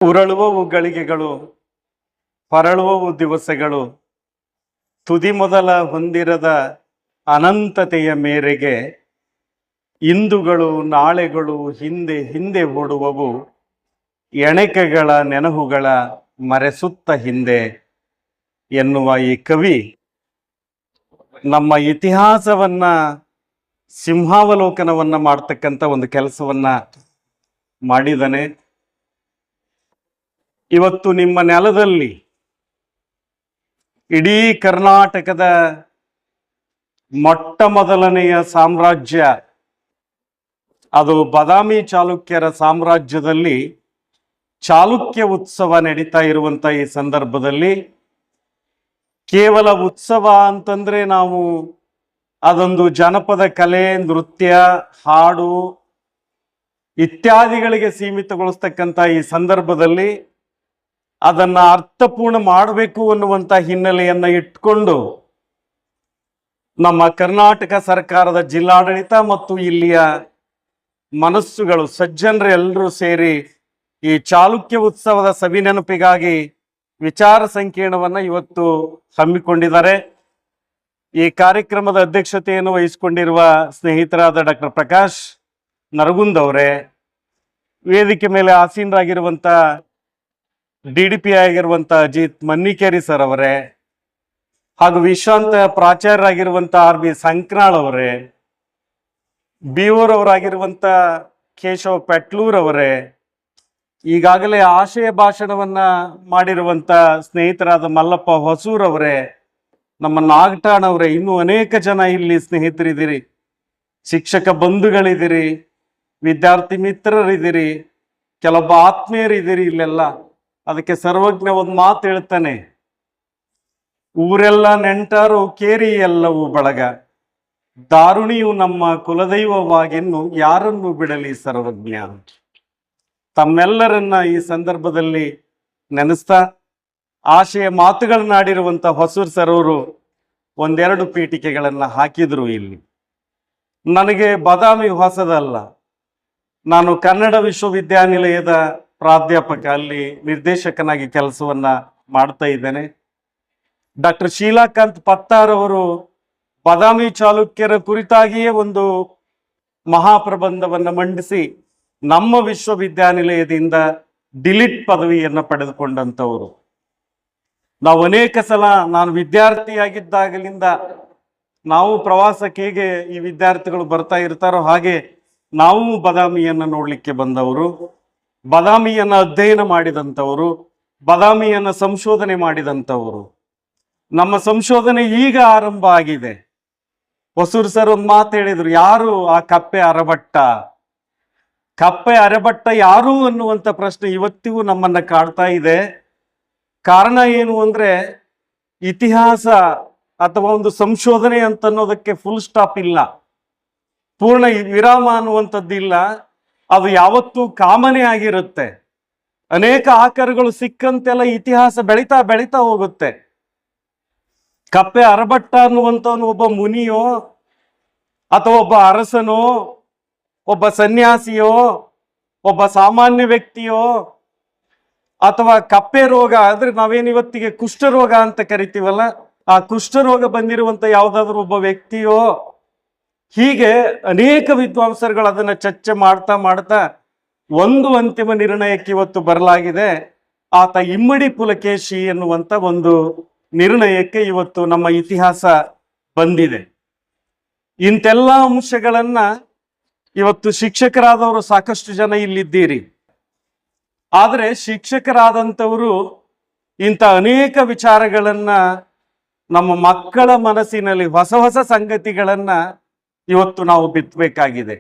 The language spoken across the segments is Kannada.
ಉರಳುವವು ಗಳಿಗೆಗಳು, ಹೊರಳುವವು ದಿವಸಗಳು, ತುದಿ ಮೊದಲ ಹೊಂದಿರದ ಅನಂತತೆಯ ಮೇರೆಗೆ ಇಂದುಗಳು ನಾಳೆಗಳು ಹಿಂದೆ ಹಿಂದೆ ಓಡುವವು, ಎಣೆಕೆಗಳ ನೆನಹುಗಳ ಮರೆಸುತ್ತ ಹಿಂದೆ ಎನ್ನುವ ಈ ಕವಿ ನಮ್ಮ ಇತಿಹಾಸವನ್ನ ಸಿಂಹಾವಲೋಕನವನ್ನ ಮಾಡ್ತಕ್ಕಂಥ ಒಂದು ಕೆಲಸವನ್ನ ಮಾಡಿದ್ದಾನೆ. ಇವತ್ತು ನಿಮ್ಮ ನೆಲದಲ್ಲಿ ಇಡೀ ಕರ್ನಾಟಕದ ಮೊಟ್ಟ ಮೊದಲನೆಯ ಸಾಮ್ರಾಜ್ಯ ಅದು ಬಾದಾಮಿ ಚಾಲುಕ್ಯರ ಸಾಮ್ರಾಜ್ಯದಲ್ಲಿ ಚಾಲುಕ್ಯ ಉತ್ಸವ ನಡೀತಾ ಇರುವಂತ ಈ ಸಂದರ್ಭದಲ್ಲಿ ಕೇವಲ ಉತ್ಸವ ಅಂತಂದ್ರೆ ನಾವು ಅದೊಂದು ಜನಪದ ಕಲೆ, ನೃತ್ಯ, ಹಾಡು ಇತ್ಯಾದಿಗಳಿಗೆ ಸೀಮಿತಗೊಳಿಸ್ತಕ್ಕಂಥ ಈ ಸಂದರ್ಭದಲ್ಲಿ ಅದನ್ನ ಅರ್ಥಪೂರ್ಣ ಮಾಡಬೇಕು ಅನ್ನುವಂಥ ಹಿನ್ನೆಲೆಯನ್ನ ಇಟ್ಕೊಂಡು ನಮ್ಮ ಕರ್ನಾಟಕ ಸರ್ಕಾರದ ಜಿಲ್ಲಾಡಳಿತ ಮತ್ತು ಇಲ್ಲಿಯ ಮನಸ್ಸುಗಳು ಸಜ್ಜನರೆಲ್ಲರೂ ಸೇರಿ ಈ ಚಾಲುಕ್ಯ ಉತ್ಸವದ ಸವಿನೆನಪಿಗಾಗಿ ವಿಚಾರ ಸಂಕಿರಣವನ್ನ ಇವತ್ತು ಹಮ್ಮಿಕೊಂಡಿದ್ದಾರೆ. ಈ ಕಾರ್ಯಕ್ರಮದ ಅಧ್ಯಕ್ಷತೆಯನ್ನು ವಹಿಸಿಕೊಂಡಿರುವ ಸ್ನೇಹಿತರಾದ ಡಾಕ್ಟರ್ ಪ್ರಕಾಶ್ ನರಗುಂದ್ ಅವರೇ, ವೇದಿಕೆ ಮೇಲೆ ಆಸೀನರಾಗಿರುವಂತ DDP ಆಗಿರುವಂತ ಅಜಿತ್ ಮನ್ನಿಕೇರಿ ಸರ್ ಅವರೇ, ಹಾಗೂ ವಿಶ್ರಾಂತ ಪ್ರಾಚಾರ್ಯರಾಗಿರುವಂತ RB ಸಂಕ್ರಾಳ್ ಅವರೇ, BO-ರವರಾಗಿರುವಂತ ಕೇಶವ್ ಪೆಟ್ಲೂರ್ ಅವರೇ, ಈಗಾಗಲೇ ಆಶಯ ಭಾಷಣವನ್ನ ಮಾಡಿರುವಂತ ಸ್ನೇಹಿತರಾದ ಮಲ್ಲಪ್ಪ ಹೊಸೂರ್ ಅವರೇ, ನಮ್ಮ ನಾಗಠಾಣ್ ಅವರೇ, ಇನ್ನೂ ಅನೇಕ ಜನ ಇಲ್ಲಿ ಸ್ನೇಹಿತರಿದ್ದೀರಿ, ಶಿಕ್ಷಕ ಬಂಧುಗಳಿದ್ದೀರಿ, ವಿದ್ಯಾರ್ಥಿ ಮಿತ್ರರಿದ್ದೀರಿ, ಕೆಲವೊಬ್ಬ ಆತ್ಮೀಯರಿದ್ದೀರಿ ಇಲ್ಲೆಲ್ಲ. ಅದಕ್ಕೆ ಸರ್ವಜ್ಞ ಒಂದು ಮಾತು ಹೇಳ್ತಾನೆ, ಊರೆಲ್ಲ ನೆಂಟರು ಕೇರಿ ಎಲ್ಲವೂ ಬಳಗ, ದಾರುಣಿಯು ನಮ್ಮ ಕುಲದೈವವಾಗಿನ್ನು ಯಾರನ್ನು ಬಿಡಲಿ ಸರ್ವಜ್ಞ. ತಮ್ಮೆಲ್ಲರನ್ನ ಈ ಸಂದರ್ಭದಲ್ಲಿ ನೆನೆಸ್ತಾ ಆಶಯ ಮಾತುಗಳನ್ನಾಡಿರುವಂತ ಹೊಸೂರ್ ಸರ್ ಅವರು ಒಂದೆರಡು ಪೀಠಿಕೆಗಳನ್ನ ಹಾಕಿದ್ರು. ಇಲ್ಲಿ ನನಗೆ ಬಾದಾಮಿ ಹೊಸದಲ್ಲ, ನಾನು ಕನ್ನಡ ವಿಶ್ವವಿದ್ಯಾನಿಲಯದ ಪ್ರಾಧ್ಯಾಪಕ, ಅಲ್ಲಿ ನಿರ್ದೇಶಕನಾಗಿ ಕೆಲಸವನ್ನ ಮಾಡ್ತಾ ಇದ್ದೇನೆ. ಡಾಕ್ಟರ್ ಶೀಲಾಕಾಂತ್ ಪತ್ತಾರ್ ಅವರು ಬಾದಾಮಿ ಚಾಲುಕ್ಯರ ಕುರಿತಾಗಿಯೇ ಒಂದು ಮಹಾಪ್ರಬಂಧವನ್ನ ಮಂಡಿಸಿ ನಮ್ಮ ವಿಶ್ವವಿದ್ಯಾನಿಲಯದಿಂದ ಡಿಲಿಟ್ ಪದವಿಯನ್ನು ಪಡೆದುಕೊಂಡಂಥವರು. ನಾವು ಅನೇಕ ಸಲ, ನಾನು ವಿದ್ಯಾರ್ಥಿಯಾಗಿದ್ದಾಗಲಿಂದ ನಾವು ಪ್ರವಾಸಕ್ಕೆ ಹೇಗೆ ಈ ವಿದ್ಯಾರ್ಥಿಗಳು ಬರ್ತಾ ಇರ್ತಾರೋ ಹಾಗೆ ನಾವು ಬಾದಾಮಿಯನ್ನು ನೋಡ್ಲಿಕ್ಕೆ ಬಂದವರು, ಬಾದಾಮಿಯನ್ನು ಅಧ್ಯಯನ ಮಾಡಿದಂಥವರು, ಬಾದಾಮಿಯನ್ನು ಸಂಶೋಧನೆ ಮಾಡಿದಂಥವರು. ನಮ್ಮ ಸಂಶೋಧನೆ ಈಗ ಆರಂಭ ಆಗಿದೆ. ಹೊಸೂರ್ ಸರ್ ಒಂದು ಮಾತು ಹೇಳಿದ್ರು, ಯಾರು ಆ ಕಪ್ಪೆ ಅರಭಟ್ಟ? ಕಪ್ಪೆ ಅರಭಟ್ಟ ಯಾರು ಅನ್ನುವಂಥ ಪ್ರಶ್ನೆ ಇವತ್ತಿಗೂ ನಮ್ಮನ್ನ ಕಾಡ್ತಾ ಇದೆ. ಕಾರಣ ಏನು ಅಂದ್ರೆ, ಇತಿಹಾಸ ಅಥವಾ ಒಂದು ಸಂಶೋಧನೆ ಅಂತ ಅನ್ನೋದಕ್ಕೆ ಫುಲ್ ಸ್ಟಾಪ್ ಇಲ್ಲ, ಪೂರ್ಣ ವಿರಾಮ ಅನ್ನುವಂಥದ್ದಿಲ್ಲ. ಅದು ಯಾವತ್ತೂ ಕಾಮನೆ ಆಗಿರುತ್ತೆ. ಅನೇಕ ಆಕಾರಗಳು ಸಿಕ್ಕಂತೆಲ್ಲ ಇತಿಹಾಸ ಬೆಳೀತಾ ಬೆಳೀತಾ ಹೋಗುತ್ತೆ. ಕಪ್ಪೆ ಅರಭಟ್ಟ ಅನ್ನುವಂಥವನು ಒಬ್ಬ ಮುನಿಯೋ ಅಥವಾ ಒಬ್ಬ ಅರಸನೋ, ಒಬ್ಬ ಸನ್ಯಾಸಿಯೋ, ಒಬ್ಬ ಸಾಮಾನ್ಯ ವ್ಯಕ್ತಿಯೋ, ಅಥವಾ ಕಪ್ಪೆ ರೋಗ ಅಂದ್ರೆ ನಾವೇನಿವತ್ತಿಗೆ ಕುಷ್ಠರೋಗ ಅಂತ ಕರಿತೀವಲ್ಲ, ಆ ಕುಷ್ಠರೋಗ ಬಂದಿರುವಂತ ಯಾವುದಾದ್ರೂ ಒಬ್ಬ ವ್ಯಕ್ತಿಯೋ, ಹೀಗೆ ಅನೇಕ ವಿದ್ವಾಂಸರುಗಳು ಅದನ್ನ ಚರ್ಚೆ ಮಾಡ್ತಾ ಮಾಡ್ತಾ ಒಂದು ಅಂತಿಮ ನಿರ್ಣಯಕ್ಕೆ ಇವತ್ತು ಬರಲಾಗಿದೆ. ಆತ ಇಮ್ಮಡಿ ಪುಲಕೇಶಿ ಎನ್ನುವಂತ ಒಂದು ನಿರ್ಣಯಕ್ಕೆ ಇವತ್ತು ನಮ್ಮ ಇತಿಹಾಸ ಬಂದಿದೆ. ಇಂತೆಲ್ಲ ಅಂಶಗಳನ್ನ ಇವತ್ತು ಶಿಕ್ಷಕರಾದವರು ಸಾಕಷ್ಟು ಜನ ಇಲ್ಲಿದ್ದೀರಿ. ಆದರೆ ಶಿಕ್ಷಕರಾದಂಥವರು ಇಂಥ ಅನೇಕ ವಿಚಾರಗಳನ್ನ ನಮ್ಮ ಮಕ್ಕಳ ಮನಸ್ಸಿನಲ್ಲಿ ಹೊಸ ಹೊಸ ಸಂಗತಿಗಳನ್ನ ಇವತ್ತು ನಾವು ಬಿತ್ತಬೇಕಾಗಿದೆ.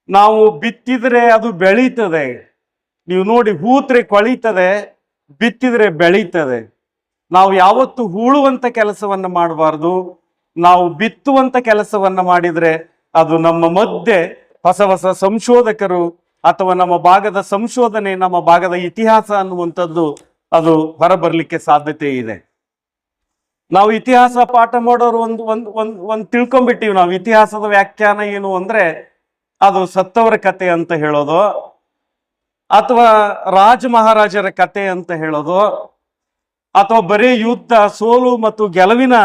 ನಾವು ಬಿತ್ತಿದ್ರೆ ಅದು ಬೆಳೀತದೆ. ನೀವು ನೋಡಿ, ಹೂತ್ರೆ ಕೊಳಿತದೆ, ಬಿತ್ತಿದ್ರೆ ಬೆಳೀತದೆ. ನಾವು ಯಾವತ್ತು ಹೂಳುವಂತ ಕೆಲಸವನ್ನ ಮಾಡಬಾರ್ದು. ನಾವು ಬಿತ್ತುವಂತ ಕೆಲಸವನ್ನ ಮಾಡಿದ್ರೆ ಅದು ನಮ್ಮ ಮಧ್ಯೆ ಹೊಸ ಹೊಸ ಸಂಶೋಧಕರು ಅಥವಾ ನಮ್ಮ ಭಾಗದ ಸಂಶೋಧನೆ, ನಮ್ಮ ಭಾಗದ ಇತಿಹಾಸ ಅನ್ನುವಂಥದ್ದು ಅದು ಹೊರಬರ್ಲಿಕ್ಕೆ ಸಾಧ್ಯತೆ ಇದೆ. ನಾವು ಇತಿಹಾಸ ಪಾಠ ಮಾಡೋರು ಒಂದು ತಿಳ್ಕೊಂಡ್ಬಿಟ್ಟಿವಿ. ನಾವು ಇತಿಹಾಸದ ವ್ಯಾಖ್ಯಾನ ಏನು ಅಂದ್ರೆ ಅದು ಸತ್ತವರ ಕತೆ ಅಂತ ಹೇಳೋದು, ಅಥವಾ ರಾಜ ಮಹಾರಾಜರ ಕತೆ ಅಂತ ಹೇಳೋದು, ಅಥವಾ ಬರೀ ಯುದ್ಧ ಸೋಲು ಮತ್ತು ಗೆಲುವಿನ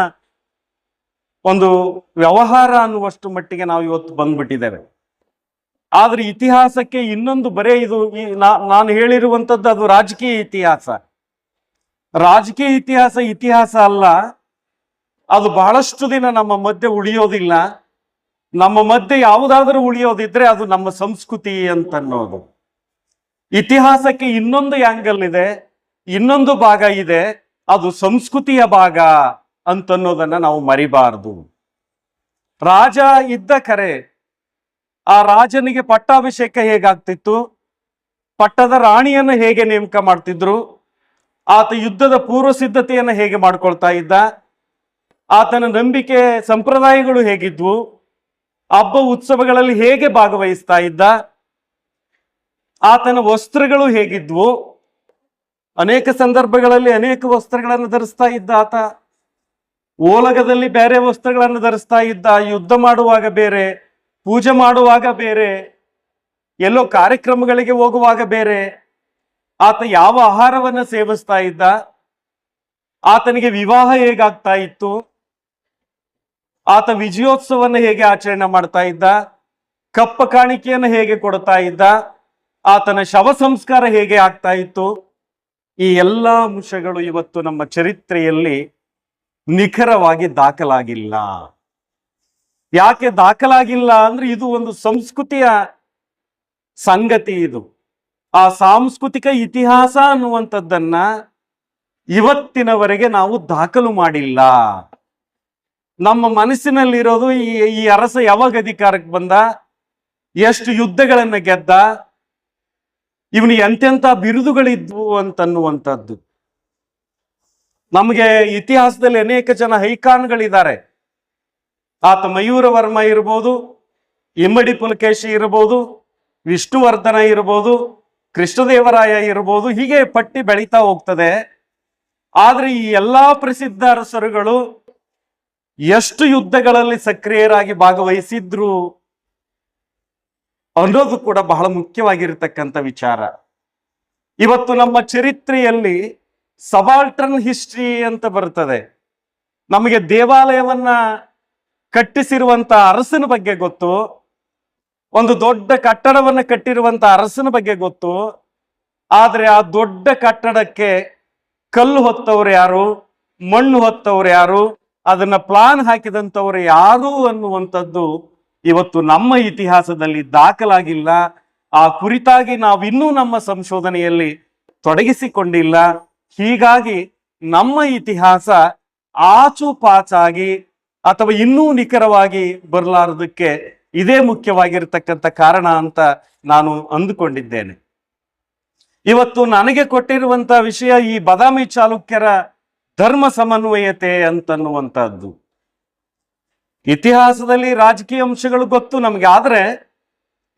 ಒಂದು ವ್ಯವಹಾರ ಅನ್ನುವಷ್ಟು ಮಟ್ಟಿಗೆ ನಾವು ಇವತ್ತು ಬಂದ್ಬಿಟ್ಟಿದ್ದೇವೆ. ಆದ್ರೆ ಇತಿಹಾಸಕ್ಕೆ ಇನ್ನೊಂದು ಬರೇ ಇದು ನಾನು ಹೇಳಿರುವಂಥದ್ದು ಅದು ರಾಜಕೀಯ ಇತಿಹಾಸ. ರಾಜಕೀಯ ಇತಿಹಾಸ ಇತಿಹಾಸ ಅಲ್ಲ, ಅದು ಬಹಳಷ್ಟು ದಿನ ನಮ್ಮ ಮಧ್ಯೆ ಉಳಿಯೋದಿಲ್ಲ. ನಮ್ಮ ಮಧ್ಯೆ ಯಾವುದಾದ್ರೂ ಉಳಿಯೋದಿದ್ರೆ ಅದು ನಮ್ಮ ಸಂಸ್ಕೃತಿ ಅಂತನ್ನೋದು. ಇತಿಹಾಸಕ್ಕೆ ಇನ್ನೊಂದು ಆಂಗಲ್ ಇದೆ, ಇನ್ನೊಂದು ಭಾಗ ಇದೆ, ಅದು ಸಂಸ್ಕೃತಿಯ ಭಾಗ ಅಂತನ್ನೋದನ್ನ ನಾವು ಮರಿಬಾರದು. ರಾಜ ಇದ್ದ ಕರೆ, ಆ ರಾಜನಿಗೆ ಪಟ್ಟಾಭಿಷೇಕ ಹೇಗಾಗ್ತಿತ್ತು, ಪಟ್ಟದ ರಾಣಿಯನ್ನು ಹೇಗೆ ನೇಮಕ ಮಾಡ್ತಿದ್ರು, ಆತ ಯುದ್ಧದ ಪೂರ್ವ ಸಿದ್ಧತೆಯನ್ನು ಹೇಗೆ ಮಾಡ್ಕೊಳ್ತಾ ಇದ್ದ, ಆತನ ನಂಬಿಕೆ ಸಂಪ್ರದಾಯಗಳು ಹೇಗಿದ್ವು, ಹಬ್ಬ ಉತ್ಸವಗಳಲ್ಲಿ ಹೇಗೆ ಭಾಗವಹಿಸ್ತಾ ಇದ್ದ, ಆತನ ವಸ್ತ್ರಗಳು ಹೇಗಿದ್ವು. ಅನೇಕ ಸಂದರ್ಭಗಳಲ್ಲಿ ಅನೇಕ ವಸ್ತ್ರಗಳನ್ನು ಧರಿಸ್ತಾ ಇದ್ದ ಆತ. ಓಲಗದಲ್ಲಿ ಬೇರೆ ವಸ್ತ್ರಗಳನ್ನು ಧರಿಸ್ತಾ ಇದ್ದ, ಯುದ್ಧ ಮಾಡುವಾಗ ಬೇರೆ, ಪೂಜೆ ಮಾಡುವಾಗ ಬೇರೆ, ಎಲ್ಲೋ ಕಾರ್ಯಕ್ರಮಗಳಿಗೆ ಹೋಗುವಾಗ ಬೇರೆ. ಆತ ಯಾವ ಆಹಾರವನ್ನು ಸೇವಿಸ್ತಾ ಇದ್ದ, ಆತನಿಗೆ ವಿವಾಹ ಹೇಗಾಗ್ತಾ ಇತ್ತು, ಆತ ವಿಜಯೋತ್ಸವವನ್ನು ಹೇಗೆ ಆಚರಣೆ ಮಾಡ್ತಾ ಇದ್ದ, ಕಪ್ಪ ಕಾಣಿಕೆಯನ್ನು ಹೇಗೆ ಕೊಡ್ತಾ ಇದ್ದ, ಆತನ ಶವ ಸಂಸ್ಕಾರ ಹೇಗೆ ಆಗ್ತಾ ಇತ್ತು. ಈ ಎಲ್ಲ ಅಂಶಗಳು ಇವತ್ತು ನಮ್ಮ ಚರಿತ್ರೆಯಲ್ಲಿ ನಿಖರವಾಗಿ ದಾಖಲಾಗಿಲ್ಲ. ಯಾಕೆ ದಾಖಲಾಗಿಲ್ಲ ಅಂದ್ರೆ ಇದು ಒಂದು ಸಂಸ್ಕೃತಿಯ ಸಂಗತಿ. ಇದು ಆ ಸಾಂಸ್ಕೃತಿಕ ಇತಿಹಾಸ ಅನ್ನುವಂಥದ್ದನ್ನ ಇವತ್ತಿನವರೆಗೆ ನಾವು ದಾಖಲು ಮಾಡಿಲ್ಲ. ನಮ್ಮ ಮನಸ್ಸಿನಲ್ಲಿರೋದು ಈ ಅರಸ ಯಾವಾಗ ಅಧಿಕಾರಕ್ಕೆ ಬಂದ, ಎಷ್ಟು ಯುದ್ಧಗಳನ್ನ ಗೆದ್ದ, ಇವನು ಎಂತೆಂಥ ಬಿರುದುಗಳಿದ್ವು ಅಂತನ್ನುವಂಥದ್ದು. ನಮಗೆ ಇತಿಹಾಸದಲ್ಲಿ ಅನೇಕ ಜನ ಐಕಾನ್ಗಳಿದ್ದಾರೆ. ಆತ ಮಯೂರ ವರ್ಮ ಇರ್ಬೋದು, ಇಮ್ಮಡಿ ಪುಲಕೇಶಿ ಇರ್ಬೋದು, ವಿಷ್ಣುವರ್ಧನ ಇರ್ಬೋದು, ಕೃಷ್ಣದೇವರಾಯ ಇರ್ಬೋದು, ಹೀಗೆ ಪಟ್ಟಿ ಬೆಳೀತಾ ಹೋಗ್ತದೆ. ಆದ್ರೆ ಈ ಎಲ್ಲಾ ಪ್ರಸಿದ್ಧ ಅರಸರುಗಳು ಎಷ್ಟು ಯುದ್ಧಗಳಲ್ಲಿ ಸಕ್ರಿಯರಾಗಿ ಭಾಗವಹಿಸಿದ್ರು ಅನ್ನೋದು ಕೂಡ ಬಹಳ ಮುಖ್ಯವಾಗಿರ್ತಕ್ಕಂಥ ವಿಚಾರ. ಇವತ್ತು ನಮ್ಮ ಚರಿತ್ರೆಯಲ್ಲಿ ಸಬಾಲ್ಟರ್ನ್ ಹಿಸ್ಟ್ರಿ ಅಂತ ಬರ್ತದೆ. ನಮಗೆ ದೇವಾಲಯವನ್ನ ಕಟ್ಟಿಸಿರುವಂತ ಅರಸನ ಬಗ್ಗೆ ಗೊತ್ತು, ಒಂದು ದೊಡ್ಡ ಕಟ್ಟಡವನ್ನು ಕಟ್ಟಿರುವಂತ ಅರಸನ ಬಗ್ಗೆ ಗೊತ್ತು. ಆದ್ರೆ ಆ ದೊಡ್ಡ ಕಟ್ಟಡಕ್ಕೆ ಕಲ್ಲು ಹೊತ್ತವ್ರು ಯಾರು, ಮಣ್ಣು ಹೊತ್ತವ್ರು ಯಾರು, ಅದನ್ನ ಪ್ಲಾನ್ ಹಾಕಿದಂಥವ್ರು ಯಾರು ಅನ್ನುವಂಥದ್ದು ಇವತ್ತು ನಮ್ಮ ಇತಿಹಾಸದಲ್ಲಿ ದಾಖಲಾಗಿಲ್ಲ. ಆ ಕುರಿತಾಗಿ ನಾವಿನ್ನೂ ನಮ್ಮ ಸಂಶೋಧನೆಯಲ್ಲಿ ತೊಡಗಿಸಿಕೊಂಡಿಲ್ಲ. ಹೀಗಾಗಿ ನಮ್ಮ ಇತಿಹಾಸ ಆಚುಪಾಚಾಗಿ ಅಥವಾ ಇನ್ನೂ ನಿಖರವಾಗಿ ಬರಲಾರದಕ್ಕೆ ಇದೇ ಮುಖ್ಯವಾಗಿರ್ತಕ್ಕಂಥ ಕಾರಣ ಅಂತ ನಾನು ಅಂದುಕೊಂಡಿದ್ದೇನೆ. ಇವತ್ತು ನನಗೆ ಕೊಟ್ಟಿರುವಂತ ವಿಷಯ ಈ ಬಾದಾಮಿ ಚಾಲುಕ್ಯರ ಧರ್ಮ ಸಮನ್ವಯತೆ ಅಂತನ್ನುವಂಥದ್ದು. ಇತಿಹಾಸದಲ್ಲಿ ರಾಜಕೀಯ ಅಂಶಗಳು ಗೊತ್ತು ನಮ್ಗೆ, ಆದ್ರೆ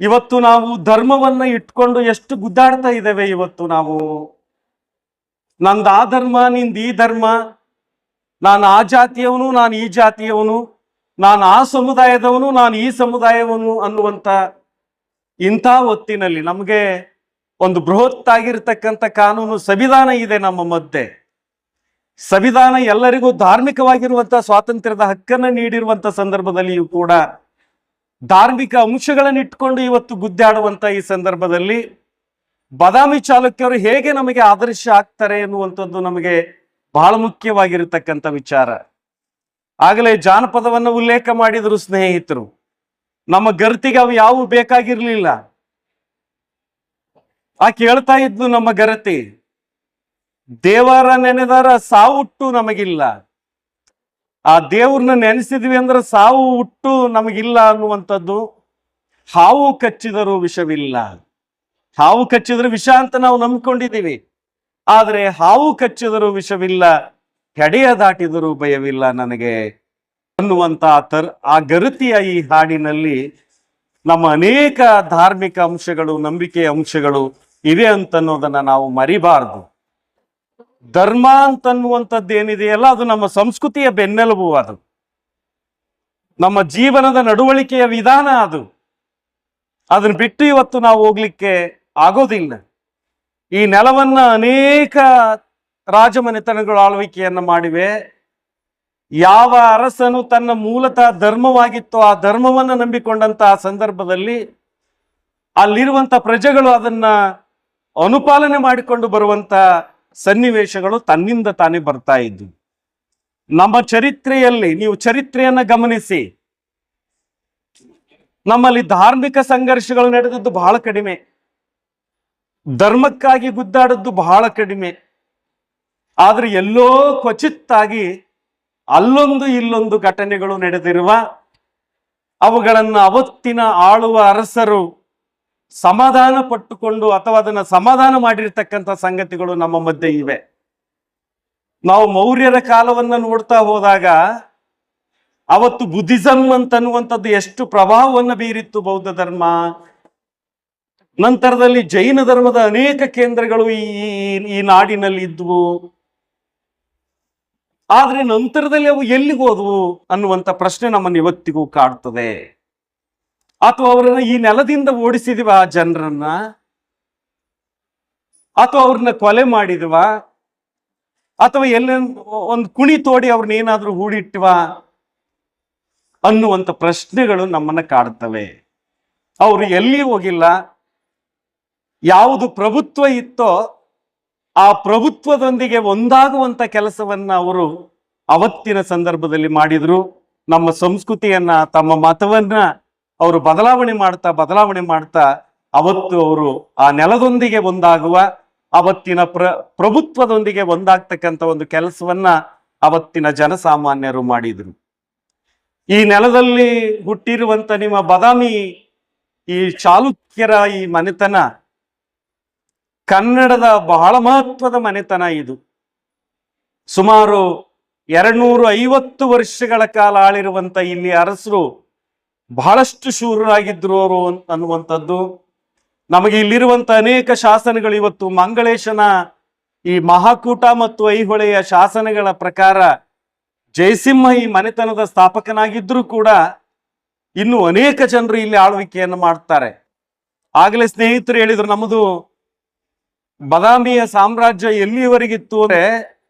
ಇವತ್ತು ನಾವು ಧರ್ಮವನ್ನ ಇಟ್ಕೊಂಡು ಎಷ್ಟು ಗುದ್ದಾಡ್ತಾ ಇದ್ದೇವೆ. ಇವತ್ತು ನಾವು ನಂದು ಆ ಧರ್ಮ, ನಿಂದು ಈ ಧರ್ಮ, ನಾನು ಆ ಜಾತಿಯವನು, ನಾನು ಈ ಜಾತಿಯವನು, ನಾನು ಆ ಸಮುದಾಯದವನು, ನಾನು ಈ ಸಮುದಾಯವನು ಅನ್ನುವಂಥ ಇಂಥ ಹೊತ್ತಿನಲ್ಲಿ ನಮಗೆ ಒಂದು ಬೃಹತ್ ಆಗಿರ್ತಕ್ಕಂಥ ಕಾನೂನು ಸಂವಿಧಾನ ಇದೆ ನಮ್ಮ ಮಧ್ಯೆ. ಸಂವಿಧಾನ ಎಲ್ಲರಿಗೂ ಧಾರ್ಮಿಕವಾಗಿರುವಂತಹ ಸ್ವಾತಂತ್ರ್ಯದ ಹಕ್ಕನ್ನು ನೀಡಿರುವಂತ ಸಂದರ್ಭದಲ್ಲಿಯೂ ಕೂಡ ಧಾರ್ಮಿಕ ಅಂಶಗಳನ್ನು ಇಟ್ಕೊಂಡು ಇವತ್ತು ಗುದ್ದಾಡುವಂತ ಈ ಸಂದರ್ಭದಲ್ಲಿ ಬಾದಾಮಿ ಚಾಲುಕ್ಯರು ಹೇಗೆ ನಮಗೆ ಆದರ್ಶ ಆಗ್ತಾರೆ ಎನ್ನುವಂಥದ್ದು ನಮಗೆ ಬಹಳ ಮುಖ್ಯವಾಗಿರತಕ್ಕಂಥ ವಿಚಾರ. ಆಗಲೇ ಜಾನಪದವನ್ನು ಉಲ್ಲೇಖ ಮಾಡಿದ್ರು ಸ್ನೇಹಿತರು. ನಮ್ಮ ಗರತಿಗೆ ಅವು ಯಾವ ಬೇಕಾಗಿರ್ಲಿಲ್ಲ. ಆ ಕೇಳ್ತಾ ಇದ್ಲು ನಮ್ಮ ಗರತಿ, ದೇವರ ನೆನೆದರ ಸಾವು ಹುಟ್ಟು ನಮಗಿಲ್ಲ, ಆ ದೇವ್ರನ್ನ ನೆನೆಸಿದ್ವಿ ಅಂದ್ರೆ ಸಾವು ಹುಟ್ಟು ನಮಗಿಲ್ಲ ಅನ್ನುವಂಥದ್ದು. ಹಾವು ಕಚ್ಚಿದರೂ ವಿಷವಿಲ್ಲ. ಹಾವು ಕಚ್ಚಿದ್ರೆ ವಿಷ ಅಂತ ನಾವು ನಂಬ್ಕೊಂಡಿದ್ದೀವಿ, ಆದ್ರೆ ಹಾವು ಕಚ್ಚಿದರೂ ವಿಷವಿಲ್ಲ, ಹೆಡೆಯ ದಾಟಿದರೂ ಭಯವಿಲ್ಲ ನನಗೆ ಅನ್ನುವಂತ ಆ ಗರತಿಯ ಈ ಹಾಡಿನಲ್ಲಿ ನಮ್ಮ ಅನೇಕ ಧಾರ್ಮಿಕ ಅಂಶಗಳು, ನಂಬಿಕೆಯ ಅಂಶಗಳು ಇವೆ ಅಂತನ್ನೋದನ್ನ ನಾವು ಮರಿಬಾರದು. ಧರ್ಮ ಅಂತನ್ನುವಂಥದ್ದು ಏನಿದೆಯಲ್ಲ, ಅದು ನಮ್ಮ ಸಂಸ್ಕೃತಿಯ ಬೆನ್ನೆಲುಬು, ಅದು ನಮ್ಮ ಜೀವನದ ನಡವಳಿಕೆಯ ವಿಧಾನ. ಅದನ್ನ ಬಿಟ್ಟು ಇವತ್ತು ನಾವು ಹೋಗ್ಲಿಕ್ಕೆ ಆಗೋದಿಲ್ಲ. ಈ ನೆಲವನ್ನ ಅನೇಕ ರಾಜಮನೆತನಗಳು ಆಳ್ವಿಕೆಯನ್ನ ಮಾಡಿವೆ. ಯಾವ ಅರಸನು ತನ್ನ ಮೂಲತಃ ಧರ್ಮವಾಗಿತ್ತೋ ಆ ಧರ್ಮವನ್ನು ನಂಬಿಕೊಂಡಂತಹ ಸಂದರ್ಭದಲ್ಲಿ ಅಲ್ಲಿರುವಂತ ಪ್ರಜೆಗಳು ಅದನ್ನ ಅನುಪಾಲನೆ ಮಾಡಿಕೊಂಡು ಬರುವಂತ ಸನ್ನಿವೇಶಗಳು ತನ್ನಿಂದ ತಾನೇ ಬರ್ತಾ ಇದ್ವು. ನಮ್ಮ ಚರಿತ್ರೆಯಲ್ಲಿ ನೀವು ಚರಿತ್ರೆಯನ್ನ ಗಮನಿಸಿ, ನಮ್ಮಲ್ಲಿ ಧಾರ್ಮಿಕ ಸಂಘರ್ಷಗಳು ನಡೆದದ್ದು ಬಹಳ ಕಡಿಮೆ, ಧರ್ಮಕ್ಕಾಗಿ ಗುದ್ದಾಡದ್ದು ಬಹಳ ಕಡಿಮೆ. ಆದ್ರೆ ಎಲ್ಲೋ ಕ್ವಚಿತ್ತಾಗಿ ಅಲ್ಲೊಂದು ಇಲ್ಲೊಂದು ಘಟನೆಗಳು ನಡೆದಿರುವ, ಅವುಗಳನ್ನು ಅವತ್ತಿನ ಆಳುವ ಅರಸರು ಸಮಾಧಾನ ಪಟ್ಟುಕೊಂಡು ಅಥವಾ ಅದನ್ನ ಸಮಾಧಾನ ಮಾಡಿರ್ತಕ್ಕಂಥ ಸಂಗತಿಗಳು ನಮ್ಮ ಮಧ್ಯೆ ಇವೆ. ನಾವು ಮೌರ್ಯರ ಕಾಲವನ್ನ ನೋಡ್ತಾ ಹೋದಾಗ ಅವತ್ತು ಬುದ್ಧಿಸಂ ಅಂತನ್ನುವಂಥದ್ದು ಎಷ್ಟು ಪ್ರಭಾವವನ್ನು ಬೀರಿತ್ತು ಬೌದ್ಧ ಧರ್ಮ. ನಂತರದಲ್ಲಿ ಜೈನ ಧರ್ಮದ ಅನೇಕ ಕೇಂದ್ರಗಳು ಈ ನಾಡಿನಲ್ಲಿ ಇದ್ವು. ಆದ್ರೆ ನಂತರದಲ್ಲಿ ಅವು ಎಲ್ಲಿಗೆ ಹೋದ್ವು ಅನ್ನುವಂಥ ಪ್ರಶ್ನೆ ನಮ್ಮನ್ನು ಇವತ್ತಿಗೂ ಕಾಡ್ತದೆ. ಅಥವಾ ಅವರನ್ನ ಈ ನೆಲದಿಂದ ಓಡಿಸಿದಿವ ಆ ಜನರನ್ನ, ಅಥವಾ ಅವ್ರನ್ನ ಕೊಲೆ ಮಾಡಿದವ, ಅಥವಾ ಎಲ್ಲ ಒಂದು ಕುಣಿ ತೋಡಿ ಅವ್ರನ್ನ ಏನಾದ್ರೂ ಹೂಡಿಟ್ಟವ ಅನ್ನುವಂಥ ಪ್ರಶ್ನೆಗಳು ನಮ್ಮನ್ನ ಕಾಡ್ತವೆ. ಅವರು ಎಲ್ಲಿ ಹೋಗಿಲ್ಲ. ಯಾವುದು ಪ್ರಭುತ್ವ ಇತ್ತೋ ಆ ಪ್ರಭುತ್ವದೊಂದಿಗೆ ಒಂದಾಗುವಂತ ಕೆಲಸವನ್ನ ಅವರು ಅವತ್ತಿನ ಸಂದರ್ಭದಲ್ಲಿ ಮಾಡಿದ್ರು. ನಮ್ಮ ಸಂಸ್ಕೃತಿಯನ್ನ, ತಮ್ಮ ಮತವನ್ನ ಅವರು ಬದಲಾವಣೆ ಮಾಡ್ತಾ ಅವತ್ತು ಅವರು ಆ ನೆಲದೊಂದಿಗೆ ಒಂದಾಗುವ, ಅವತ್ತಿನ ಪ್ರಭುತ್ವದೊಂದಿಗೆ ಒಂದಾಗ್ತಕ್ಕಂಥ ಒಂದು ಕೆಲಸವನ್ನ ಅವತ್ತಿನ ಜನಸಾಮಾನ್ಯರು ಮಾಡಿದ್ರು. ಈ ನೆಲದಲ್ಲಿ ಹುಟ್ಟಿರುವಂತ ನಿಮ್ಮ ಬಾದಾಮಿ ಈ ಚಾಲುಕ್ಯರ ಈ ಮನೆತನ ಕನ್ನಡದ ಬಹಳ ಮಹತ್ವದ ಮನೆತನ. ಇದು ಸುಮಾರು 250 ವರ್ಷಗಳ ಕಾಲ ಆಳಿರುವಂತ ಇಲ್ಲಿ ಅರಸರು ಬಹಳಷ್ಟು ಶೂರರಾಗಿದ್ರು ಅವರು ಅನ್ನುವಂಥದ್ದು ನಮಗೆ ಇಲ್ಲಿರುವಂತ ಅನೇಕ ಶಾಸನಗಳು ಇವತ್ತು ಮಂಗಳೇಶನ ಈ ಮಹಾಕೂಟ ಮತ್ತು ಐಹೊಳೆಯ ಶಾಸನಗಳ ಪ್ರಕಾರ ಜಯಸಿಂಹ ಈ ಮನೆತನದ ಸ್ಥಾಪಕನಾಗಿದ್ರೂ ಕೂಡ ಇನ್ನು ಅನೇಕ ಜನರು ಇಲ್ಲಿ ಆಳ್ವಿಕೆಯನ್ನು ಮಾಡ್ತಾರೆ. ಆಗಲೇ ಸ್ನೇಹಿತರು ಹೇಳಿದ್ರು, ನಮ್ಮದು ಬಾದಾಮಿಯ ಸಾಮ್ರಾಜ್ಯ ಎಲ್ಲಿಯವರೆಗಿತ್ತು ಅಂದ್ರೆ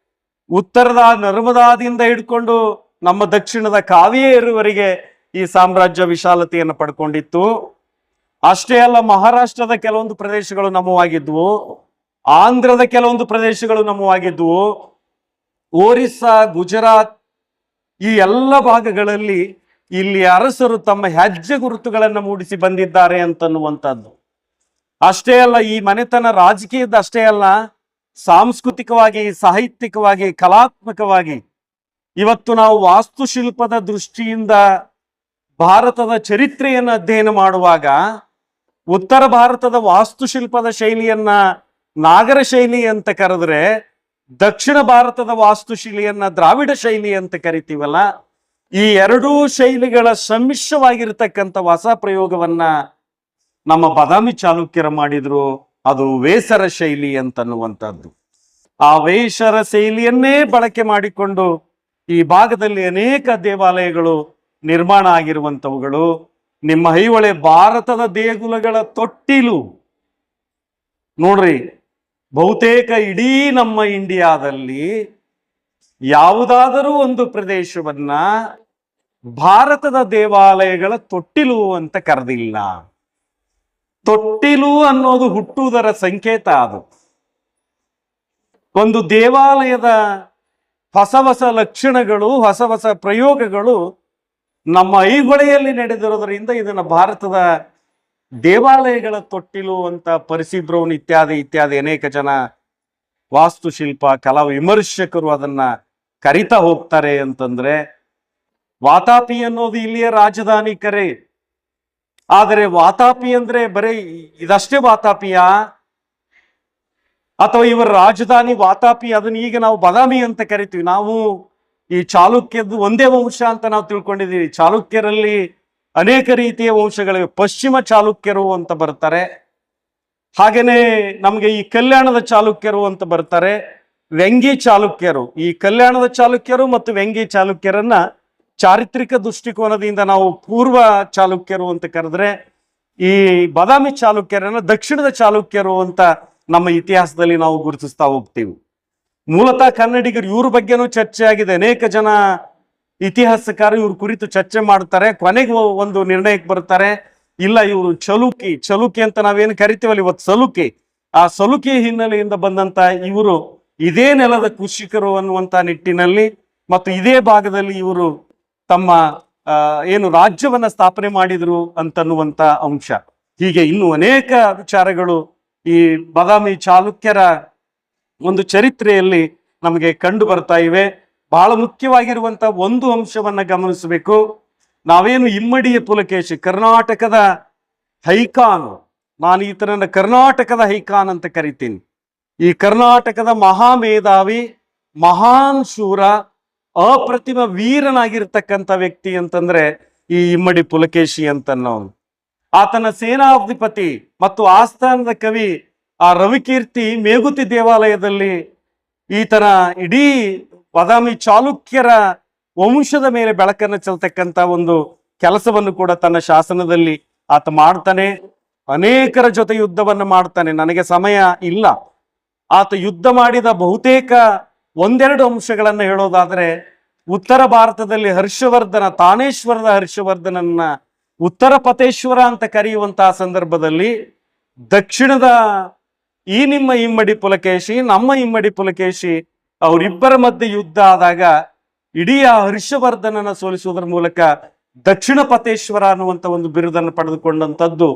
ಉತ್ತರದ ನರ್ಮದಾದಿಂದ ಹಿಡ್ಕೊಂಡು ನಮ್ಮ ದಕ್ಷಿಣದ ಕಾವೇರಿವರೆಗೆ ಈ ಸಾಮ್ರಾಜ್ಯ ವಿಶಾಲತೆಯನ್ನು ಪಡ್ಕೊಂಡಿತ್ತು. ಅಷ್ಟೇ ಅಲ್ಲ, ಮಹಾರಾಷ್ಟ್ರದ ಕೆಲವೊಂದು ಪ್ರದೇಶಗಳು ನಮ್ಮವಾಗಿದ್ವು, ಆಂಧ್ರದ ಕೆಲವೊಂದು ಪ್ರದೇಶಗಳು ನಮ್ಮವಾಗಿದ್ವು, ಒರಿಸ್ಸಾ, ಗುಜರಾತ್ ಈ ಎಲ್ಲ ಭಾಗಗಳಲ್ಲಿ ಇಲ್ಲಿ ಅರಸರು ತಮ್ಮ ಹೆಜ್ಜೆ ಗುರುತುಗಳನ್ನು ಮೂಡಿಸಿ ಬಂದಿದ್ದಾರೆ ಅಂತನ್ನುವಂಥದ್ದು. ಅಷ್ಟೇ ಅಲ್ಲ, ಈ ಮನೆತನ ರಾಜಕೀಯದ ಅಷ್ಟೇ ಅಲ್ಲ, ಸಾಂಸ್ಕೃತಿಕವಾಗಿ, ಸಾಹಿತ್ಯಿಕವಾಗಿ, ಕಲಾತ್ಮಕವಾಗಿ ಇವತ್ತು ನಾವು ವಾಸ್ತುಶಿಲ್ಪದ ದೃಷ್ಟಿಯಿಂದ ಭಾರತದ ಚರಿತ್ರೆಯನ್ನು ಅಧ್ಯಯನ ಮಾಡುವಾಗ ಉತ್ತರ ಭಾರತದ ವಾಸ್ತುಶಿಲ್ಪದ ಶೈಲಿಯನ್ನ ನಾಗರ ಶೈಲಿ ಅಂತ ಕರೆದ್ರೆ, ದಕ್ಷಿಣ ಭಾರತದ ವಾಸ್ತುಶೈಲಿಯನ್ನ ದ್ರಾವಿಡ ಶೈಲಿ ಅಂತ ಕರಿತೀವಲ್ಲ, ಈ ಎರಡೂ ಶೈಲಿಗಳ ಸಮ್ಮಿಶ್ರವಾಗಿರ್ತಕ್ಕಂಥ ಹೊಸ ಪ್ರಯೋಗವನ್ನ ನಮ್ಮ ಬಾದಾಮಿ ಚಾಲುಕ್ಯರು ಮಾಡಿದ್ರು. ಅದು ವೇಸರ ಶೈಲಿ ಅಂತನ್ನುವಂಥದ್ದು. ಆ ವೇಸರ ಶೈಲಿಯನ್ನೇ ಬಳಕೆ ಮಾಡಿಕೊಂಡು ಈ ಭಾಗದಲ್ಲಿ ಅನೇಕ ದೇವಾಲಯಗಳು ನಿರ್ಮಾಣ ಆಗಿರುವಂಥವುಗಳು. ನಿಮ್ಮ ಐಹೊಳೆ ಭಾರತದ ದೇಗುಲಗಳ ತೊಟ್ಟಿಲು ನೋಡ್ರಿ. ಬಹುತೇಕ ಇಡೀ ನಮ್ಮ ಇಂಡಿಯಾದಲ್ಲಿ ಯಾವುದಾದರೂ ಒಂದು ಪ್ರದೇಶವನ್ನ ಭಾರತದ ದೇವಾಲಯಗಳ ತೊಟ್ಟಿಲು ಅಂತ ಕರೆದಿಲ್ಲ. ತೊಟ್ಟಿಲು ಅನ್ನೋದು ಹುಟ್ಟುವುದರ ಸಂಕೇತ. ಅದು ಒಂದು ದೇವಾಲಯದ ಹೊಸ ಹೊಸ ಲಕ್ಷಣಗಳು, ಹೊಸ ಹೊಸ ಪ್ರಯೋಗಗಳು ನಮ್ಮ ಐಹೊಳೆಯಲ್ಲಿ ನಡೆದಿರೋದ್ರಿಂದ ಇದನ್ನ ಭಾರತದ ದೇವಾಲಯಗಳ ತೊಟ್ಟಿಲು ಅಂತ ಪರಿಸಿದ್ ಬ್ರೌನ್ ಇತ್ಯಾದಿ ಅನೇಕ ಜನ ವಾಸ್ತುಶಿಲ್ಪ ಕಲಾ ವಿಮರ್ಶಕರು ಅದನ್ನ ಕರಿತಾ ಹೋಗ್ತಾರೆ. ಅಂತಂದ್ರೆ ವಾತಾಪಿ ಅನ್ನೋದು ಇಲ್ಲಿಯ ರಾಜಧಾನಿ ಕರೆ. ಆದರೆ ವಾತಾಪಿ ಅಂದ್ರೆ ಬರೀ ಇದಷ್ಟೇ ವಾತಾಪಿಯ, ಅಥವಾ ಇವರ ರಾಜಧಾನಿ ವಾತಾಪಿ, ಅದನ್ನ ಈಗ ನಾವು ಬಾದಾಮಿ ಅಂತ ಕರಿತೀವಿ. ನಾವು ಈ ಚಾಲುಕ್ಯದ್ದು ಒಂದೇ ವಂಶ ಅಂತ ನಾವು ತಿಳ್ಕೊಂಡಿದ್ದೀವಿ. ಚಾಲುಕ್ಯರಲ್ಲಿ ಅನೇಕ ರೀತಿಯ ವಂಶಗಳಿವೆ. ಪಶ್ಚಿಮ ಚಾಲುಕ್ಯರು ಅಂತ ಬರ್ತಾರೆ, ಹಾಗೇನೆ ನಮಗೆ ಈ ಕಲ್ಯಾಣದ ಚಾಲುಕ್ಯರು ಅಂತ ಬರ್ತಾರೆ, ವ್ಯಂಗಿ ಚಾಲುಕ್ಯರು. ಈ ಕಲ್ಯಾಣದ ಚಾಲುಕ್ಯರು ಮತ್ತು ವ್ಯಂಗಿ ಚಾಲುಕ್ಯರನ್ನ ಚಾರಿತ್ರಿಕ ದೃಷ್ಟಿಕೋನದಿಂದ ನಾವು ಪೂರ್ವ ಚಾಲುಕ್ಯರು ಅಂತ ಕರೆದ್ರೆ, ಈ ಬಾದಾಮಿ ಚಾಲುಕ್ಯರನ್ನ ದಕ್ಷಿಣದ ಚಾಲುಕ್ಯರು ಅಂತ ನಮ್ಮ ಇತಿಹಾಸದಲ್ಲಿ ನಾವು ಗುರುತಿಸ್ತಾ ಹೋಗ್ತೀವಿ. ಮೂಲತಃ ಕನ್ನಡಿಗರು ಇವ್ರ ಬಗ್ಗೆನೂ ಚರ್ಚೆ ಆಗಿದೆ. ಅನೇಕ ಜನ ಇತಿಹಾಸಕಾರರು ಇವ್ರ ಕುರಿತು ಚರ್ಚೆ ಮಾಡ್ತಾರೆ. ಕೊನೆಗೆ ಒಂದು ನಿರ್ಣಯಕ್ಕೆ ಬರ್ತಾರೆ, ಇಲ್ಲ ಇವರು ಚಲುಕಿ ಅಂತ ನಾವೇನು ಕರಿತೀವಲ್ಲ ಇವತ್ತು ಸಲುಕಿ, ಆ ಸಲುಕಿ ಹಿನ್ನೆಲೆಯಿಂದ ಬಂದಂತ ಇವರು ಇದೇ ನೆಲದ ಕೃಷಿಕರು ಅನ್ನುವಂತ ನಿಟ್ಟಿನಲ್ಲಿ ಮತ್ತು ಇದೇ ಭಾಗದಲ್ಲಿ ಇವರು ತಮ್ಮ ಏನು ರಾಜ್ಯವನ್ನ ಸ್ಥಾಪನೆ ಮಾಡಿದ್ರು ಅಂತನ್ನುವಂತ ಅಂಶ. ಹೀಗೆ ಇನ್ನು ಅನೇಕ ವಿಚಾರಗಳು ಈ ಬಾದಾಮಿ ಚಾಲುಕ್ಯರ ಒಂದು ಚರಿತ್ರೆಯಲ್ಲಿ ನಮಗೆ ಕಂಡು ಬರ್ತಾ ಇವೆ. ಬಹಳ ಮುಖ್ಯವಾಗಿರುವಂತ ಒಂದು ಅಂಶವನ್ನ ಗಮನಿಸಬೇಕು. ನಾವೇನು ಇಮ್ಮಡಿಯ ಪುಲಕೇಶಿ ಕರ್ನಾಟಕದ ಹೈಕಾನ್, ನಾನು ಈತನನ್ನ ಕರ್ನಾಟಕದ ಹೈಕಾನ್ ಅಂತ ಕರಿತೀನಿ. ಈ ಕರ್ನಾಟಕದ ಮಹಾಮೇಧಾವಿ, ಮಹಾನ್ ಶೂರ, ಅಪ್ರತಿಮ ವೀರನಾಗಿರ್ತಕ್ಕಂಥ ವ್ಯಕ್ತಿ ಅಂತಂದ್ರೆ ಈ ಇಮ್ಮಡಿ ಪುಲಕೇಶಿ ಅಂತನ್ನೋನು. ಆತನ ಸೇನಾಧಿಪತಿ ಮತ್ತು ಆಸ್ಥಾನದ ಕವಿ ಆ ರವಿಕೀರ್ತಿ ಮೇಗುತಿ ದೇವಾಲಯದಲ್ಲಿ ಈತನ ಇಡೀ ಬಾದಾಮಿ ಚಾಲುಕ್ಯರ ವಂಶದ ಮೇಲೆ ಬೆಳಕನ್ನು ಚೆಲ್ತಕ್ಕಂಥ ಒಂದು ಕೆಲಸವನ್ನು ಕೂಡ ತನ್ನ ಶಾಸನದಲ್ಲಿ ಆತ ಮಾಡ್ತಾನೆ. ಅನೇಕರ ಜೊತೆ ಯುದ್ಧವನ್ನು ಮಾಡ್ತಾನೆ. ನನಗೆ ಸಮಯ ಇಲ್ಲ. ಆತ ಯುದ್ಧ ಮಾಡಿದ ಬಹುತೇಕ ಒಂದೆರಡು ಅಂಶಗಳನ್ನು ಹೇಳೋದಾದ್ರೆ, ಉತ್ತರ ಭಾರತದಲ್ಲಿ ಹರ್ಷವರ್ಧನ, ತಾನೇಶ್ವರದ ಹರ್ಷವರ್ಧನನ್ನ ಉತ್ತರ ಪತೇಶ್ವರ ಅಂತ ಕರೆಯುವಂತಹ ಸಂದರ್ಭದಲ್ಲಿ ದಕ್ಷಿಣದ ಈ ನಿಮ್ಮ ಇಮ್ಮಡಿ ಪುಲಕೇಶಿ, ನಮ್ಮ ಇಮ್ಮಡಿ ಪುಲಕೇಶಿ ಅವರಿಬ್ಬರ ಮಧ್ಯೆ ಯುದ್ಧ ಆದಾಗ ಇಡೀ ಆ ಹರ್ಷವರ್ಧನನ ಸೋಲಿಸುವುದರ ಮೂಲಕ ದಕ್ಷಿಣ ಪತೇಶ್ವರ ಅನ್ನುವಂಥ ಒಂದು ಬಿರುದನ್ನು ಪಡೆದುಕೊಂಡಂಥದ್ದು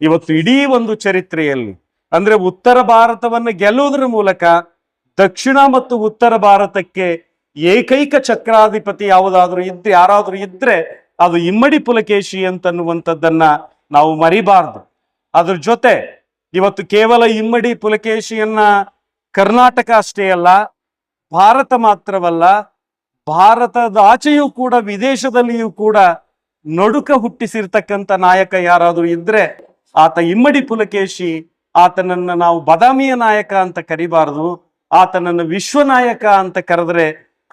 ಇವತ್ತು ಇಡೀ ಒಂದು ಚರಿತ್ರೆಯಲ್ಲಿ. ಅಂದ್ರೆ ಉತ್ತರ ಭಾರತವನ್ನು ಗೆಲ್ಲುವುದರ ಮೂಲಕ ದಕ್ಷಿಣ ಮತ್ತು ಉತ್ತರ ಭಾರತಕ್ಕೆ ಏಕೈಕ ಚಕ್ರಾಧಿಪತಿ ಯಾರಾದ್ರೂ ಇದ್ರೆ ಅದು ಇಮ್ಮಡಿ ಪುಲಕೇಶಿ ಅಂತನ್ನುವಂಥದ್ದನ್ನ ನಾವು ಮರಿಬಾರ್ದು. ಅದ್ರ ಜೊತೆ ಇವತ್ತು ಕೇವಲ ಇಮ್ಮಡಿ ಪುಲಕೇಶಿಯನ್ನ ಕರ್ನಾಟಕ ಅಷ್ಟೇ ಅಲ್ಲ, ಭಾರತ ಮಾತ್ರವಲ್ಲ, ಭಾರತದ ಆಚೆಯೂ ಕೂಡ ವಿದೇಶದಲ್ಲಿಯೂ ಕೂಡ ನಡುಕ ಹುಟ್ಟಿಸಿರ್ತಕ್ಕಂಥ ನಾಯಕ ಯಾರಾದರೂ ಇದ್ರೆ ಆತ ಇಮ್ಮಡಿ ಪುಲಕೇಶಿ. ಆತನನ್ನ ನಾವು ಬಾದಾಮಿಯ ನಾಯಕ ಅಂತ ಕರಿಬಾರದು, ಆತನನ್ನು ವಿಶ್ವನಾಯಕ ಅಂತ ಕರೆದ್ರೆ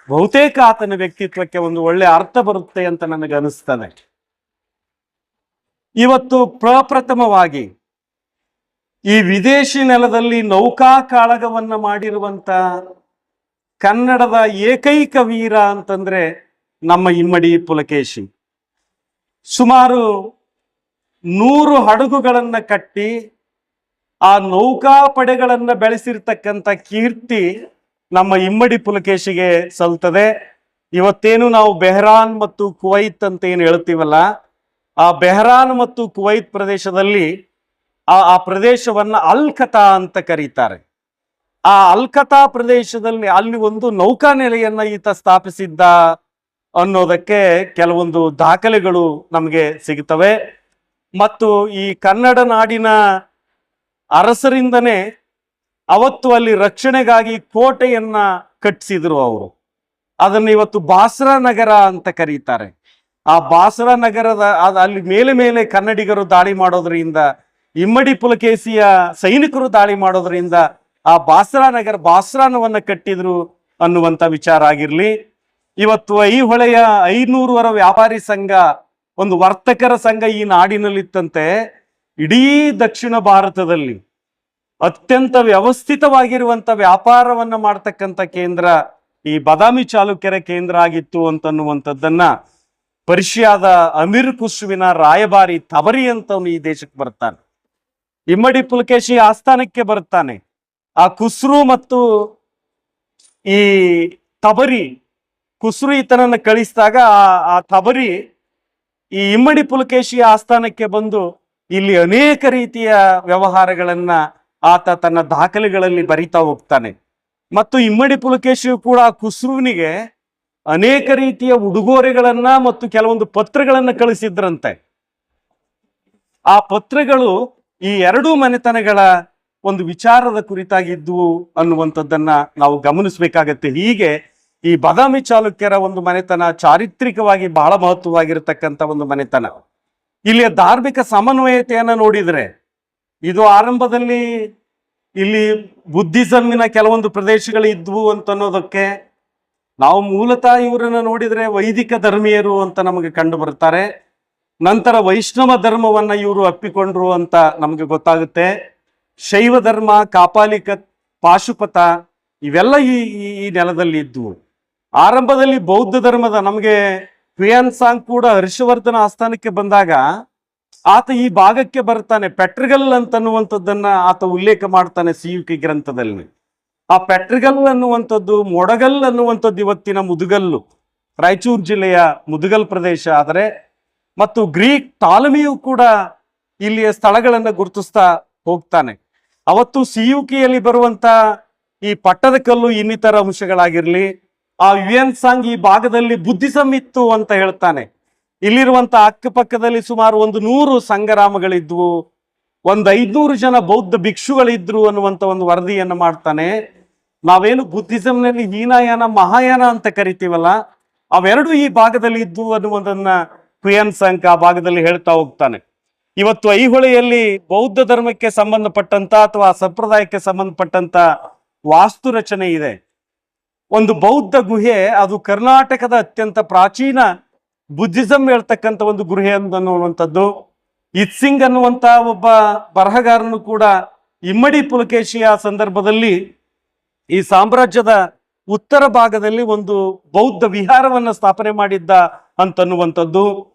ಬಹುತೇಕ ಆತನ ವ್ಯಕ್ತಿತ್ವಕ್ಕೆ ಒಂದು ಒಳ್ಳೆ ಅರ್ಥ ಬರುತ್ತೆ ಅಂತ ನನಗೆ ಅನಿಸ್ತದೆ. ಇವತ್ತು ಪ್ರಪ್ರಥಮವಾಗಿ ಈ ವಿದೇಶಿ ನೆಲದಲ್ಲಿ ನೌಕಾ ಕಾಳಗವನ್ನ ಮಾಡಿರುವಂತ ಕನ್ನಡದ ಏಕೈಕ ವೀರ ಅಂತಂದ್ರೆ ನಮ್ಮ ಇಮ್ಮಡಿ ಪುಲಕೇಶಿ. ಸುಮಾರು 100 ಹಡಗುಗಳನ್ನ ಕಟ್ಟಿ ಆ ನೌಕಾಪಡೆಗಳನ್ನ ಬೆಳೆಸಿರ್ತಕ್ಕಂಥ ಕೀರ್ತಿ ನಮ್ಮ ಇಮ್ಮಡಿ ಪುಲಕೇಶಿಗೆ ಸಲ್ತದೆ. ಇವತ್ತೇನು ನಾವು ಬೆಹ್ರಾನ್ ಮತ್ತು ಕುವೈತ್ ಅಂತ ಏನು ಹೇಳ್ತೀವಲ್ಲ, ಆ ಬೆಹ್ರಾನ್ ಮತ್ತು ಕುವೈತ್ ಪ್ರದೇಶದಲ್ಲಿ ಆ ಪ್ರದೇಶವನ್ನ ಅಲ್ಕತಾ ಅಂತ ಕರೀತಾರೆ. ಆ ಅಲ್ಕತಾ ಪ್ರದೇಶದಲ್ಲಿ ಅಲ್ಲಿ ಒಂದು ನೌಕಾ ನೆಲೆಯನ್ನ ಈತ ಸ್ಥಾಪಿಸಿದ್ದ ಅನ್ನೋದಕ್ಕೆ ಕೆಲವೊಂದು ದಾಖಲೆಗಳು ನಮಗೆ ಸಿಗುತ್ತವೆ. ಮತ್ತು ಈ ಕನ್ನಡ ನಾಡಿನ ಅರಸರಿಂದನೇ ಅವತ್ತು ಅಲ್ಲಿ ರಕ್ಷಣೆಗಾಗಿ ಕೋಟೆಯನ್ನ ಕಟ್ಟಿಸಿದ್ರು ಅವರು. ಅದನ್ನು ಇವತ್ತು ಬಾಸ್ರಾ ನಗರ ಅಂತ ಕರೀತಾರೆ. ಆ ಬಾಸ್ರಾ ನಗರದ ಅಲ್ಲಿ ಮೇಲೆ ಕನ್ನಡಿಗರು ದಾಳಿ ಮಾಡೋದ್ರಿಂದ, ಇಮ್ಮಡಿ ಪುಲಕೇಶಿಯ ಸೈನಿಕರು ದಾಳಿ ಮಾಡೋದ್ರಿಂದ ಆ ಬಾಸ್ರಾನವನ್ನ ಕಟ್ಟಿದ್ರು ಅನ್ನುವಂಥ ವಿಚಾರ ಆಗಿರ್ಲಿ. ಇವತ್ತು ಐಹೊಳೆಯ 500 ವ್ಯಾಪಾರಿ ಸಂಘ, ಒಂದು ವರ್ತಕರ ಸಂಘ ಈ ನಾಡಿನಲ್ಲಿತ್ತಂತೆ. ಇಡೀ ದಕ್ಷಿಣ ಭಾರತದಲ್ಲಿ ಅತ್ಯಂತ ವ್ಯವಸ್ಥಿತವಾಗಿರುವಂತ ವ್ಯಾಪಾರವನ್ನ ಮಾಡ್ತಕ್ಕಂಥ ಕೇಂದ್ರ ಈ ಬಾದಾಮಿ ಚಾಲುಕ್ಯರ ಕೇಂದ್ರ ಆಗಿತ್ತು ಅಂತನ್ನುವಂಥದ್ದನ್ನ ಪರ್ಷಿಯಾದ ಅಮೀರ್ ಖುಸ್ರುವಿನ ರಾಯಭಾರಿ ತಬರಿ ಅಂತವನು ಈ ದೇಶಕ್ಕೆ ಬರ್ತಾನೆ. ಇಮ್ಮಡಿ ಪುಲಕೇಶಿ ಆಸ್ಥಾನಕ್ಕೆ ಬರ್ತಾನೆ. ಆ ಖುಸ್ರು ಮತ್ತು ಈ ತಬರಿ, ಖುಸ್ರು ಈತನನ್ನ ಕಳಿಸಿದಾಗ ಆ ತಬರಿ ಈ ಇಮ್ಮಡಿ ಪುಲಕೇಶಿ ಆಸ್ಥಾನಕ್ಕೆ ಬಂದು ಇಲ್ಲಿ ಅನೇಕ ರೀತಿಯ ವ್ಯವಹಾರಗಳನ್ನ ಆತ ತನ್ನ ದಾಖಲೆಗಳಲ್ಲಿ ಬರಿತಾ ಹೋಗ್ತಾನೆ. ಮತ್ತು ಇಮ್ಮಡಿ ಪುಲಕೇಶಿಯು ಕೂಡ ಖುಸ್ರುವಿನಿಗೆ ಅನೇಕ ರೀತಿಯ ಉಡುಗೊರೆಗಳನ್ನ ಮತ್ತು ಕೆಲವೊಂದು ಪತ್ರಗಳನ್ನ ಕಳಿಸಿದ್ರಂತೆ. ಆ ಪತ್ರಗಳು ಈ ಎರಡೂ ಮನೆತನಗಳ ಒಂದು ವಿಚಾರದ ಕುರಿತಾಗಿದ್ವು ಅನ್ನುವಂಥದ್ದನ್ನ ನಾವು ಗಮನಿಸಬೇಕಾಗತ್ತೆ. ಹೀಗೆ ಈ ಬಾದಾಮಿ ಚಾಲುಕ್ಯರ ಒಂದು ಮನೆತನ ಚಾರಿತ್ರಿಕವಾಗಿ ಬಹಳ ಮಹತ್ವವಾಗಿರತಕ್ಕಂಥ ಒಂದು ಮನೆತನ. ಇಲ್ಲಿಯ ಧಾರ್ಮಿಕ ಸಮನ್ವಯತೆಯನ್ನ ನೋಡಿದ್ರೆ, ಇದು ಆರಂಭದಲ್ಲಿ ಇಲ್ಲಿ ಬುದ್ಧಿಸಮ್ಮಿನ ಕೆಲವೊಂದು ಪ್ರದೇಶಗಳು ಇದ್ವು ಅಂತ ಅನ್ನೋದಕ್ಕೆ ನಾವು ಮೂಲತಃ ಇವರನ್ನ ನೋಡಿದ್ರೆ ವೈದಿಕ ಧರ್ಮೀಯರು ಅಂತ ನಮಗೆ ಕಂಡು ಬರ್ತಾರೆ. ನಂತರ ವೈಷ್ಣವ ಧರ್ಮವನ್ನ ಇವರು ಅಪ್ಪಿಕೊಂಡ್ರು ಅಂತ ನಮಗೆ ಗೊತ್ತಾಗುತ್ತೆ. ಶೈವ ಧರ್ಮ, ಕಾಪಾಲಿಕ, ಪಾಶುಪತ ಇವೆಲ್ಲ ಈ ಈ ನೆಲದಲ್ಲಿ ಇದ್ವು. ಆರಂಭದಲ್ಲಿ ಬೌದ್ಧ ಧರ್ಮದ ನಮಗೆ ಹುಯೆನ್ ಸಾಂಗ್ ಕೂಡ ಹರ್ಷವರ್ಧನ ಆಸ್ಥಾನಕ್ಕೆ ಬಂದಾಗ ಆತ ಈ ಭಾಗಕ್ಕೆ ಬರ್ತಾನೆ. ಪೆಟ್ರಗಲ್ ಅಂತನ್ನುವಂಥದ್ದನ್ನ ಆತ ಉಲ್ಲೇಖ ಮಾಡ್ತಾನೆ ಸಿಯುಕಿ ಗ್ರಂಥದಲ್ಲಿ. ಆ ಪೆಟ್ರಗಲ್ ಅನ್ನುವಂಥದ್ದು, ಮೊಡಗಲ್ ಅನ್ನುವಂಥದ್ದು ಇವತ್ತಿನ ಮುದುಗಲ್ಲು, ರಾಯಚೂರು ಜಿಲ್ಲೆಯ ಮುದುಗಲ್ ಪ್ರದೇಶ ಆದರೆ, ಮತ್ತು ಗ್ರೀಕ್ ಟಾಲಮಿಯು ಕೂಡ ಇಲ್ಲಿಯ ಸ್ಥಳಗಳನ್ನು ಗುರುತಿಸ್ತಾ ಹೋಗ್ತಾನೆ. ಅವತ್ತು ಸಿಯುಕಿಯಲ್ಲಿ ಬರುವಂತ ಈ ಪಟ್ಟದ ಕಲ್ಲು ಇನ್ನಿತರ ಅಂಶಗಳಾಗಿರ್ಲಿ, ಆ ಹುಯೆನ್ ಸಾಂಗ್ ಈ ಭಾಗದಲ್ಲಿ ಬುದ್ಧಿಸಂ ಇತ್ತು ಅಂತ ಹೇಳ್ತಾನೆ. ಇಲ್ಲಿರುವಂತ ಅಕ್ಕಪಕ್ಕದಲ್ಲಿ ಸುಮಾರು 100 ಸಂಘರಾಮಗಳಿದ್ವು, 500 ಜನ ಬೌದ್ಧ ಭಿಕ್ಷುಗಳಿದ್ರು ಅನ್ನುವಂತ ಒಂದು ವರದಿಯನ್ನು ಮಾಡ್ತಾನೆ. ನಾವೇನು ಬುದ್ಧಿಸಂನಲ್ಲಿ ಹೀನಯಾನ ಮಹಾಯಾನ ಅಂತ ಕರಿತೀವಲ್ಲ, ಅವೆರಡು ಈ ಭಾಗದಲ್ಲಿ ಇದ್ವು ಅನ್ನುವುದನ್ನ ಹುಯೆನ್ ಸಾಂಗ್ ಆ ಭಾಗದಲ್ಲಿ ಹೇಳ್ತಾ ಹೋಗ್ತಾನೆ. ಇವತ್ತು ಐಹೊಳೆಯಲ್ಲಿ ಬೌದ್ಧ ಧರ್ಮಕ್ಕೆ ಸಂಬಂಧಪಟ್ಟಂತ ಅಥವಾ ಸಂಪ್ರದಾಯಕ್ಕೆ ಸಂಬಂಧಪಟ್ಟಂತ ವಾಸ್ತು ರಚನೆ ಇದೆ. ಒಂದು ಬೌದ್ಧ ಗುಹೆ, ಅದು ಕರ್ನಾಟಕದ ಅತ್ಯಂತ ಪ್ರಾಚೀನ ಬುದ್ಧಿಸಂ ಹೇಳ್ತಕ್ಕಂಥ ಒಂದು ಗುಹೆ ಅನ್ನುವಂಥದ್ದು. ಇತ್ಸಿಂಗ್ ಅನ್ನುವಂತ ಒಬ್ಬ ಬರಹಗಾರನು ಕೂಡ ಇಮ್ಮಡಿ ಪುಲಕೇಶಿಯ ಸಂದರ್ಭದಲ್ಲಿ ಈ ಸಾಮ್ರಾಜ್ಯದ ಉತ್ತರ ಭಾಗದಲ್ಲಿ ಒಂದು ಬೌದ್ಧ ವಿಹಾರವನ್ನ ಸ್ಥಾಪನೆ ಮಾಡಿದ್ದ ಅಂತನ್ನುವಂಥದ್ದು.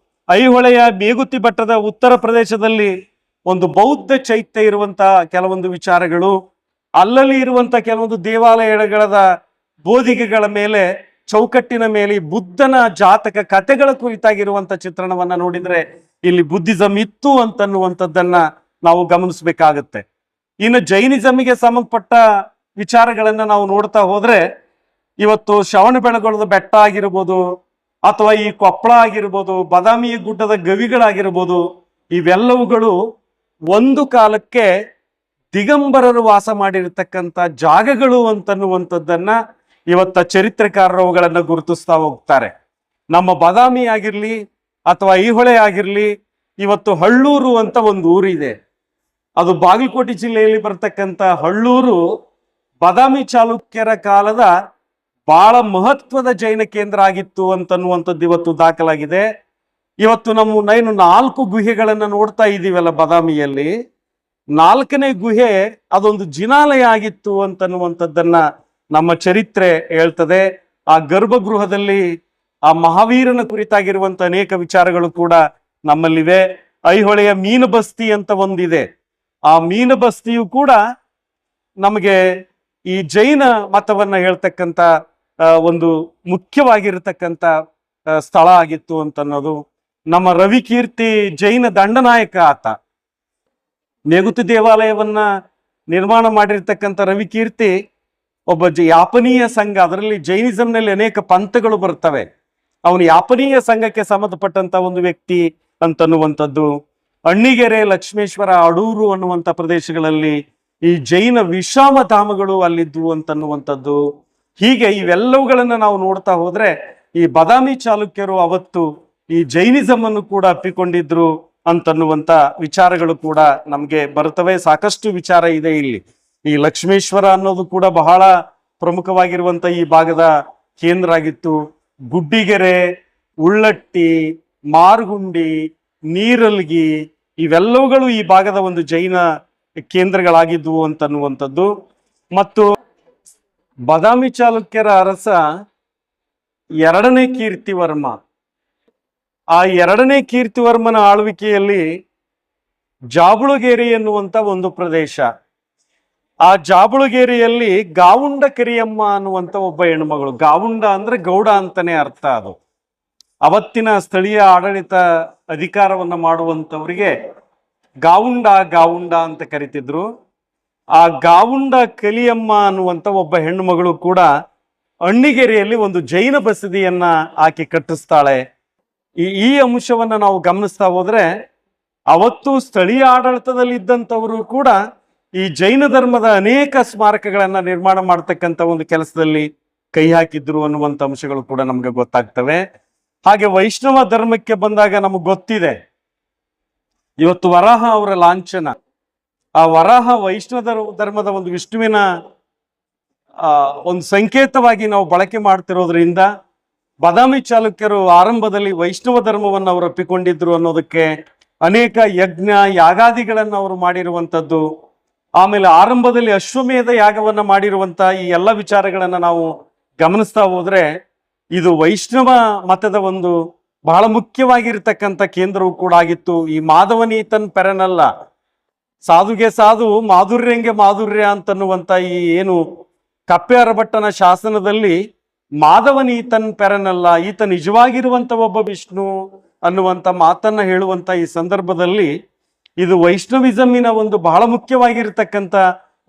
ಐಹೊಳೆಯ ಮೇಗುತಿ ಬೆಟ್ಟದ ಉತ್ತರ ಪ್ರದೇಶದಲ್ಲಿ ಒಂದು ಬೌದ್ಧ ಚೈತ್ಯ ಇರುವಂತಹ ಕೆಲವೊಂದು ವಿಚಾರಗಳು, ಅಲ್ಲಲ್ಲಿ ಇರುವಂತ ಕೆಲವೊಂದು ದೇವಾಲಯಗಳ ಬೋಧಿಗೆಗಳ ಮೇಲೆ, ಚೌಕಟ್ಟಿನ ಮೇಲೆ ಬುದ್ಧನ ಜಾತಕ ಕಥೆಗಳ ಕುರಿತಾಗಿರುವಂತ ಚಿತ್ರಣವನ್ನ ನೋಡಿದ್ರೆ ಇಲ್ಲಿ ಬುದ್ಧಿಸಂ ಇತ್ತು ಅಂತನ್ನುವಂಥದ್ದನ್ನ ನಾವು ಗಮನಿಸಬೇಕಾಗತ್ತೆ. ಇನ್ನು ಜೈನಿಸಮಿಗೆ ಸಂಬಂಧಪಟ್ಟ ವಿಚಾರಗಳನ್ನ ನಾವು ನೋಡ್ತಾ ಹೋದ್ರೆ, ಇವತ್ತು ಶ್ರವಣಬೆಳಗೊಳದ ಬೆಟ್ಟ ಆಗಿರ್ಬೋದು, ಅಥವಾ ಈ ಕೊಪ್ಪಳ ಆಗಿರ್ಬೋದು, ಬಾದಾಮಿ ಗುಡ್ಡದ ಗವಿಗಳಾಗಿರ್ಬೋದು, ಇವೆಲ್ಲವುಗಳು ಒಂದು ಕಾಲಕ್ಕೆ ದಿಗಂಬರರು ವಾಸ ಮಾಡಿರ್ತಕ್ಕಂಥ ಜಾಗಗಳು ಅಂತನ್ನುವಂಥದ್ದನ್ನ ಇವತ್ತ ಚರಿತ್ರೆಕಾರರು ಅವುಗಳನ್ನ ಗುರುತಿಸ್ತಾ ಹೋಗ್ತಾರೆ. ನಮ್ಮ ಬಾದಾಮಿ ಆಗಿರ್ಲಿ ಅಥವಾ ಐಹೊಳೆ ಆಗಿರ್ಲಿ, ಇವತ್ತು ಹಳ್ಳೂರು ಅಂತ ಒಂದು ಊರಿದೆ. ಅದು ಬಾಗಲಕೋಟೆ ಜಿಲ್ಲೆಯಲ್ಲಿ ಬರ್ತಕ್ಕಂಥ ಹಳ್ಳೂರು ಬಾದಾಮಿ ಚಾಲುಕ್ಯರ ಕಾಲದ ಬಹಳ ಮಹತ್ವದ ಜೈನ ಕೇಂದ್ರ ಆಗಿತ್ತು ಅಂತನ್ನುವಂಥದ್ದು ಇವತ್ತು ದಾಖಲಾಗಿದೆ. ಇವತ್ತು ನಮ್ಮ 4 ಗುಹೆಗಳನ್ನ ನೋಡ್ತಾ ಇದ್ದೀವಲ್ಲ ಬಾದಾಮಿಯಲ್ಲಿ, 4ನೇ ಗುಹೆ ಅದೊಂದು ಜಿನಾಲಯ ಆಗಿತ್ತು ಅಂತನ್ನುವಂಥದ್ದನ್ನ ನಮ್ಮ ಚರಿತ್ರೆ ಹೇಳ್ತದೆ. ಆ ಗರ್ಭಗೃಹದಲ್ಲಿ ಆ ಮಹಾವೀರನ ಕುರಿತಾಗಿರುವಂತ ಅನೇಕ ವಿಚಾರಗಳು ಕೂಡ ನಮ್ಮಲ್ಲಿವೆ. ಐಹೊಳೆಯ ಮೀನು ಬಸ್ತಿ ಅಂತ ಒಂದಿದೆ. ಆ ಮೀನು ಬಸ್ತಿಯು ಕೂಡ ನಮಗೆ ಈ ಜೈನ ಮತವನ್ನ ಹೇಳ್ತಕ್ಕಂಥ ಒಂದು ಮುಖ್ಯವಾಗಿರತಕ್ಕಂಥ ಸ್ಥಳ ಆಗಿತ್ತು ಅಂತನ್ನೋದು. ನಮ್ಮ ರವಿಕೀರ್ತಿ ಜೈನ ದಂಡನಾಯಕ ಆತ. ಮೇಗುತಿ ದೇವಾಲಯವನ್ನ ನಿರ್ಮಾಣ ಮಾಡಿರ್ತಕ್ಕಂಥ ರವಿಕೀರ್ತಿ ಒಬ್ಬ ಯಾಪನೀಯ ಸಂಘ, ಅದರಲ್ಲಿ ಜೈನಿಸಂನಲ್ಲಿ ಅನೇಕ ಪಂಥಗಳು ಬರ್ತವೆ, ಅವನು ಯಾಪನೀಯ ಸಂಘಕ್ಕೆ ಸಂಬಂಧಪಟ್ಟಂತ ಒಂದು ವ್ಯಕ್ತಿ ಅಂತನ್ನುವಂಥದ್ದು. ಅಣ್ಣಿಗೆರೆ, ಲಕ್ಷ್ಮೇಶ್ವರ, ಅಡೂರು ಅನ್ನುವಂಥ ಪ್ರದೇಶಗಳಲ್ಲಿ ಈ ಜೈನ ವಿಶ್ರಾಮ ಧಾಮಗಳು ಅಲ್ಲಿದ್ವು ಅಂತನ್ನುವಂಥದ್ದು. ಹೀಗೆ ಇವೆಲ್ಲವುಗಳನ್ನ ನಾವು ನೋಡ್ತಾ ಹೋದ್ರೆ ಈ ಬಾದಾಮಿ ಚಾಲುಕ್ಯರು ಅವತ್ತು ಈ ಜೈನಿಸಂ ಅನ್ನು ಕೂಡ ಅಪ್ಪಿಕೊಂಡಿದ್ರು ಅಂತನ್ನುವಂತ ವಿಚಾರಗಳು ಕೂಡ ನಮ್ಗೆ ಬರ್ತವೆ. ಸಾಕಷ್ಟು ವಿಚಾರ ಇದೆ ಇಲ್ಲಿ. ಈ ಲಕ್ಷ್ಮೇಶ್ವರ ಅನ್ನೋದು ಕೂಡ ಬಹಳ ಪ್ರಮುಖವಾಗಿರುವಂತ ಈ ಭಾಗದ ಕೇಂದ್ರ ಆಗಿತ್ತು. ಗುಡ್ಡಿಗೆರೆ, ಉಳ್ಳಟ್ಟಿ, ಮಾರ್ಗುಂಡಿ, ನೀರಲ್ಗಿ ಇವೆಲ್ಲವುಗಳು ಈ ಭಾಗದ ಒಂದು ಜೈನ ಕೇಂದ್ರಗಳಾಗಿದ್ವು ಅಂತನ್ನುವಂಥದ್ದು. ಮತ್ತು ಬಾದಾಮಿ ಚಾಲುಕ್ಯರ ಅರಸ 2ನೇ ಕೀರ್ತಿವರ್ಮ, ಆ 2ನೇ ಕೀರ್ತಿವರ್ಮನ ಆಳ್ವಿಕೆಯಲ್ಲಿ ಜಾಬುಳಗೇರಿ ಎನ್ನುವಂತ ಒಂದು ಪ್ರದೇಶ, ಆ ಜಾಬುಳಗೇರಿಯಲ್ಲಿ ಗಾವುಂಡ ಕರಿಯಮ್ಮ ಅನ್ನುವಂತ ಒಬ್ಬ ಹೆಣ್ಮಗಳು, ಗಾವುಂಡ ಅಂದ್ರೆ ಗೌಡ ಅಂತಾನೆ ಅರ್ಥ. ಅದು ಅವತ್ತಿನ ಸ್ಥಳೀಯ ಆಡಳಿತ ಅಧಿಕಾರವನ್ನ ಮಾಡುವಂತವರಿಗೆ ಗಾವುಂಡ ಗಾವುಂಡ ಅಂತ ಕರಿತಿದ್ರು. ಆ ಗಾವುಂಡ ಕಲಿಯಮ್ಮ ಅನ್ನುವಂತ ಒಬ್ಬ ಹೆಣ್ಣುಮಗಳು ಕೂಡ ಅಣ್ಣಿಗೆರೆಯಲ್ಲಿ ಒಂದು ಜೈನ ಬಸದಿಯನ್ನ ಆಕೆ ಕಟ್ಟಿಸ್ತಾಳೆ. ಈ ಅಂಶವನ್ನ ನಾವು ಗಮನಿಸ್ತಾ ಹೋದ್ರೆ ಅವತ್ತು ಸ್ಥಳೀಯ ಆಡಳಿತದಲ್ಲಿ ಇದ್ದಂಥವರು ಕೂಡ ಈ ಜೈನ ಧರ್ಮದ ಅನೇಕ ಸ್ಮಾರಕಗಳನ್ನ ನಿರ್ಮಾಣ ಮಾಡ್ತಕ್ಕಂಥ ಒಂದು ಕೆಲಸದಲ್ಲಿ ಕೈ ಹಾಕಿದ್ರು ಅನ್ನುವಂಥ ಅಂಶಗಳು ಕೂಡ ನಮ್ಗೆ ಗೊತ್ತಾಗ್ತವೆ. ಹಾಗೆ ವೈಷ್ಣವ ಧರ್ಮಕ್ಕೆ ಬಂದಾಗ ನಮಗೆ ಗೊತ್ತಿದೆ, ಇವತ್ತು ವರಾಹ ಅವರ ಲಾಂಛನ, ಆ ವರಾಹ ವೈಷ್ಣವ ಧರ್ಮದ ಒಂದು ವಿಷ್ಣುವಿನ ಒಂದು ಸಂಕೇತವಾಗಿ ನಾವು ಬಳಕೆ ಮಾಡ್ತಿರೋದ್ರಿಂದ ಬಾದಾಮಿ ಚಾಲುಕ್ಯರು ಆರಂಭದಲ್ಲಿ ವೈಷ್ಣವ ಧರ್ಮವನ್ನು ಅವರು ಒಪ್ಪಿಕೊಂಡಿದ್ರು ಅನ್ನೋದಕ್ಕೆ ಅನೇಕ ಯಜ್ಞ ಯಾಗಾದಿಗಳನ್ನು ಅವರು ಮಾಡಿರುವಂಥದ್ದು ಆಮೇಲೆ ಆರಂಭದಲ್ಲಿ ಅಶ್ವಮೇಧ ಯಾಗವನ್ನ ಮಾಡಿರುವಂತ ಈ ಎಲ್ಲ ವಿಚಾರಗಳನ್ನ ನಾವು ಗಮನಿಸ್ತಾ ಹೋದ್ರೆ ಇದು ವೈಷ್ಣವ ಮತದ ಒಂದು ಬಹಳ ಮುಖ್ಯವಾಗಿರ್ತಕ್ಕಂಥ ಕೇಂದ್ರವು ಕೂಡ ಆಗಿತ್ತು. ಈ ಮಾಧವನೀತನ್ ಪೆರನಲ್ಲ, ಸಾಧುಗೆ ಸಾಧು ಮಾಧುರ್ಯಂಗೆ ಮಾಧುರ್ಯ ಅಂತನ್ನುವಂತ ಈ ಏನು ಕಪ್ಪೆ ಅರಭಟ್ಟನ ಶಾಸನದಲ್ಲಿ ಮಾಧವನೀತನ್ ಪೆರನಲ್ಲ, ಈತ ನಿಜವಾಗಿರುವಂತ ಒಬ್ಬ ವಿಷ್ಣು ಅನ್ನುವಂತ ಮಾತನ್ನ ಹೇಳುವಂತ ಈ ಸಂದರ್ಭದಲ್ಲಿ ಇದು ವೈಷ್ಣವಿಸಮಿನ ಒಂದು ಬಹಳ ಮುಖ್ಯವಾಗಿರ್ತಕ್ಕಂಥ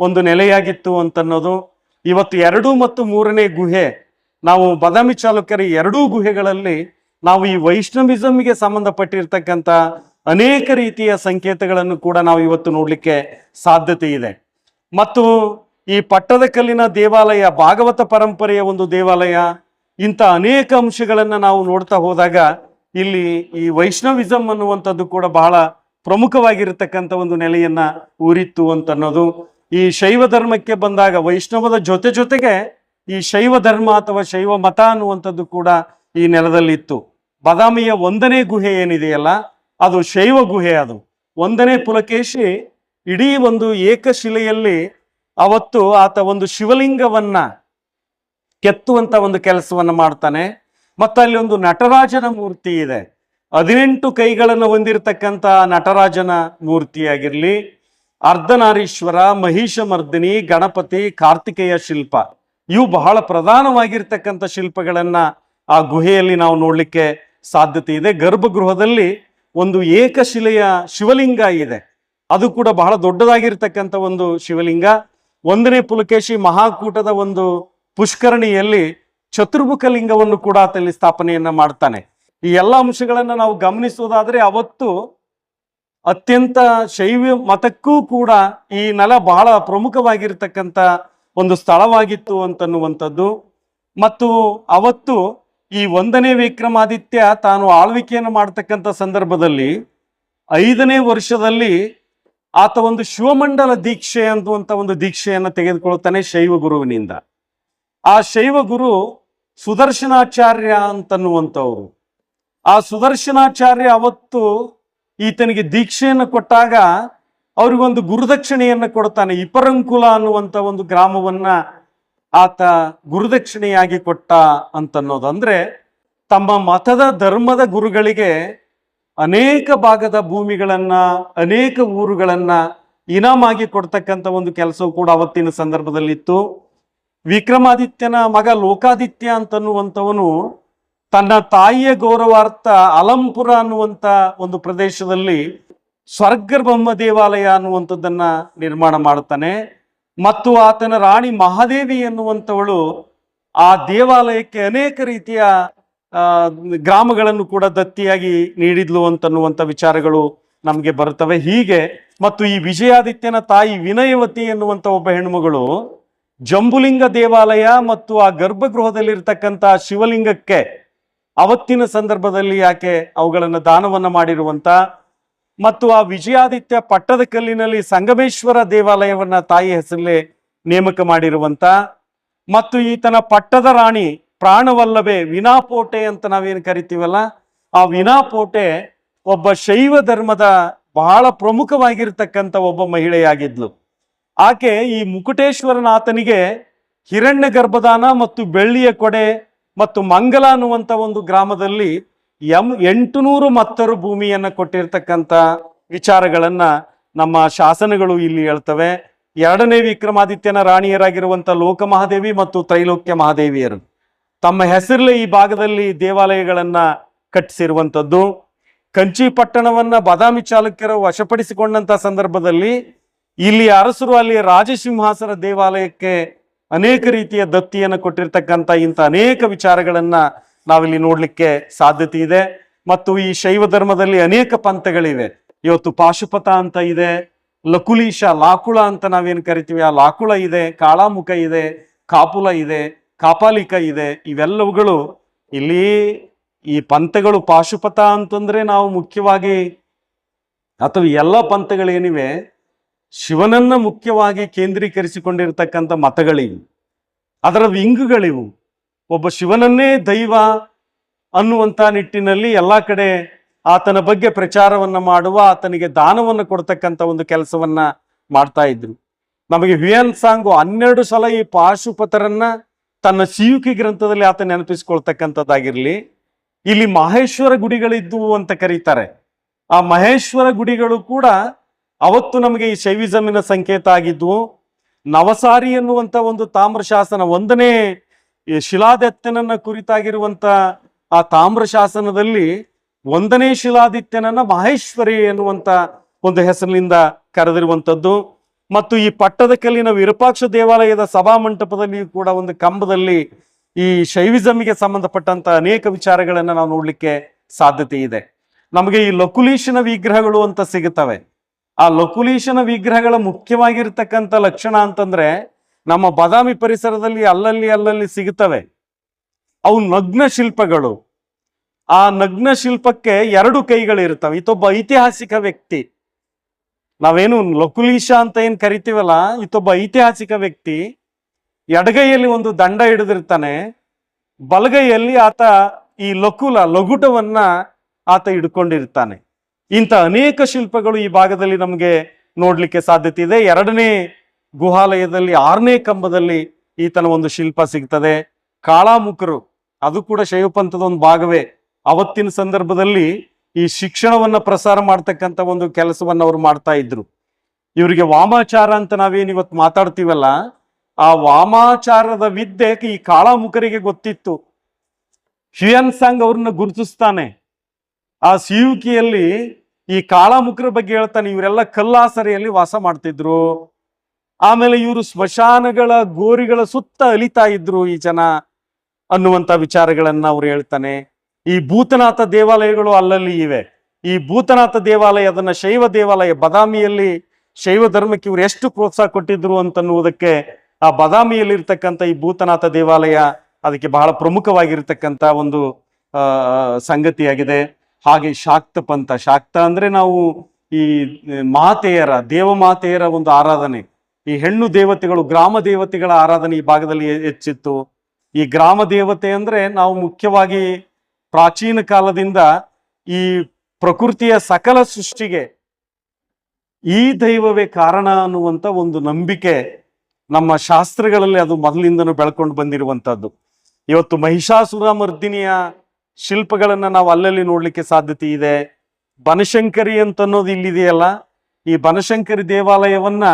ಒಂದು ನೆಲೆಯಾಗಿತ್ತು ಅಂತನ್ನೋದು. ಇವತ್ತು 2 ಮತ್ತು 3ನೇ ಗುಹೆ, ನಾವು ಬಾದಾಮಿ ಚಾಲುಕ್ಯರ 2 ಗುಹೆಗಳಲ್ಲಿ ನಾವು ಈ ವೈಷ್ಣವಿಸಮ್ಗೆ ಸಂಬಂಧಪಟ್ಟಿರ್ತಕ್ಕಂಥ ಅನೇಕ ರೀತಿಯ ಸಂಕೇತಗಳನ್ನು ಕೂಡ ನಾವು ಇವತ್ತು ನೋಡ್ಲಿಕ್ಕೆ ಸಾಧ್ಯತೆ ಇದೆ. ಮತ್ತು ಈ ಪಟ್ಟದಕಲ್ಲಿನ ದೇವಾಲಯ ಭಾಗವತ ಪರಂಪರೆಯ ಒಂದು ದೇವಾಲಯ, ಇಂಥ ಅನೇಕ ಅಂಶಗಳನ್ನ ನಾವು ನೋಡ್ತಾ ಹೋದಾಗ ಇಲ್ಲಿ ಈ ವೈಷ್ಣವಿಸಮ್ ಅನ್ನುವಂಥದ್ದು ಕೂಡ ಬಹಳ ಪ್ರಮುಖವಾಗಿರತಕ್ಕಂಥ ಒಂದು ನೆಲೆಯನ್ನ ಊರಿತ್ತು ಅಂತನ್ನೋದು. ಈ ಶೈವ ಧರ್ಮಕ್ಕೆ ಬಂದಾಗ ವೈಷ್ಣವದ ಜೊತೆಗೆ ಈ ಶೈವ ಧರ್ಮ ಅಥವಾ ಶೈವ ಮತ ಅನ್ನುವಂಥದ್ದು ಕೂಡ ಈ ನೆಲದಲ್ಲಿತ್ತು. ಬಾದಾಮಿಯ 1ನೇ ಗುಹೆ ಏನಿದೆಯಲ್ಲ ಅದು ಶೈವ ಗುಹೆ. ಅದು 1ನೇ ಪುಲಕೇಶಿ ಇಡೀ ಒಂದು ಏಕಶಿಲೆಯಲ್ಲಿ ಅವತ್ತು ಆತ ಒಂದು ಶಿವಲಿಂಗವನ್ನ ಕೆತ್ತುವಂತ ಒಂದು ಕೆಲಸವನ್ನ ಮಾಡ್ತಾನೆ. ಮತ್ತು ಅಲ್ಲಿ ಒಂದು ನಟರಾಜನ ಮೂರ್ತಿ ಇದೆ, 18 ಕೈಗಳನ್ನು ಹೊಂದಿರತಕ್ಕಂಥ ನಟರಾಜನ ಮೂರ್ತಿಯಾಗಿರ್ಲಿ, ಅರ್ಧನಾರೀಶ್ವರ, ಮಹಿಷಮರ್ದಿನಿ, ಗಣಪತಿ, ಕಾರ್ತಿಕೇಯ ಶಿಲ್ಪ, ಇವು ಬಹಳ ಪ್ರಧಾನವಾಗಿರ್ತಕ್ಕಂಥ ಶಿಲ್ಪಗಳನ್ನ ಆ ಗುಹೆಯಲ್ಲಿ ನಾವು ನೋಡ್ಲಿಕ್ಕೆ ಸಾಧ್ಯತೆ ಇದೆ. ಗರ್ಭಗೃಹದಲ್ಲಿ ಒಂದು ಏಕಶಿಲೆಯ ಶಿವಲಿಂಗ ಇದೆ, ಅದು ಕೂಡ ಬಹಳ ದೊಡ್ಡದಾಗಿರ್ತಕ್ಕಂಥ ಒಂದು ಶಿವಲಿಂಗ. 1ನೇ ಪುಲಕೇಶಿ ಮಹಾಕೂಟದ ಒಂದು ಪುಷ್ಕರಣಿಯಲ್ಲಿ ಚತುರ್ಮುಖ ಲಿಂಗವನ್ನು ಕೂಡ ಆತಲ್ಲಿ ಸ್ಥಾಪನೆಯನ್ನ ಮಾಡ್ತಾನೆ. ಈ ಎಲ್ಲ ಅಂಶಗಳನ್ನ ನಾವು ಗಮನಿಸುವುದಾದ್ರೆ ಅವತ್ತು ಅತ್ಯಂತ ಶೈವ ಮತಕ್ಕೂ ಕೂಡ ಈ ನೆಲ ಬಹಳ ಪ್ರಮುಖವಾಗಿರ್ತಕ್ಕಂಥ ಒಂದು ಸ್ಥಳವಾಗಿತ್ತು ಅಂತನ್ನುವಂಥದ್ದು. ಮತ್ತು ಅವತ್ತು ಈ 1ನೇ ವಿಕ್ರಮಾದಿತ್ಯ ತಾನು ಆಳ್ವಿಕೆಯನ್ನು ಮಾಡ್ತಕ್ಕಂಥ ಸಂದರ್ಭದಲ್ಲಿ 5ನೇ ವರ್ಷದಲ್ಲಿ ಆತ ಒಂದು ಶಿವಮಂಡಲ ದೀಕ್ಷೆ ಅನ್ನುವಂಥ ಒಂದು ದೀಕ್ಷೆಯನ್ನು ತೆಗೆದುಕೊಳ್ತಾನೆ ಶೈವ ಗುರುವಿನಿಂದ. ಆ ಶೈವ ಗುರು ಸುದರ್ಶನಾಚಾರ್ಯ ಅಂತನ್ನುವಂಥವ್ರು. ಆ ಸುದರ್ಶನಾಚಾರ್ಯ ಅವತ್ತು ಈತನಿಗೆ ದೀಕ್ಷೆಯನ್ನು ಕೊಟ್ಟಾಗ ಅವ್ರಿಗೊಂದು ಗುರುದಕ್ಷಿಣೆಯನ್ನು ಕೊಡ್ತಾನೆ. ಇಪರಂಕುಲ ಅನ್ನುವಂಥ ಒಂದು ಗ್ರಾಮವನ್ನ ಆತ ಗುರುದಕ್ಷಿಣೆಯಾಗಿ ಕೊಟ್ಟ ಅಂತನ್ನೋದು. ಅಂದ್ರೆ ತಮ್ಮ ಮತದ ಧರ್ಮದ ಗುರುಗಳಿಗೆ ಅನೇಕ ಭಾಗದ ಭೂಮಿಗಳನ್ನ, ಅನೇಕ ಊರುಗಳನ್ನ ಇನಾಮಾಗಿ ಕೊಡ್ತಕ್ಕಂಥ ಒಂದು ಕೆಲಸವು ಕೂಡ ಅವತ್ತಿನ ಸಂದರ್ಭದಲ್ಲಿತ್ತು. ವಿಕ್ರಮಾದಿತ್ಯನ ಮಗ ಲೋಕಾದಿತ್ಯ ಅಂತನ್ನುವಂಥವನು ತನ್ನ ತಾಯಿಯ ಗೌರವಾರ್ಥ ಅಲಂಪುರ ಅನ್ನುವಂಥ ಒಂದು ಪ್ರದೇಶದಲ್ಲಿ ಸ್ವರ್ಗ ಬ್ರಹ್ಮ ದೇವಾಲಯ ಅನ್ನುವಂಥದ್ದನ್ನ ನಿರ್ಮಾಣ ಮಾಡ್ತಾನೆ. ಮತ್ತು ಆತನ ರಾಣಿ ಮಹಾದೇವಿ ಎನ್ನುವಂಥವಳು ಆ ದೇವಾಲಯಕ್ಕೆ ಅನೇಕ ರೀತಿಯ ಗ್ರಾಮಗಳನ್ನು ಕೂಡ ದತ್ತಿಯಾಗಿ ನೀಡಿದ್ಲು ಅಂತನ್ನುವಂಥ ವಿಚಾರಗಳು ನಮಗೆ ಬರ್ತವೆ. ಹೀಗೆ ಮತ್ತು ಈ ವಿಜಯಾದಿತ್ಯನ ತಾಯಿ ವಿನಯವತಿ ಎನ್ನುವಂಥ ಒಬ್ಬ ಹೆಣ್ಮಗಳು ಜಂಬುಲಿಂಗ ದೇವಾಲಯ ಮತ್ತು ಆ ಗರ್ಭಗೃಹದಲ್ಲಿರ್ತಕ್ಕಂಥ ಶಿವಲಿಂಗಕ್ಕೆ ಅವತ್ತಿನ ಸಂದರ್ಭದಲ್ಲಿ ಯಾಕೆ ಅವುಗಳನ್ನು ದಾನವನ್ನ ಮಾಡಿರುವಂತ, ಮತ್ತು ಆ ವಿಜಯಾದಿತ್ಯ ಪಟ್ಟದ ಕಲ್ಲಿನಲ್ಲಿ ಸಂಗಮೇಶ್ವರ ದೇವಾಲಯವನ್ನ ತಾಯಿ ಹೆಸರಲ್ಲೇ ನೇಮಕ ಮಾಡಿರುವಂತ, ಮತ್ತು ಈತನ ಪಟ್ಟದ ರಾಣಿ ಪ್ರಾಣವಲ್ಲಭೆ ವಿನಾಪೋಟೆ ಅಂತ ನಾವೇನು ಕರಿತೀವಲ್ಲ, ಆ ವಿನಾಪೋಟೆ ಒಬ್ಬ ಶೈವ ಧರ್ಮದ ಬಹಳ ಪ್ರಮುಖವಾಗಿರ್ತಕ್ಕಂಥ ಒಬ್ಬ ಮಹಿಳೆಯಾಗಿದ್ಲು. ಆಕೆ ಈ ಮುಕುಟೇಶ್ವರನಾಥನಿಗೆ ಹಿರಣ್ಯ ಗರ್ಭದಾನ ಮತ್ತು ಬೆಳ್ಳಿಯ ಕೊಡೆ ಮತ್ತು ಮಂಗಲ ಅನ್ನುವಂಥ ಒಂದು ಗ್ರಾಮದಲ್ಲಿ 800 ಮತ್ತರು ಭೂಮಿಯನ್ನ ಕೊಟ್ಟಿರ್ತಕ್ಕಂಥ ವಿಚಾರಗಳನ್ನ ನಮ್ಮ ಶಾಸನಗಳು ಇಲ್ಲಿ ಹೇಳ್ತವೆ. 2ನೇ ವಿಕ್ರಮಾದಿತ್ಯನ ರಾಣಿಯರಾಗಿರುವಂಥ ಲೋಕಮಹಾದೇವಿ ಮತ್ತು ತ್ರೈಲೋಕ್ಯ ಮಹಾದೇವಿಯರು ತಮ್ಮ ಹೆಸರಲ್ಲೇ ಈ ಭಾಗದಲ್ಲಿ ದೇವಾಲಯಗಳನ್ನ ಕಟ್ಟಿಸಿರುವಂಥದ್ದು. ಕಂಚಿ ಪಟ್ಟಣವನ್ನ ಬಾದಾಮಿ ಚಾಲುಕ್ಯರು ವಶಪಡಿಸಿಕೊಂಡಂತ ಸಂದರ್ಭದಲ್ಲಿ ಇಲ್ಲಿ ಅರಸರು ಅಲ್ಲಿ ರಾಜಸಿಂಹಾಸನ ದೇವಾಲಯಕ್ಕೆ ಅನೇಕ ರೀತಿಯ ದತ್ತಿಯನ್ನು ಕೊಟ್ಟಿರ್ತಕ್ಕಂಥ ಇಂಥ ಅನೇಕ ವಿಚಾರಗಳನ್ನ ನಾವಿಲ್ಲಿ ನೋಡ್ಲಿಕ್ಕೆ ಸಾಧ್ಯತೆ ಇದೆ. ಮತ್ತು ಈ ಶೈವ ಧರ್ಮದಲ್ಲಿ ಅನೇಕ ಪಂಥಗಳಿವೆ. ಇವತ್ತು ಪಾಶುಪತ ಅಂತ ಇದೆ, ಲಕುಲೀಶ ಲಾಕುಳ ಅಂತ ನಾವೇನು ಕರಿತೀವಿ ಆ ಲಾಕುಳ ಇದೆ, ಕಾಳಾಮುಖ ಇದೆ, ಕಾಪುಲ ಇದೆ, ಕಾಪಾಲಿಕ ಇದೆ. ಇವೆಲ್ಲವುಗಳು ಇಲ್ಲಿ ಈ ಪಂಥಗಳು. ಪಾಶುಪತ ಅಂತಂದ್ರೆ ನಾವು ಮುಖ್ಯವಾಗಿ ಅಥವಾ ಎಲ್ಲ ಪಂಥಗಳೇನಿವೆ ಶಿವನನ್ನ ಮುಖ್ಯವಾಗಿ ಕೇಂದ್ರೀಕರಿಸಿಕೊಂಡಿರ್ತಕ್ಕಂಥ ಮತಗಳಿವು, ಅದರ ವಿಂಗುಗಳಿವು. ಒಬ್ಬ ಶಿವನನ್ನೇ ದೈವ ಅನ್ನುವಂಥ ನಿಟ್ಟಿನಲ್ಲಿ ಎಲ್ಲ ಕಡೆ ಆತನ ಬಗ್ಗೆ ಪ್ರಚಾರವನ್ನ ಮಾಡುವ, ಆತನಿಗೆ ದಾನವನ್ನು ಕೊಡ್ತಕ್ಕಂಥ ಒಂದು ಕೆಲಸವನ್ನ ಮಾಡ್ತಾ ಇದ್ರು. ನಮಗೆ ಹ್ಯುಯನ್ ಸಾಂಗು 12 ಸಲ ಈ ಪಾಶುಪತರನ್ನ ತನ್ನ ಸಿಯುಕಿ ಗ್ರಂಥದಲ್ಲಿ ಆತ ನೆನಪಿಸ್ಕೊಳ್ತಕ್ಕಂಥದ್ದಾಗಿರ್ಲಿ, ಇಲ್ಲಿ ಮಹೇಶ್ವರ ಗುಡಿಗಳಿದ್ವು ಅಂತ ಕರೀತಾರೆ. ಆ ಮಹೇಶ್ವರ ಗುಡಿಗಳು ಕೂಡ ಅವತ್ತು ನಮಗೆ ಈ ಶೈವಿಸಮಿನ ಸಂಕೇತ ಆಗಿದ್ವು. ನವಸಾರಿ ಎನ್ನುವಂತ ಒಂದು ತಾಮ್ರ ಶಾಸನ, 1ನೇ ಶಿಲಾದಿತ್ಯನನ್ನ ಕುರಿತಾಗಿರುವಂತ ಆ ತಾಮ್ರ ಶಾಸನದಲ್ಲಿ 1ನೇ ಶಿಲಾದಿತ್ಯನನ್ನ ಮಹೇಶ್ವರಿ ಎನ್ನುವಂತ ಒಂದು ಹೆಸರಿನಿಂದ ಕರೆದಿರುವಂಥದ್ದು. ಮತ್ತು ಈ ಪಟ್ಟದಕಲ್ಲಿನ ವಿರೂಪಾಕ್ಷ ದೇವಾಲಯದ ಸಭಾ ಮಂಟಪದಲ್ಲಿ ಕೂಡ ಒಂದು ಕಂಬದಲ್ಲಿ ಈ ಶೈವಿಸಮಿಗೆ ಸಂಬಂಧಪಟ್ಟಂತ ಅನೇಕ ವಿಚಾರಗಳನ್ನ ನಾವು ನೋಡ್ಲಿಕ್ಕೆ ಸಾಧ್ಯತೆ ಇದೆ. ನಮಗೆ ಈ ಲಕುಲೀಶನ ವಿಗ್ರಹಗಳು ಅಂತ ಸಿಗುತ್ತವೆ. ಆ ಲಕುಲೀಶನ ವಿಗ್ರಹಗಳ ಮುಖ್ಯವಾಗಿರ್ತಕ್ಕಂಥ ಲಕ್ಷಣ ಅಂತಂದ್ರೆ, ನಮ್ಮ ಬಾದಾಮಿ ಪರಿಸರದಲ್ಲಿ ಅಲ್ಲಲ್ಲಿ ಸಿಗುತ್ತವೆ. ಅವು ನಗ್ನ ಶಿಲ್ಪಗಳು. ಆ ನಗ್ನ ಶಿಲ್ಪಕ್ಕೆ 2 ಕೈಗಳಿರ್ತವೆ. ಈತೊಬ್ಬ ಐತಿಹಾಸಿಕ ವ್ಯಕ್ತಿ. ನಾವೇನು ಲಕುಲೀಶ ಅಂತ ಏನ್ ಕರಿತೀವಲ್ಲ, ಈತೊಬ್ಬ ಐತಿಹಾಸಿಕ ವ್ಯಕ್ತಿ. ಎಡಗೈಯಲ್ಲಿ ಒಂದು ದಂಡ ಹಿಡಿದಿರ್ತಾನೆ, ಬಲಗೈಯಲ್ಲಿ ಆತ ಈ ಲಗುಟವನ್ನ ಆತ ಹಿಡ್ಕೊಂಡಿರ್ತಾನೆ. ಇಂಥ ಅನೇಕ ಶಿಲ್ಪಗಳು ಈ ಭಾಗದಲ್ಲಿ ನಮಗೆ ನೋಡ್ಲಿಕ್ಕೆ ಸಾಧ್ಯತೆ ಇದೆ. 2ನೇ ಗುಹಾಲಯದಲ್ಲಿ 6ನೇ ಕಂಬದಲ್ಲಿ ಈತನ ಒಂದು ಶಿಲ್ಪ ಸಿಗ್ತದೆ. ಕಾಳಾಮುಖರು, ಅದು ಕೂಡ ಶೈವ ಪಂಥದ ಒಂದು ಭಾಗವೇ. ಅವತ್ತಿನ ಸಂದರ್ಭದಲ್ಲಿ ಈ ಶಿಕ್ಷಣವನ್ನ ಪ್ರಸಾರ ಮಾಡ್ತಕ್ಕಂಥ ಒಂದು ಕೆಲಸವನ್ನ ಅವ್ರು ಮಾಡ್ತಾ ಇದ್ರು. ಇವರಿಗೆ ವಾಮಾಚಾರ ಅಂತ ನಾವೇನು ಇವತ್ತು ಮಾತಾಡ್ತೀವಲ್ಲ, ಆ ವಾಮಾಚಾರದ ವಿದ್ಯೆ ಈ ಕಾಳಾಮುಖರಿಗೆ ಗೊತ್ತಿತ್ತು. ಹ್ಯುಯನ್ ಸಾಂಗ್ ಅವ್ರನ್ನ ಗುರುತಿಸ್ತಾನೆ. ಆ ಸಿಯುಕಿಯಲ್ಲಿ ಈ ಕಾಳಾಮುಖರ ಬಗ್ಗೆ ಹೇಳ್ತಾನೆ, ಇವರೆಲ್ಲ ಕಲ್ಲಾಸರೆಯಲ್ಲಿ ವಾಸ ಮಾಡ್ತಿದ್ರು. ಆಮೇಲೆ ಇವರು ಸ್ಮಶಾನಗಳ ಗೋರಿಗಳ ಸುತ್ತ ಅಲಿತಾ ಇದ್ರು ಈ ಜನ ಅನ್ನುವಂತ ವಿಚಾರಗಳನ್ನ ಅವ್ರು ಹೇಳ್ತಾನೆ. ಈ ಭೂತನಾಥ ದೇವಾಲಯಗಳು ಅಲ್ಲಲ್ಲಿ ಇವೆ. ಈ ಭೂತನಾಥ ದೇವಾಲಯ, ಅದನ್ನ ಶೈವ ದೇವಾಲಯ, ಬಾದಾಮಿಯಲ್ಲಿ ಶೈವ ಧರ್ಮಕ್ಕೆ ಇವ್ರು ಎಷ್ಟು ಪ್ರೋತ್ಸಾಹ ಕೊಟ್ಟಿದ್ರು ಅಂತನ್ನುವುದಕ್ಕೆ ಆ ಬಾದಾಮಿಯಲ್ಲಿ ಇರ್ತಕ್ಕಂಥ ಈ ಭೂತನಾಥ ದೇವಾಲಯ ಅದಕ್ಕೆ ಬಹಳ ಪ್ರಮುಖವಾಗಿರ್ತಕ್ಕಂಥ ಒಂದು ಸಂಗತಿಯಾಗಿದೆ. ಹಾಗೆ ಶಾಕ್ತ ಪಂಥ, ಶಾಕ್ತ ಅಂದ್ರೆ ನಾವು ಈ ಮಾತೆಯರ, ದೇವಮಾತೆಯರ ಒಂದು ಆರಾಧನೆ, ಈ ಹೆಣ್ಣು ದೇವತೆಗಳು, ಗ್ರಾಮ ದೇವತೆಗಳ ಆರಾಧನೆ ಈ ಭಾಗದಲ್ಲಿ ಹೆಚ್ಚಿತ್ತು. ಈ ಗ್ರಾಮ ದೇವತೆ ಅಂದ್ರೆ ನಾವು ಮುಖ್ಯವಾಗಿ ಪ್ರಾಚೀನ ಕಾಲದಿಂದ ಈ ಪ್ರಕೃತಿಯ ಸಕಲ ಸೃಷ್ಟಿಗೆ ಈ ದೈವವೇ ಕಾರಣ ಅನ್ನುವಂತ ಒಂದು ನಂಬಿಕೆ ನಮ್ಮ ಶಾಸ್ತ್ರಗಳಲ್ಲಿ ಅದು ಮೊದಲಿಂದನೂ ಬೆಳ್ಕೊಂಡು ಬಂದಿರುವಂತದ್ದು. ಇವತ್ತು ಮಹಿಷಾಸುರ ಮರ್ದಿನಿಯ ಶಿಲ್ಪಗಳನ್ನ ನಾವು ಅಲ್ಲಲ್ಲಿ ನೋಡ್ಲಿಕ್ಕೆ ಸಾಧ್ಯತೆ ಇದೆ. ಬನಶಂಕರಿ ಅಂತ ಅನ್ನೋದು ಇಲ್ಲಿದೆಯಲ್ಲ, ಈ ಬನಶಂಕರಿ ದೇವಾಲಯವನ್ನ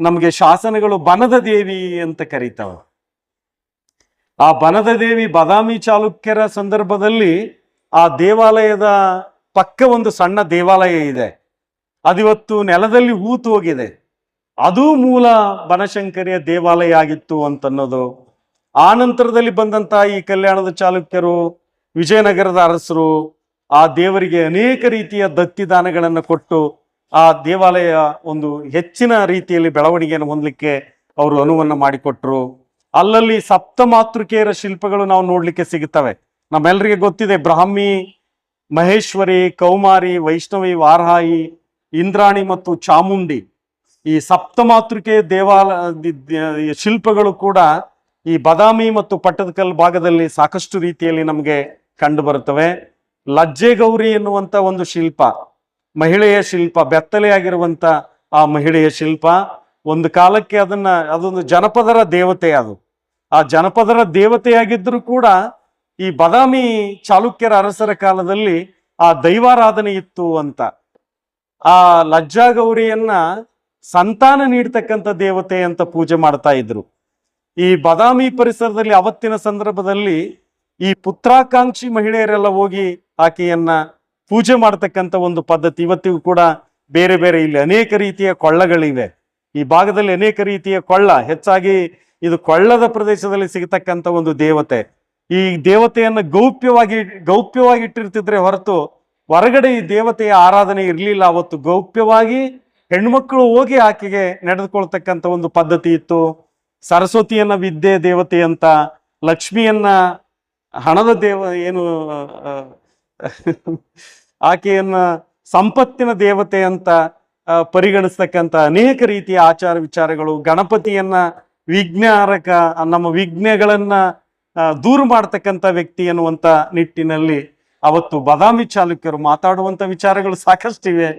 ನಮಗೆ ಶಾಸನಗಳು ಬನದ ದೇವಿ ಅಂತ ಕರೀತಾವೆ. ಆ ಬನದ ದೇವಿ ಬಾದಾಮಿ ಚಾಲುಕ್ಯರ ಸಂದರ್ಭದಲ್ಲಿ ಆ ದೇವಾಲಯದ ಪಕ್ಕ ಒಂದು ಸಣ್ಣ ದೇವಾಲಯ ಇದೆ, ಅದಿವತ್ತು ನೆಲದಲ್ಲಿ ಹೂತು ಹೋಗಿದೆ. ಅದು ಮೂಲ ಬನಶಂಕರಿಯ ದೇವಾಲಯ ಆಗಿತ್ತು ಅಂತನ್ನೋದು. ಆ ನಂತರದಲ್ಲಿ ಬಂದಂತ ಈ ಕಲ್ಯಾಣದ ಚಾಲುಕ್ಯರು, ವಿಜಯನಗರದ ಅರಸರು ಆ ದೇವರಿಗೆ ಅನೇಕ ರೀತಿಯ ದತ್ತಿದಾನಗಳನ್ನು ಕೊಟ್ಟು ಆ ದೇವಾಲಯ ಒಂದು ಹೆಚ್ಚಿನ ರೀತಿಯಲ್ಲಿ ಬೆಳವಣಿಗೆಯನ್ನು ಹೊಂದಲಿಕ್ಕೆ ಅವರು ಅನುವನ್ನು ಮಾಡಿಕೊಟ್ರು. ಅಲ್ಲಲ್ಲಿ ಸಪ್ತ ಮಾತೃಕೆಯರ ಶಿಲ್ಪಗಳು ನಾವು ನೋಡ್ಲಿಕ್ಕೆ ಸಿಗುತ್ತವೆ. ನಮ್ಮೆಲ್ಲರಿಗೆ ಗೊತ್ತಿದೆ, ಬ್ರಾಹ್ಮಿ, ಮಹೇಶ್ವರಿ, ಕೌಮಾರಿ, ವೈಷ್ಣವಿ, ವಾರಾಹಿ, ಇಂದ್ರಾಣಿ ಮತ್ತು ಚಾಮುಂಡಿ, ಈ ಸಪ್ತ ಮಾತೃಕೆ ಶಿಲ್ಪಗಳು ಕೂಡ ಈ ಬಾದಾಮಿ ಮತ್ತು ಪಟ್ಟದಕಲ್ಲು ಭಾಗದಲ್ಲಿ ಸಾಕಷ್ಟು ರೀತಿಯಲ್ಲಿ ನಮಗೆ ಕಂಡು ಬರುತ್ತವೆ. ಲಜ್ಜೆ ಗೌರಿ ಎನ್ನುವಂತ ಒಂದು ಶಿಲ್ಪ, ಮಹಿಳೆಯ ಶಿಲ್ಪ, ಬೆತ್ತಲೆಯಾಗಿರುವಂತ ಆ ಮಹಿಳೆಯ ಶಿಲ್ಪ. ಒಂದು ಕಾಲಕ್ಕೆ ಅದೊಂದು ಜನಪದರ ದೇವತೆ. ಅದು ಆ ಜನಪದರ ದೇವತೆಯಾಗಿದ್ದರೂ ಕೂಡ ಈ ಬಾದಾಮಿ ಚಾಲುಕ್ಯರ ಅರಸರ ಕಾಲದಲ್ಲಿ ಆ ದೈವಾರಾಧನೆ ಇತ್ತು ಅಂತ. ಆ ಲಜ್ಜಾ ಗೌರಿಯನ್ನ ಸಂತಾನ ನೀಡ್ತಕ್ಕಂಥ ದೇವತೆ ಅಂತ ಪೂಜೆ ಮಾಡ್ತಾ ಇದ್ರು. ಈ ಬಾದಾಮಿ ಪರಿಸರದಲ್ಲಿ ಅವತ್ತಿನ ಸಂದರ್ಭದಲ್ಲಿ ಈ ಪುತ್ರಾಕಾಂಕ್ಷಿ ಮಹಿಳೆಯರೆಲ್ಲ ಹೋಗಿ ಆಕೆಯನ್ನ ಪೂಜೆ ಮಾಡ್ತಕ್ಕಂಥ ಒಂದು ಪದ್ಧತಿ ಇವತ್ತಿಗೂ ಕೂಡ ಬೇರೆ ಬೇರೆ ಇಲ್ಲಿ ಅನೇಕ ರೀತಿಯ ಕೊಳ್ಳಗಳಿವೆ. ಈ ಭಾಗದಲ್ಲಿ ಅನೇಕ ರೀತಿಯ ಕೊಳ್ಳ, ಹೆಚ್ಚಾಗಿ ಇದು ಕೊಳ್ಳದ ಪ್ರದೇಶದಲ್ಲಿ ಸಿಗತಕ್ಕಂಥ ಒಂದು ದೇವತೆ. ಈ ದೇವತೆಯನ್ನ ಗೌಪ್ಯವಾಗಿ ಇಟ್ಟಿರ್ತಿದ್ರೆ ಹೊರತು ಹೊರಗಡೆ ಈ ದೇವತೆಯ ಆರಾಧನೆ ಇರಲಿಲ್ಲ. ಅವತ್ತು ಗೌಪ್ಯವಾಗಿ ಹೆಣ್ಮಕ್ಳು ಹೋಗಿ ಆಕೆಗೆ ನಡೆದುಕೊಳ್ತಕ್ಕಂಥ ಒಂದು ಪದ್ಧತಿ ಇತ್ತು. ಸರಸ್ವತಿಯನ್ನ ವಿದ್ಯೆ ದೇವತೆ ಅಂತ, ಲಕ್ಷ್ಮಿಯನ್ನ ಹಣದ ಆಕೆಯನ್ನ ಸಂಪತ್ತಿನ ದೇವತೆ ಅಂತ ಪರಿಗಣಿಸ್ತಕ್ಕಂಥ ಅನೇಕ ರೀತಿಯ ಆಚಾರ ವಿಚಾರಗಳು, ಗಣಪತಿಯನ್ನ ವಿಘ್ನಹಾರಕ, ನಮ್ಮ ವಿಘ್ನಗಳನ್ನ ದೂರ ಮಾಡ್ತಕ್ಕಂಥ ವ್ಯಕ್ತಿ ಅನ್ನುವಂಥ ನಿಟ್ಟಿನಲ್ಲಿ ಅವತ್ತು ಬಾದಾಮಿ ಚಾಲುಕ್ಯರು ಮಾತಾಡುವಂಥ ವಿಚಾರಗಳು ಸಾಕಷ್ಟಿವೆ.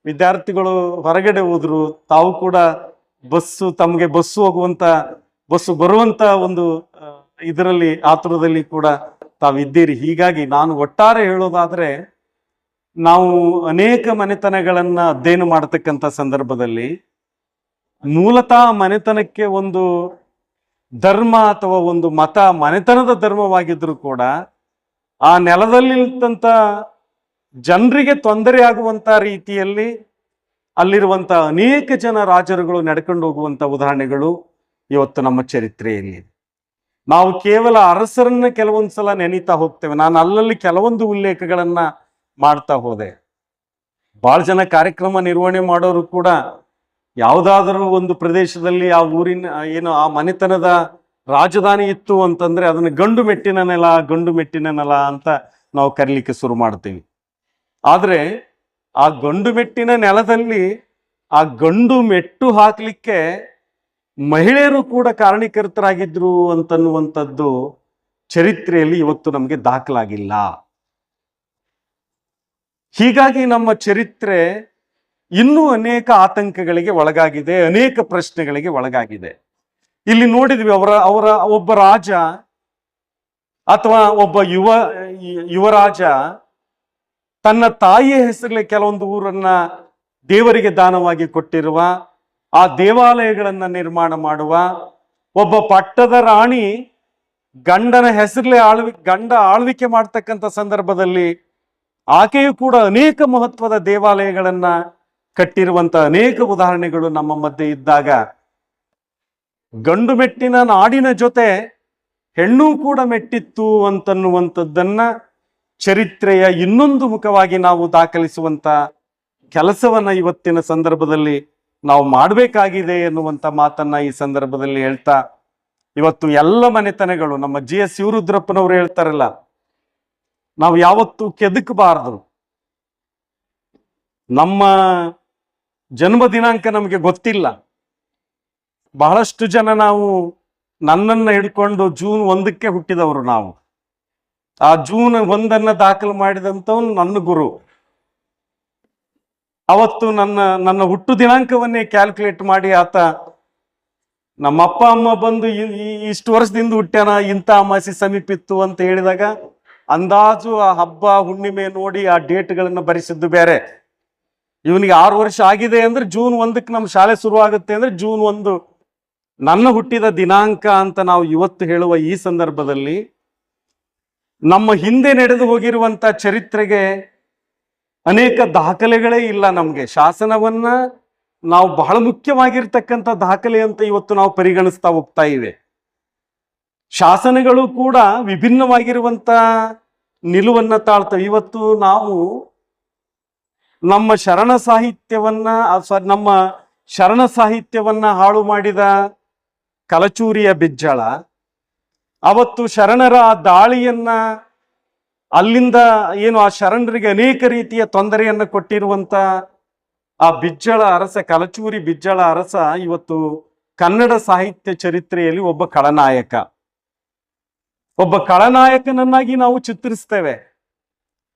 ವಿದ್ಯಾರ್ಥಿಗಳು ಹೊರಗಡೆ ಹೋದ್ರು, ತಾವು ಕೂಡ ಬಸ್ಸು ಹೋಗುವಂತ ಬಸ್ಸು ಬರುವಂತ ಒಂದು ಇದರಲ್ಲಿ ಆತುರದಲ್ಲಿ ಕೂಡ ತಾವಿದ್ದೀರಿ. ಹೀಗಾಗಿ ನಾನು ಒಟ್ಟಾರೆ ಹೇಳೋದಾದ್ರೆ, ನಾವು ಅನೇಕ ಮನೆತನಗಳನ್ನ ಅಧ್ಯಯನ ಮಾಡತಕ್ಕಂಥ ಸಂದರ್ಭದಲ್ಲಿ ಮೂಲತಃ ಮನೆತನಕ್ಕೆ ಒಂದು ಧರ್ಮ ಅಥವಾ ಒಂದು ಮತ ಮನೆತನದ ಧರ್ಮವಾಗಿದ್ರು ಕೂಡ ಆ ನೆಲದಲ್ಲಿರ್ತಂತ ಜನರಿಗೆ ತೊಂದರೆ ಆಗುವಂತ ರೀತಿಯಲ್ಲಿ ಅಲ್ಲಿರುವಂತ ಅನೇಕ ಜನ ರಾಜರುಗಳು ನಡ್ಕೊಂಡು ಹೋಗುವಂತ ಉದಾಹರಣೆಗಳು ಇವತ್ತು ನಮ್ಮ ಚರಿತ್ರೆಯಲ್ಲಿ. ನಾವು ಕೇವಲ ಅರಸರನ್ನ ಕೆಲವೊಂದ್ಸಲ ನೆನೀತಾ ಹೋಗ್ತೇವೆ. ನಾನು ಅಲ್ಲಲ್ಲಿ ಕೆಲವೊಂದು ಉಲ್ಲೇಖಗಳನ್ನ ಮಾಡ್ತಾ ಹೋದೆ. ಬಹಳ ಜನ ಕಾರ್ಯಕ್ರಮ ನಿರ್ವಹಣೆ ಮಾಡೋರು ಕೂಡ ಯಾವುದಾದರೂ ಒಂದು ಪ್ರದೇಶದಲ್ಲಿ ಆ ಊರಿನ ಆ ಮನೆತನದ ರಾಜಧಾನಿ ಇತ್ತು ಅಂತಂದ್ರೆ ಅದನ್ನ ಗಂಡು ಮೆಟ್ಟಿನ ನೆಲ ಅಂತ ನಾವು ಕರೀಲಿಕ್ಕೆ ಶುರು ಮಾಡ್ತೀವಿ. ಆದ್ರೆ ಆ ಗಂಡು ಮೆಟ್ಟಿನ ನೆಲದಲ್ಲಿ ಆ ಗಂಡು ಮೆಟ್ಟು ಹಾಕ್ಲಿಕ್ಕೆ ಮಹಿಳೆಯರು ಕೂಡ ಕಾರಣೀಕರ್ತರಾಗಿದ್ರು ಅಂತನ್ನುವಂಥದ್ದು ಚರಿತ್ರೆಯಲ್ಲಿ ಇವತ್ತು ನಮಗೆ ದಾಖಲಾಗಿಲ್ಲ. ಹೀಗಾಗಿ ನಮ್ಮ ಚರಿತ್ರೆ ಇನ್ನೂ ಅನೇಕ ಆತಂಕಗಳಿಗೆ ಒಳಗಾಗಿದೆ, ಅನೇಕ ಪ್ರಶ್ನೆಗಳಿಗೆ ಒಳಗಾಗಿದೆ. ಇಲ್ಲಿ ನೋಡಿದ್ವಿ, ಅವರ ಒಬ್ಬ ರಾಜ ಅಥವಾ ಒಬ್ಬ ಯುವರಾಜ ತನ್ನ ತಾಯಿಯ ಹೆಸರಲ್ಲಿ ಕೆಲವೊಂದು ಊರನ್ನ ದೇವರಿಗೆ ದಾನವಾಗಿ ಕೊಟ್ಟಿರುವ, ಆ ದೇವಾಲಯಗಳನ್ನ ನಿರ್ಮಾಣ ಮಾಡುವ ಒಬ್ಬ ಪಟ್ಟದ ರಾಣಿ ಗಂಡನ ಹೆಸರಲ್ಲೇ ಗಂಡ ಆಳ್ವಿಕೆ ಮಾಡ್ತಕ್ಕಂಥ ಸಂದರ್ಭದಲ್ಲಿ ಆಕೆಯು ಕೂಡ ಅನೇಕ ಮಹತ್ವದ ದೇವಾಲಯಗಳನ್ನ ಕಟ್ಟಿರುವಂತ ಅನೇಕ ಉದಾಹರಣೆಗಳು ನಮ್ಮ ಮಧ್ಯೆ ಇದ್ದಾಗ, ಗಂಡು ಮೆಟ್ಟಿನ ನಾಡಿನ ಜೊತೆ ಹೆಣ್ಣು ಕೂಡ ಮೆಟ್ಟಿತ್ತು ಅಂತನ್ನುವಂಥದ್ದನ್ನ ಚರಿತ್ರೆಯ ಇನ್ನೊಂದು ಮುಖವಾಗಿ ನಾವು ದಾಖಲಿಸುವಂತ ಕೆಲಸವನ್ನ ಇವತ್ತಿನ ಸಂದರ್ಭದಲ್ಲಿ ನಾವು ಮಾಡಬೇಕಾಗಿದೆ ಎನ್ನುವಂತ ಮಾತನ್ನ ಈ ಸಂದರ್ಭದಲ್ಲಿ ಹೇಳ್ತಾ, ಇವತ್ತು ಎಲ್ಲ ಮನೆತನಗಳು ನಮ್ಮ GS ಶಿವರುದ್ರಪ್ಪನವರು ಹೇಳ್ತಾರಲ್ಲ, ನಾವು ಯಾವತ್ತೂ ಕೆದಕಬಾರದು. ನಮ್ಮ ಜನ್ಮ ದಿನಾಂಕ ನಮಗೆ ಗೊತ್ತಿಲ್ಲ. ಬಹಳಷ್ಟು ಜನ ನಾವು ನನ್ನನ್ನು ಹಿಡ್ಕೊಂಡು June 1ಕ್ಕೆ ಹುಟ್ಟಿದವರು. ನಾವು ಆ June 1 ದಾಖಲು ಮಾಡಿದಂಥವನು ನನ್ನ ಗುರು. ಅವತ್ತು ನನ್ನ ಹುಟ್ಟು ದಿನಾಂಕವನ್ನೇ ಕ್ಯಾಲ್ಕುಲೇಟ್ ಮಾಡಿ ಆತ ನಮ್ಮ ಅಪ್ಪ ಅಮ್ಮ ಬಂದು ಇಷ್ಟು ವರ್ಷದಿಂದ ಹುಟ್ಟ್ಯಾನ, ಇಂಥ ಅಮಾಸಿ ಸಮೀಪಿತ್ತು ಅಂತ ಹೇಳಿದಾಗ ಅಂದಾಜು ಆ ಹಬ್ಬ ಹುಣ್ಣಿಮೆ ನೋಡಿ ಆ ಡೇಟ್ಗಳನ್ನು ಬರೆಸಿದ್ದು ಬೇರೆ. ಇವನಿಗೆ 6 ವರ್ಷ ಆಗಿದೆ ಅಂದ್ರೆ June 1ಕ್ಕೆ ನಮ್ಮ ಶಾಲೆ ಶುರುವಾಗುತ್ತೆ ಅಂದ್ರೆ June 1 ನನ್ನ ಹುಟ್ಟಿದ ದಿನಾಂಕ ಅಂತ ನಾವು ಇವತ್ತು ಹೇಳುವ ಈ ಸಂದರ್ಭದಲ್ಲಿ ನಮ್ಮ ಹಿಂದೆ ನಡೆದು ಹೋಗಿರುವಂತ ಚರಿತ್ರೆಗೆ ಅನೇಕ ದಾಖಲೆಗಳೇ ಇಲ್ಲ. ನಮಗೆ ಶಾಸನವನ್ನ ನಾವು ಬಹಳ ಮುಖ್ಯವಾಗಿರ್ತಕ್ಕಂಥ ದಾಖಲೆ ಅಂತ ಇವತ್ತು ನಾವು ಪರಿಗಣಿಸ್ತಾ ಹೋಗ್ತಾ ಇವೆ. ಶಾಸನಗಳು ಕೂಡ ವಿಭಿನ್ನವಾಗಿರುವಂತ ನಿಲುವನ್ನ ತಾಳ್ತವೆ. ಇವತ್ತು ನಾವು ನಮ್ಮ ಶರಣ ಸಾಹಿತ್ಯವನ್ನ ಹಾಳು ಮಾಡಿದ ಕಲಚೂರಿಯ ಬಿಜ್ಜಳ, ಅವತ್ತು ಶರಣರ ದಾಳಿಯನ್ನ ಅಲ್ಲಿಂದ ಆ ಶರಣರಿಗೆ ಅನೇಕ ರೀತಿಯ ತೊಂದರೆಯನ್ನು ಕೊಟ್ಟಿರುವಂತ ಆ ಬಿಜ್ಜಳ ಅರಸ, ಕಲಚೂರಿ ಬಿಜ್ಜಳ ಅರಸ ಇವತ್ತು ಕನ್ನಡ ಸಾಹಿತ್ಯ ಚರಿತ್ರೆಯಲ್ಲಿ ಒಬ್ಬ ಖಳನಾಯಕನನ್ನಾಗಿ ನಾವು ಚಿತ್ರಿಸ್ತೇವೆ.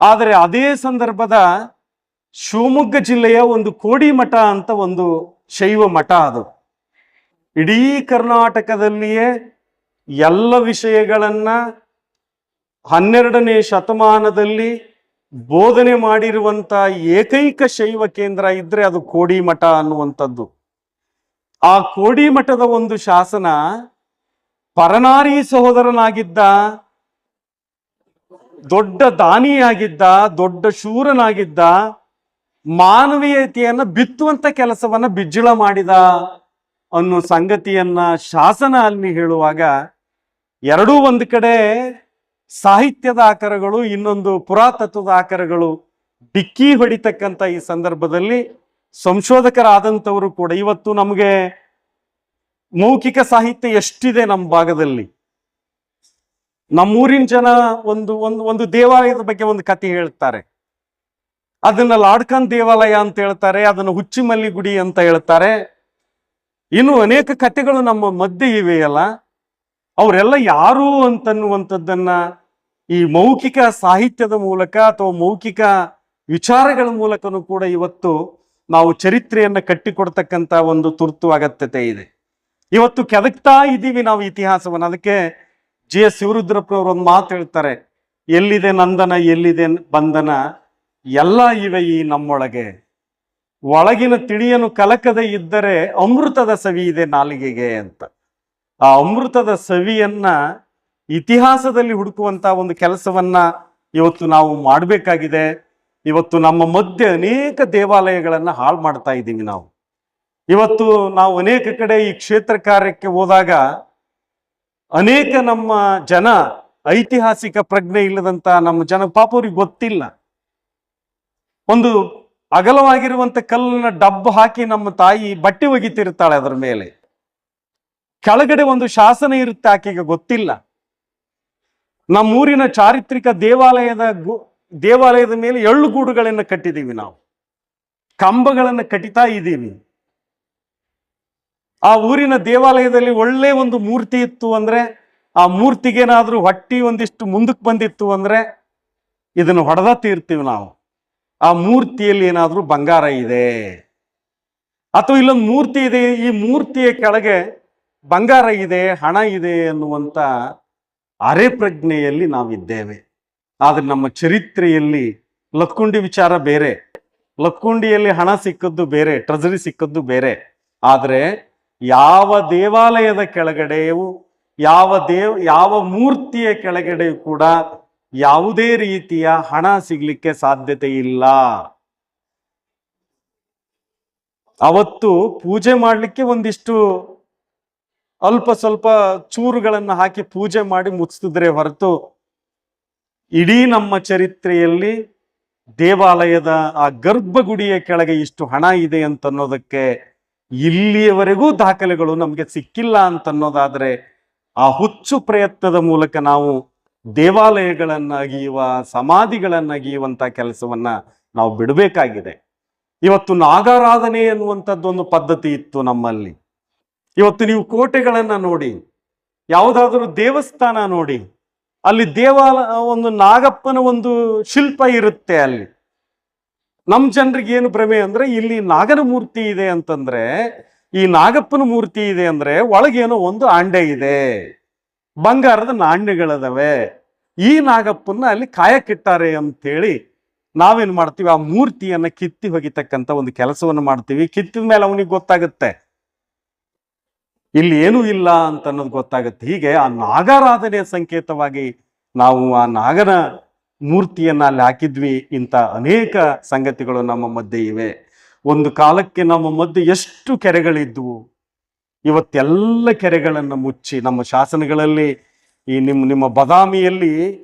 ಆದರೆ ಅದೇ ಸಂದರ್ಭದ ಶಿವಮೊಗ್ಗ ಜಿಲ್ಲೆಯ ಒಂದು ಕೋಡಿಮಠ ಅಂತ ಒಂದು ಶೈವ ಮಠ, ಅದು ಇಡೀ ಕರ್ನಾಟಕದಲ್ಲಿಯೇ ಎಲ್ಲ ವಿಷಯಗಳನ್ನ 12ನೇ ಶತಮಾನದಲ್ಲಿ ಬೋಧನೆ ಮಾಡಿರುವಂತ ಏಕೈಕ ಶೈವ ಕೇಂದ್ರ ಇದ್ರೆ ಅದು ಕೋಡಿಮಠ ಅನ್ನುವಂಥದ್ದು. ಆ ಕೋಡಿಮಠದ ಒಂದು ಶಾಸನ, ಪರನಾರಿ ಸಹೋದರನಾಗಿದ್ದ, ದೊಡ್ಡ ದಾನಿಯಾಗಿದ್ದ, ದೊಡ್ಡ ಶೂರನಾಗಿದ್ದ, ಮಾನವೀಯತೆಯನ್ನ ಬಿತ್ತುವಂತ ಕೆಲಸವನ್ನ ಬಿಜ್ಜಳ ಮಾಡಿದ ಅನ್ನೋ ಸಂಗತಿಯನ್ನ ಶಾಸನ ಅಲ್ಲಿ ಹೇಳುವಾಗ, ಎರಡೂ ಒಂದು ಕಡೆ ಸಾಹಿತ್ಯದ ಆಕರಗಳು, ಇನ್ನೊಂದು ಪುರಾತತ್ವದ ಆಕರಗಳು ಡಿಕ್ಕಿ ಹೊಡಿತಕ್ಕಂಥ ಈ ಸಂದರ್ಭದಲ್ಲಿ ಸಂಶೋಧಕರಾದಂಥವರು ಕೂಡ ಇವತ್ತು ನಮಗೆ ಮೌಖಿಕ ಸಾಹಿತ್ಯ ಎಷ್ಟಿದೆ ನಮ್ಮ ಭಾಗದಲ್ಲಿ. ನಮ್ಮೂರಿನ ಜನ ಒಂದು ದೇವಾಲಯದ ಬಗ್ಗೆ ಒಂದು ಕಥೆ ಹೇಳ್ತಾರೆ. ಅದನ್ನ ಲಾಡ್ಕನ್ ದೇವಾಲಯ ಅಂತ ಹೇಳ್ತಾರೆ, ಅದನ್ನ ಹುಚ್ಚಿಮಲ್ಲಿ ಗುಡಿ ಅಂತ ಹೇಳ್ತಾರೆ. ಇನ್ನು ಅನೇಕ ಕಥೆಗಳು ನಮ್ಮ ಮಧ್ಯೆ ಇವೆಯಲ್ಲ, ಅವರೆಲ್ಲ ಯಾರು ಅಂತನ್ನುವಂಥದ್ದನ್ನ ಈ ಮೌಖಿಕ ಸಾಹಿತ್ಯದ ಮೂಲಕ ಅಥವಾ ಮೌಖಿಕ ವಿಚಾರಗಳ ಮೂಲಕನೂ ಕೂಡ ಇವತ್ತು ನಾವು ಚರಿತ್ರೆಯನ್ನ ಕಟ್ಟಿಕೊಡ್ತಕ್ಕಂಥ ಒಂದು ತುರ್ತು ಅಗತ್ಯತೆ ಇದೆ. ಇವತ್ತು ಕೆದಕ್ತಾ ಇದ್ದೀವಿ ನಾವು ಇತಿಹಾಸವನ್ನು. ಅದಕ್ಕೆ GS ಶಿವರುದ್ರಪ್ಪನವರು ಒಂದು ಮಾತು ಹೇಳ್ತಾರೆ, ಎಲ್ಲಿದೆ ನಂದನ ಎಲ್ಲಿದೆ ಬಂಧನ, ಎಲ್ಲ ಇವೆ ಈ ನಮ್ಮೊಳಗೆ, ಒಳಗಿನ ತಿಳಿಯನು ಕಲಕದೆ ಇದ್ದರೆ ಅಮೃತದ ಸವಿ ಇದೆ ನಾಲಿಗೆಗೆ ಅಂತ. ಆ ಅಮೃತದ ಸವಿಯನ್ನ ಇತಿಹಾಸದಲ್ಲಿ ಹುಡುಕುವಂತ ಒಂದು ಕೆಲಸವನ್ನ ಇವತ್ತು ನಾವು ಮಾಡಬೇಕಾಗಿದೆ. ಇವತ್ತು ನಮ್ಮ ಮಧ್ಯೆ ಅನೇಕ ದೇವಾಲಯಗಳನ್ನ ಹಾಳು ಮಾಡ್ತಾ ಇದ್ದೀವಿ ನಾವು. ಇವತ್ತು ನಾವು ಅನೇಕ ಕಡೆ ಈ ಕ್ಷೇತ್ರ ಕಾರ್ಯಕ್ಕೆ ಹೋದಾಗ ಅನೇಕ ನಮ್ಮ ಜನ ಐತಿಹಾಸಿಕ ಪ್ರಜ್ಞೆ ಇಲ್ಲದಂತ ನಮ್ಮ ಜನ ಪಾಪ ಅವ್ರಿಗೆ ಗೊತ್ತಿಲ್ಲ. ಒಂದು ಅಗಲವಾಗಿರುವಂತ ಕಲ್ಲನ್ನ ಡಬ್ಬ ಹಾಕಿ ನಮ್ಮ ತಾಯಿ ಬಟ್ಟೆ ಒಗಿತಿರ್ತಾಳೆ, ಅದರ ಮೇಲೆ ಕೆಳಗಡೆ ಒಂದು ಶಾಸನ ಇರುತ್ತೆ, ಆಕೆಗೆ ಗೊತ್ತಿಲ್ಲ. ನಮ್ಮೂರಿನ ಚಾರಿತ್ರಿಕ ದೇವಾಲಯದ ಮೇಲೆ ಎಳ್ಳುಗೂಡುಗಳನ್ನು ಕಟ್ಟಿದ್ದೀವಿ ನಾವು, ಕಂಬಗಳನ್ನು ಕಟ್ಟಿತಾ ಇದ್ದೀವಿ. ಆ ಊರಿನ ದೇವಾಲಯದಲ್ಲಿ ಒಳ್ಳೆ ಒಂದು ಮೂರ್ತಿ ಇತ್ತು ಅಂದ್ರೆ, ಆ ಮೂರ್ತಿಗೇನಾದ್ರೂ ಹೊಟ್ಟಿ ಒಂದಿಷ್ಟು ಮುಂದಕ್ಕೆ ಬಂದಿತ್ತು ಅಂದ್ರೆ ಇದನ್ನು ಹೊಡೆದ ತೀರ್ತೀವಿ ನಾವು. ಆ ಮೂರ್ತಿಯಲ್ಲಿ ಏನಾದ್ರೂ ಬಂಗಾರ ಇದೆ ಅಥವಾ ಇಲ್ಲೊಂದು ಮೂರ್ತಿ ಇದೆ, ಈ ಮೂರ್ತಿಯ ಕೆಳಗೆ ಬಂಗಾರ ಇದೆ, ಹಣ ಇದೆ ಅನ್ನುವಂತ ಅರೆ ಪ್ರಜ್ಞೆಯಲ್ಲಿ ನಾವಿದ್ದೇವೆ. ಆದ್ರೆ ನಮ್ಮ ಚರಿತ್ರೆಯಲ್ಲಿ ಲಕ್ಕುಂಡಿ ವಿಚಾರ ಬೇರೆ, ಲಕ್ಕುಂಡಿಯಲ್ಲಿ ಹಣ ಸಿಕ್ಕದ್ದು ಬೇರೆ, ಟ್ರೆಜರಿ ಸಿಕ್ಕದ್ದು ಬೇರೆ. ಆದ್ರೆ ಯಾವ ದೇವಾಲಯದ ಕೆಳಗಡೆಯೂ ಯಾವ ಮೂರ್ತಿಯ ಕೆಳಗಡೆಯೂ ಕೂಡ ಯಾವುದೇ ರೀತಿಯ ಹಣ ಸಿಗ್ಲಿಕ್ಕೆ ಸಾಧ್ಯತೆ ಇಲ್ಲ. ಅವತ್ತು ಪೂಜೆ ಮಾಡ್ಲಿಕ್ಕೆ ಒಂದಿಷ್ಟು ಅಲ್ಪ ಸ್ವಲ್ಪ ಚೂರುಗಳನ್ನು ಹಾಕಿ ಪೂಜೆ ಮಾಡಿ ಮುಚ್ತಿದ್ರೆ ಹೊರತು ಇಡೀ ನಮ್ಮ ಚರಿತ್ರೆಯಲ್ಲಿ ದೇವಾಲಯದ ಆ ಗರ್ಭಗುಡಿಯ ಕೆಳಗೆ ಇಷ್ಟು ಹಣ ಇದೆ ಅಂತ ಅನ್ನೋದಕ್ಕೆ ಇಲ್ಲಿಯವರೆಗೂ ದಾಖಲೆಗಳು ನಮಗೆ ಸಿಕ್ಕಿಲ್ಲ ಅಂತನ್ನೋದಾದ್ರೆ, ಆ ಹುಚ್ಚು ಪ್ರಯತ್ನದ ಮೂಲಕ ನಾವು ದೇವಾಲಯಗಳನ್ನ ಅಗಿಯುವ, ಸಮಾಧಿಗಳನ್ನ ಅಗಿಯುವಂತ ಕೆಲಸವನ್ನ ನಾವು ಬಿಡಬೇಕಾಗಿದೆ. ಇವತ್ತು ನಾಗಾರಾಧನೆ ಅನ್ನುವಂಥದ್ದು ಒಂದು ಪದ್ಧತಿ ಇತ್ತು ನಮ್ಮಲ್ಲಿ. ಇವತ್ತು ನೀವು ಕೋಟೆಗಳನ್ನ ನೋಡಿ, ಯಾವುದಾದ್ರೂ ದೇವಸ್ಥಾನ ನೋಡಿ, ಅಲ್ಲಿ ಒಂದು ನಾಗಪ್ಪನ ಒಂದು ಶಿಲ್ಪ ಇರುತ್ತೆ. ಅಲ್ಲಿ ನಮ್ಮ ಜನರಿಗೆ ಏನು ಭ್ರಮೆ ಅಂದ್ರೆ, ಇಲ್ಲಿ ನಾಗನ ಮೂರ್ತಿ ಇದೆ ಅಂತಂದ್ರೆ, ಈ ನಾಗಪ್ಪನ ಮೂರ್ತಿ ಇದೆ ಅಂದ್ರೆ ಒಳಗೇನೋ ಒಂದು ಆಂಡೆ ಇದೆ, ಬಂಗಾರದ ನಾಣ್ಯಗಳದವೆ, ಈ ನಾಗಪ್ಪನ ಅಲ್ಲಿ ಕಾಯಕ್ಕಿಟ್ಟಾರೆ ಅಂತೇಳಿ ನಾವೇನ್ ಮಾಡ್ತೀವಿ, ಆ ಮೂರ್ತಿಯನ್ನ ಕಿತ್ತಿ ಹೋಗಿತಕ್ಕಂತ ಒಂದು ಕೆಲಸವನ್ನು ಮಾಡ್ತೀವಿ. ಕಿತ್ತಿದ ಮೇಲೆ ಅವನಿಗೆ ಗೊತ್ತಾಗುತ್ತೆ ಇಲ್ಲಿ ಏನೂ ಇಲ್ಲ ಅಂತ ಅನ್ನೋದು ಗೊತ್ತಾಗುತ್ತೆ. ಹೀಗೆ ಆ ನಾಗಾರಾಧನೆಯ ಸಂಕೇತವಾಗಿ ನಾವು ಆ ನಾಗನ ಮೂರ್ತಿಯನ್ನ ಅಲ್ಲಿ ಹಾಕಿದ್ವಿ. ಇಂಥ ಅನೇಕ ಸಂಗತಿಗಳು ನಮ್ಮ ಮಧ್ಯೆ ಇವೆ. ಒಂದು ಕಾಲಕ್ಕೆ ನಮ್ಮ ಮಧ್ಯೆ ಎಷ್ಟು ಕೆರೆಗಳಿದ್ವು, ಇವತ್ತೆಲ್ಲ ಕೆರೆಗಳನ್ನು ಮುಚ್ಚಿ, ನಮ್ಮ ಶಾಸನಗಳಲ್ಲಿ ಈ ನಿಮ್ಮ ಬದಾಮಿಯಲ್ಲಿ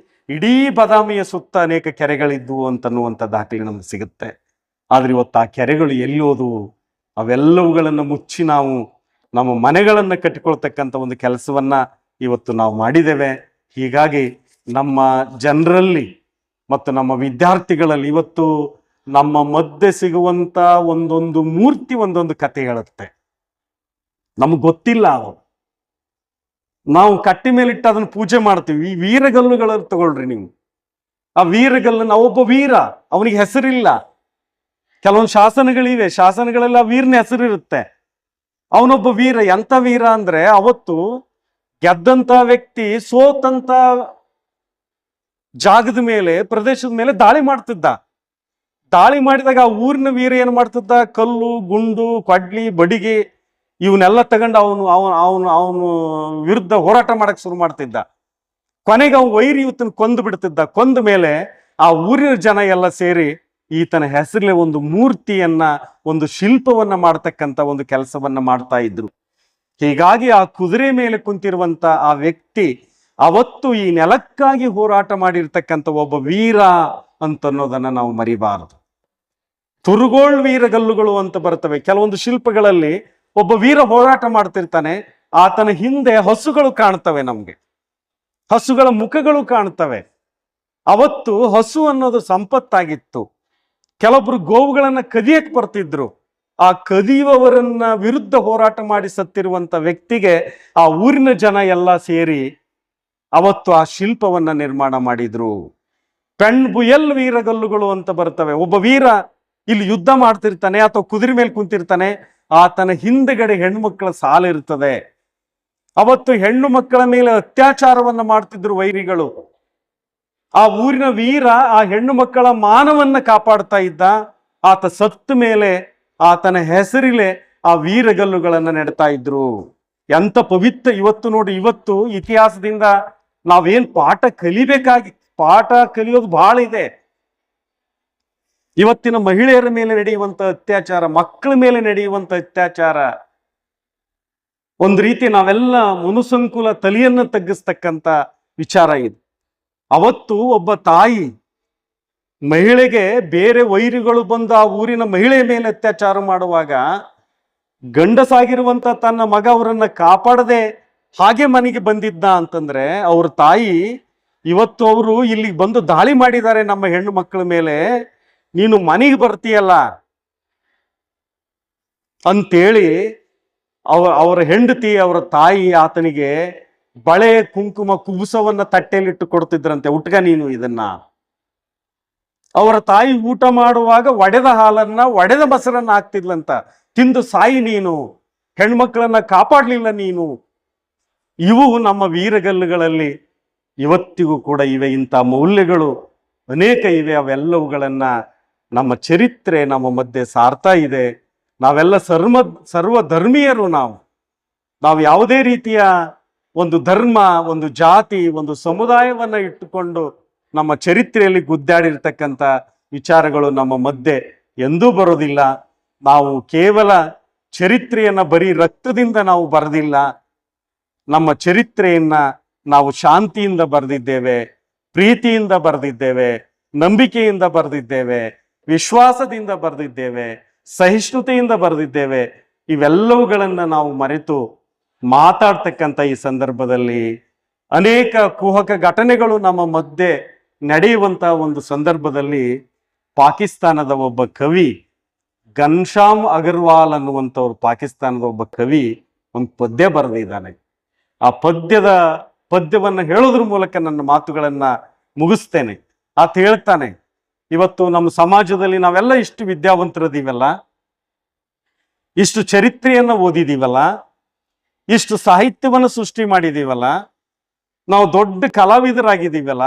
ಇಡೀ ಬದಾಮಿಯ ಸುತ್ತ ಅನೇಕ ಕೆರೆಗಳಿದ್ವು ಅಂತನ್ನುವಂಥ ದಾಖಲೆ ನಮ್ಗೆ ಸಿಗುತ್ತೆ. ಆದ್ರೆ ಇವತ್ತು ಆ ಕೆರೆಗಳು ಎಲ್ಲೋದು, ಅವೆಲ್ಲವುಗಳನ್ನು ಮುಚ್ಚಿ ನಾವು ನಮ್ಮ ಮನೆಗಳನ್ನು ಕಟ್ಟಿಕೊಳ್ತಕ್ಕಂಥ ಒಂದು ಕೆಲಸವನ್ನ ಇವತ್ತು ನಾವು ಮಾಡಿದ್ದೇವೆ. ಹೀಗಾಗಿ ನಮ್ಮ ಜನರಲ್ಲಿ ಮತ್ತು ನಮ್ಮ ವಿದ್ಯಾರ್ಥಿಗಳಲ್ಲಿ ಇವತ್ತು ನಮ್ಮ ಮಧ್ಯೆ ಸಿಗುವಂತ ಒಂದೊಂದು ಮೂರ್ತಿ ಒಂದೊಂದು ಕತೆ ಹೇಳುತ್ತೆ. ನಮ್ಗೆ ಗೊತ್ತಿಲ್ಲ ಅದು. ನಾವು ಕಟ್ಟಿ ಮೇಲಿಟ್ಟು ಅದನ್ನು ಪೂಜೆ ಮಾಡ್ತೀವಿ. ಈ ವೀರಗಲ್ಲುಗಳನ್ನು ತಗೊಳ್ರಿ ನೀವು. ಆ ವೀರಗಲ್ಲನ್ನು ಒಬ್ಬ ವೀರ, ಅವನಿಗೆ ಹೆಸರಿಲ್ಲ. ಕೆಲವೊಂದು ಶಾಸನಗಳಿವೆ, ಶಾಸನಗಳೆಲ್ಲ ವೀರನ ಹೆಸರಿರುತ್ತೆ. ಅವನೊಬ್ಬ ವೀರ. ಎಂತ ವೀರ ಅಂದ್ರೆ, ಅವತ್ತು ಗೆದ್ದಂತ ವ್ಯಕ್ತಿ ಸೋತಂತ ಜಾಗದ ಮೇಲೆ, ಪ್ರದೇಶದ ಮೇಲೆ ದಾಳಿ ಮಾಡ್ತಿದ್ದ. ದಾಳಿ ಮಾಡಿದಾಗ ಆ ಊರಿನ ವೀರ ಏನ್ ಮಾಡ್ತಿದ್ದ, ಕಲ್ಲು, ಗುಂಡು, ಕೊಡ್ಲಿ, ಬಡಿಗೆ ಇವನ್ನೆಲ್ಲ ತಗೊಂಡು ಅವನು ವಿರುದ್ಧ ಹೋರಾಟ ಮಾಡಕ್ ಶುರು ಮಾಡ್ತಿದ್ದ. ಕೊನೆಗೆ ಅವನು ವೈರಿ ಇವತ್ತನ್ನು ಕೊಂದು ಬಿಡ್ತಿದ್ದ. ಕೊಂದ ಮೇಲೆ ಆ ಊರಿನ ಜನ ಎಲ್ಲ ಸೇರಿ ಈತನ ಹೆಸರಲ್ಲೇ ಒಂದು ಮೂರ್ತಿಯನ್ನ, ಒಂದು ಶಿಲ್ಪವನ್ನ ಮಾಡ್ತಕ್ಕಂಥ ಒಂದು ಕೆಲಸವನ್ನ ಮಾಡ್ತಾ ಇದ್ರು. ಹೀಗಾಗಿ ಆ ಕುದುರೆ ಮೇಲೆ ಕುಂತಿರುವಂತ ಆ ವ್ಯಕ್ತಿ ಅವತ್ತು ಈ ನೆಲಕ್ಕಾಗಿ ಹೋರಾಟ ಮಾಡಿರ್ತಕ್ಕಂಥ ಒಬ್ಬ ವೀರ ಅಂತನ್ನೋದನ್ನ ನಾವು ಮರಿಬಾರದು. ತುರುಗೋಳ್ ವೀರಗಲ್ಲುಗಳು ಅಂತ ಬರ್ತವೆ ಕೆಲವೊಂದು ಶಿಲ್ಪಗಳಲ್ಲಿ. ಒಬ್ಬ ವೀರ ಹೋರಾಟ ಮಾಡ್ತಿರ್ತಾನೆ, ಆತನ ಹಿಂದೆ ಹಸುಗಳು ಕಾಣ್ತವೆ, ನಮ್ಗೆ ಹಸುಗಳ ಮುಖಗಳು ಕಾಣ್ತವೆ. ಅವತ್ತು ಹಸು ಅನ್ನೋದು ಸಂಪತ್ತಾಗಿತ್ತು. ಕೆಲವೊಬ್ರು ಗೋವುಗಳನ್ನ ಕದಿಯಕ್ ಬರ್ತಿದ್ರು. ಆ ಕದಿಯುವವರನ್ನ ವಿರುದ್ಧ ಹೋರಾಟ ಮಾಡಿ ಸತ್ತಿರುವಂತ ವ್ಯಕ್ತಿಗೆ ಆ ಊರಿನ ಜನ ಎಲ್ಲ ಸೇರಿ ಅವತ್ತು ಆ ಶಿಲ್ಪವನ್ನ ನಿರ್ಮಾಣ ಮಾಡಿದ್ರು. ಪೆಣ್ ಬುಯಲ್ ವೀರಗಲ್ಲುಗಳು ಅಂತ ಬರ್ತವೆ. ಒಬ್ಬ ವೀರ ಇಲ್ಲಿ ಯುದ್ಧ ಮಾಡ್ತಿರ್ತಾನೆ ಅಥವಾ ಕುದುರೆ ಮೇಲೆ ಕುಂತಿರ್ತಾನೆ, ಆತನ ಹಿಂದೆಗಡೆ ಹೆಣ್ಣು ಮಕ್ಕಳ ಸಾಲು ಇರ್ತದೆ. ಅವತ್ತು ಹೆಣ್ಣು ಮಕ್ಕಳ ಮೇಲೆ ಅತ್ಯಾಚಾರವನ್ನ ಮಾಡ್ತಿದ್ರು ವೈರಿಗಳು. ಆ ಊರಿನ ವೀರ ಆ ಹೆಣ್ಣು ಮಕ್ಕಳ ಮಾನವನ್ನ ಕಾಪಾಡ್ತಾ ಇದ್ದ. ಆತ ಸತ್ತ ಮೇಲೆ ಆತನ ಹೆಸರಿಲೆ ಆ ವೀರಗಲ್ಲುಗಳನ್ನ ನೆಡ್ತಾ ಇದ್ರು. ಎಂತ ಪವಿತ್ರ! ಇವತ್ತು ನೋಡಿ, ಇವತ್ತು ಇತಿಹಾಸದಿಂದ ನಾವೇನ್ ಪಾಠ ಕಲಿಯೋದು ಬಹಳ ಇದೆ. ಇವತ್ತಿನ ಮಹಿಳೆಯರ ಮೇಲೆ ನಡೆಯುವಂತ ಅತ್ಯಾಚಾರ, ಮಕ್ಕಳ ಮೇಲೆ ನಡೆಯುವಂತ ಅತ್ಯಾಚಾರ, ಒಂದು ರೀತಿ ನಾವೆಲ್ಲ ಮನುಸಂಕುಲ ತಲೆಯನ್ನು ತಗ್ಗಿಸ್ತಕ್ಕಂಥ ವಿಚಾರ ಇದು. ಅವತ್ತು ಒಬ್ಬ ತಾಯಿ ಮಹಿಳೆಗೆ ಬೇರೆ ವೈರಿಗಳು ಬಂದು ಆ ಊರಿನ ಮಹಿಳೆಯ ಮೇಲೆ ಅತ್ಯಾಚಾರ ಮಾಡುವಾಗ ಗಂಡಸಾಗಿರುವಂತ ತನ್ನ ಮಗ ಅವರನ್ನ ಕಾಪಾಡದೆ ಹಾಗೆ ಮನೆಗೆ ಬಂದಿದ್ದ ಅಂತಂದ್ರೆ, ಅವ್ರ ತಾಯಿ ಇವತ್ತು ಅವರು ಇಲ್ಲಿಗೆ ಬಂದು ದಾಳಿ ಮಾಡಿದ್ದಾರೆ ನಮ್ಮ ಹೆಣ್ಣು ಮಕ್ಕಳ ಮೇಲೆ, ನೀನು ಮನೆಗೆ ಬರ್ತೀಯಲ್ಲ ಅಂತೇಳಿ ಅವರ ಹೆಂಡತಿ, ಅವರ ತಾಯಿ ಆತನಿಗೆ ಬಳೆ ಕುಂಕುಮ ಕುಬುಸವನ್ನ ತಟ್ಟೆಯಲ್ಲಿಟ್ಟು ಕೊಡ್ತಿದ್ರಂತೆ. ಉಟ್ಗ ನೀನು ಇದನ್ನ. ಅವರ ತಾಯಿ ಊಟ ಮಾಡುವಾಗ ಒಡೆದ ಹಾಲನ್ನ ಒಡೆದ ಮೊಸರನ್ನ ಹಾಕ್ತಿದ್ಲಂತ. ತಿಂದು ಸಾಯಿ ನೀನು, ಹೆಣ್ಮಕ್ಳನ್ನ ಕಾಪಾಡ್ಲಿಲ್ಲ ನೀನು. ಇವು ನಮ್ಮ ವೀರಗಲ್ಲುಗಳಲ್ಲಿ ಇವತ್ತಿಗೂ ಕೂಡ ಇವೆ. ಇಂಥ ಮೌಲ್ಯಗಳು ಅನೇಕ ಇವೆ. ಅವೆಲ್ಲವುಗಳನ್ನ ನಮ್ಮ ಚರಿತ್ರೆ ನಮ್ಮ ಮಧ್ಯೆ ಸಾರ್ತಾ ಇದೆ. ನಾವೆಲ್ಲ ಸರ್ವ ಧರ್ಮೀಯರು. ನಾವು ಯಾವುದೇ ರೀತಿಯ ಒಂದು ಧರ್ಮ, ಒಂದು ಜಾತಿ, ಒಂದು ಸಮುದಾಯವನ್ನ ಇಟ್ಟುಕೊಂಡು ನಮ್ಮ ಚರಿತ್ರೆಯಲ್ಲಿ ಗುದ್ದಾಡಿರ್ತಕ್ಕಂಥ ವಿಚಾರಗಳು ನಮ್ಮ ಮಧ್ಯೆ ಎಂದೂ ಬರೋದಿಲ್ಲ. ನಾವು ಕೇವಲ ಚರಿತ್ರೆಯನ್ನ ಬರೀ ರಕ್ತದಿಂದ ನಾವು ಬರೆದಿಲ್ಲ. ನಮ್ಮ ಚರಿತ್ರೆಯನ್ನ ನಾವು ಶಾಂತಿಯಿಂದ ಬರೆದಿದ್ದೇವೆ, ಪ್ರೀತಿಯಿಂದ ಬರೆದಿದ್ದೇವೆ, ನಂಬಿಕೆಯಿಂದ ಬರೆದಿದ್ದೇವೆ, ವಿಶ್ವಾಸದಿಂದ ಬರೆದಿದ್ದೇವೆ, ಸಹಿಷ್ಣುತೆಯಿಂದ ಬರೆದಿದ್ದೇವೆ. ಇವೆಲ್ಲವುಗಳನ್ನ ನಾವು ಮರೆತು ಮಾತಾಡ್ತಕ್ಕಂಥ ಈ ಸಂದರ್ಭದಲ್ಲಿ ಅನೇಕ ಕುಹಕ ಘಟನೆಗಳು ನಮ್ಮ ಮಧ್ಯೆ ನಡೆಯುವಂತ ಒಂದು ಸಂದರ್ಭದಲ್ಲಿ ಪಾಕಿಸ್ತಾನದ ಒಬ್ಬ ಕವಿ ಘನ್ಶ್ಯಾಮ್ ಅಗರ್ವಾಲ್ ಅನ್ನುವಂಥವ್ರು, ಪಾಕಿಸ್ತಾನದ ಒಬ್ಬ ಕವಿ ಒಂದು ಪದ್ಯ ಬರೆದಿದ್ದಾನೆ. ಆ ಪದ್ಯವನ್ನ ಹೇಳೋದ್ರ ಮೂಲಕ ನನ್ನ ಮಾತುಗಳನ್ನ ಮುಗಿಸ್ತೇನೆ. ಆತ ಹೇಳ್ತಾನೆ, ಇವತ್ತು ನಮ್ಮ ಸಮಾಜದಲ್ಲಿ ನಾವೆಲ್ಲ ಇಷ್ಟು ವಿದ್ಯಾವಂತರದೀವಲ್ಲ, ಇಷ್ಟು ಚರಿತ್ರೆಯನ್ನ ಓದಿದೀವಲ್ಲ, ಇಷ್ಟು ಸಾಹಿತ್ಯವನ್ನು ಸೃಷ್ಟಿ ಮಾಡಿದೀವಲ್ಲ, ನಾವು ದೊಡ್ಡ ಕಲಾವಿದರಾಗಿದ್ದೀವಲ್ಲ,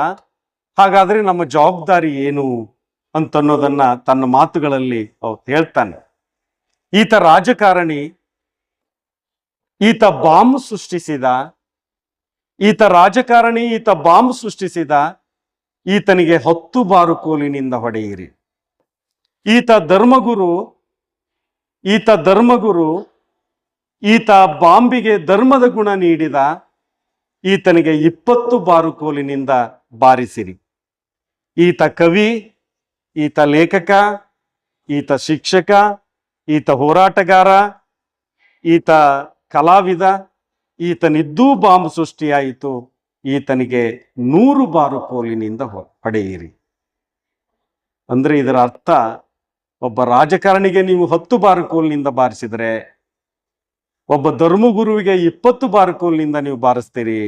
ಹಾಗಾದ್ರೆ ನಮ್ಮ ಜವಾಬ್ದಾರಿ ಏನು ಅಂತನ್ನೋದನ್ನ ತನ್ನ ಮಾತುಗಳಲ್ಲಿ ಅವ್ರು ಹೇಳ್ತಾನೆ. ಈತ ರಾಜಕಾರಣಿ, ಈತ ಬಾಂಬ್ ಸೃಷ್ಟಿಸಿದ, ಈತನಿಗೆ 10 ಬಾರುಕೋಲಿನಿಂದ ಹೊಡೆಯಿರಿ. ಈತ ಧರ್ಮಗುರು, ಈತ ಬಾಂಬಿಗೆ ಧರ್ಮದ ಗುಣ ನೀಡಿದ, ಈತನಿಗೆ 20 ಬಾರುಕೋಲಿನಿಂದ ಬಾರಿಸಿರಿ. ಈತ ಕವಿ, ಈತ ಲೇಖಕ, ಈತ ಶಿಕ್ಷಕ, ಈತ ಹೋರಾಟಗಾರ, ಈತ ಕಲಾವಿದ, ಈತನಿದ್ದೂ ಬಾಂಬ್ ಸೃಷ್ಟಿಯಾಯಿತು, ಈತನಿಗೆ 100 ಬಾರುಕೋಲಿನಿಂದ ಹೊಡೆಯಿರಿ. ಅಂದ್ರೆ ಇದರ ಅರ್ಥ, ಒಬ್ಬ ರಾಜಕಾರಣಿಗೆ ನೀವು 10 ಬಾರುಕೋಲಿನಿಂದ ಬಾರಿಸಿದ್ರೆ, ಒಬ್ಬ ಧರ್ಮಗುರುವಿಗೆ 20 ಬಾರುಕೋಲಿನಿಂದ ನೀವು ಬಾರಿಸ್ತೀರಿ.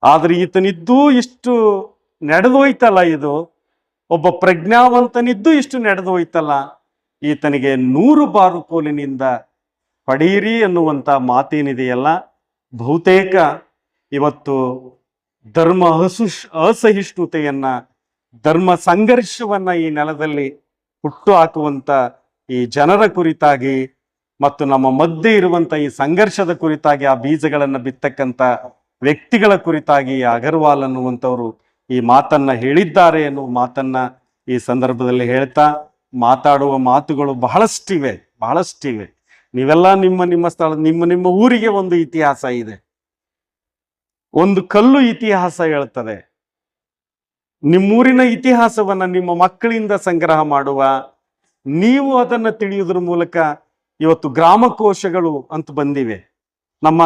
ಆದ್ರೆ ಈತನಿದ್ದೂ ಇಷ್ಟು ನಡೆದೋಯ್ತಲ್ಲ, ಇದು ಒಬ್ಬ ಪ್ರಜ್ಞಾವಂತನಿದ್ದು ಇಷ್ಟು ನಡೆದೋಯ್ತಲ್ಲ, ಈತನಿಗೆ 100 ಬಾರುಕೋಲಿನಿಂದ ಹೊಡೆಯಿರಿ ಎನ್ನುವಂತ ಮಾತೇನಿದೆಯಲ್ಲ, ಬಹುತೇಕ ಇವತ್ತು ಧರ್ಮ ಅಸಹಿಷ್ಣುತೆಯನ್ನ, ಧರ್ಮ ಸಂಘರ್ಷವನ್ನ ಈ ನೆಲದಲ್ಲಿ ಹುಟ್ಟು ಹಾಕುವಂತ ಈ ಜನರ ಕುರಿತಾಗಿ ಮತ್ತು ನಮ್ಮ ಮಧ್ಯೆ ಇರುವಂತ ಈ ಸಂಘರ್ಷದ ಕುರಿತಾಗಿ ಆ ಬೀಜಗಳನ್ನ ಬಿತ್ತಕ್ಕಂತ ವ್ಯಕ್ತಿಗಳ ಕುರಿತಾಗಿ ಅಗರ್ವಾಲ್ ಅನ್ನುವಂಥವ್ರು ಈ ಮಾತನ್ನ ಹೇಳಿದ್ದಾರೆ ಎನ್ನುವ ಮಾತನ್ನ ಈ ಸಂದರ್ಭದಲ್ಲಿ ಹೇಳ್ತಾ, ಮಾತಾಡುವ ಮಾತುಗಳು ಬಹಳಷ್ಟಿವೆ. ನೀವೆಲ್ಲ ನಿಮ್ಮ ಸ್ಥಳ, ನಿಮ್ಮ ಊರಿಗೆ ಒಂದು ಇತಿಹಾಸ ಇದೆ. ಒಂದು ಕಲ್ಲು ಇತಿಹಾಸ ಹೇಳ್ತದೆ. ನಿಮ್ಮೂರಿನ ಇತಿಹಾಸವನ್ನ ನಿಮ್ಮ ಮಕ್ಕಳಿಂದ ಸಂಗ್ರಹ ಮಾಡುವ, ನೀವು ಅದನ್ನ ತಿಳಿಯುವುದ್ರ ಮೂಲಕ ಇವತ್ತು ಗ್ರಾಮಕೋಶಗಳು ಅಂತ ಬಂದಿವೆ. ನಮ್ಮ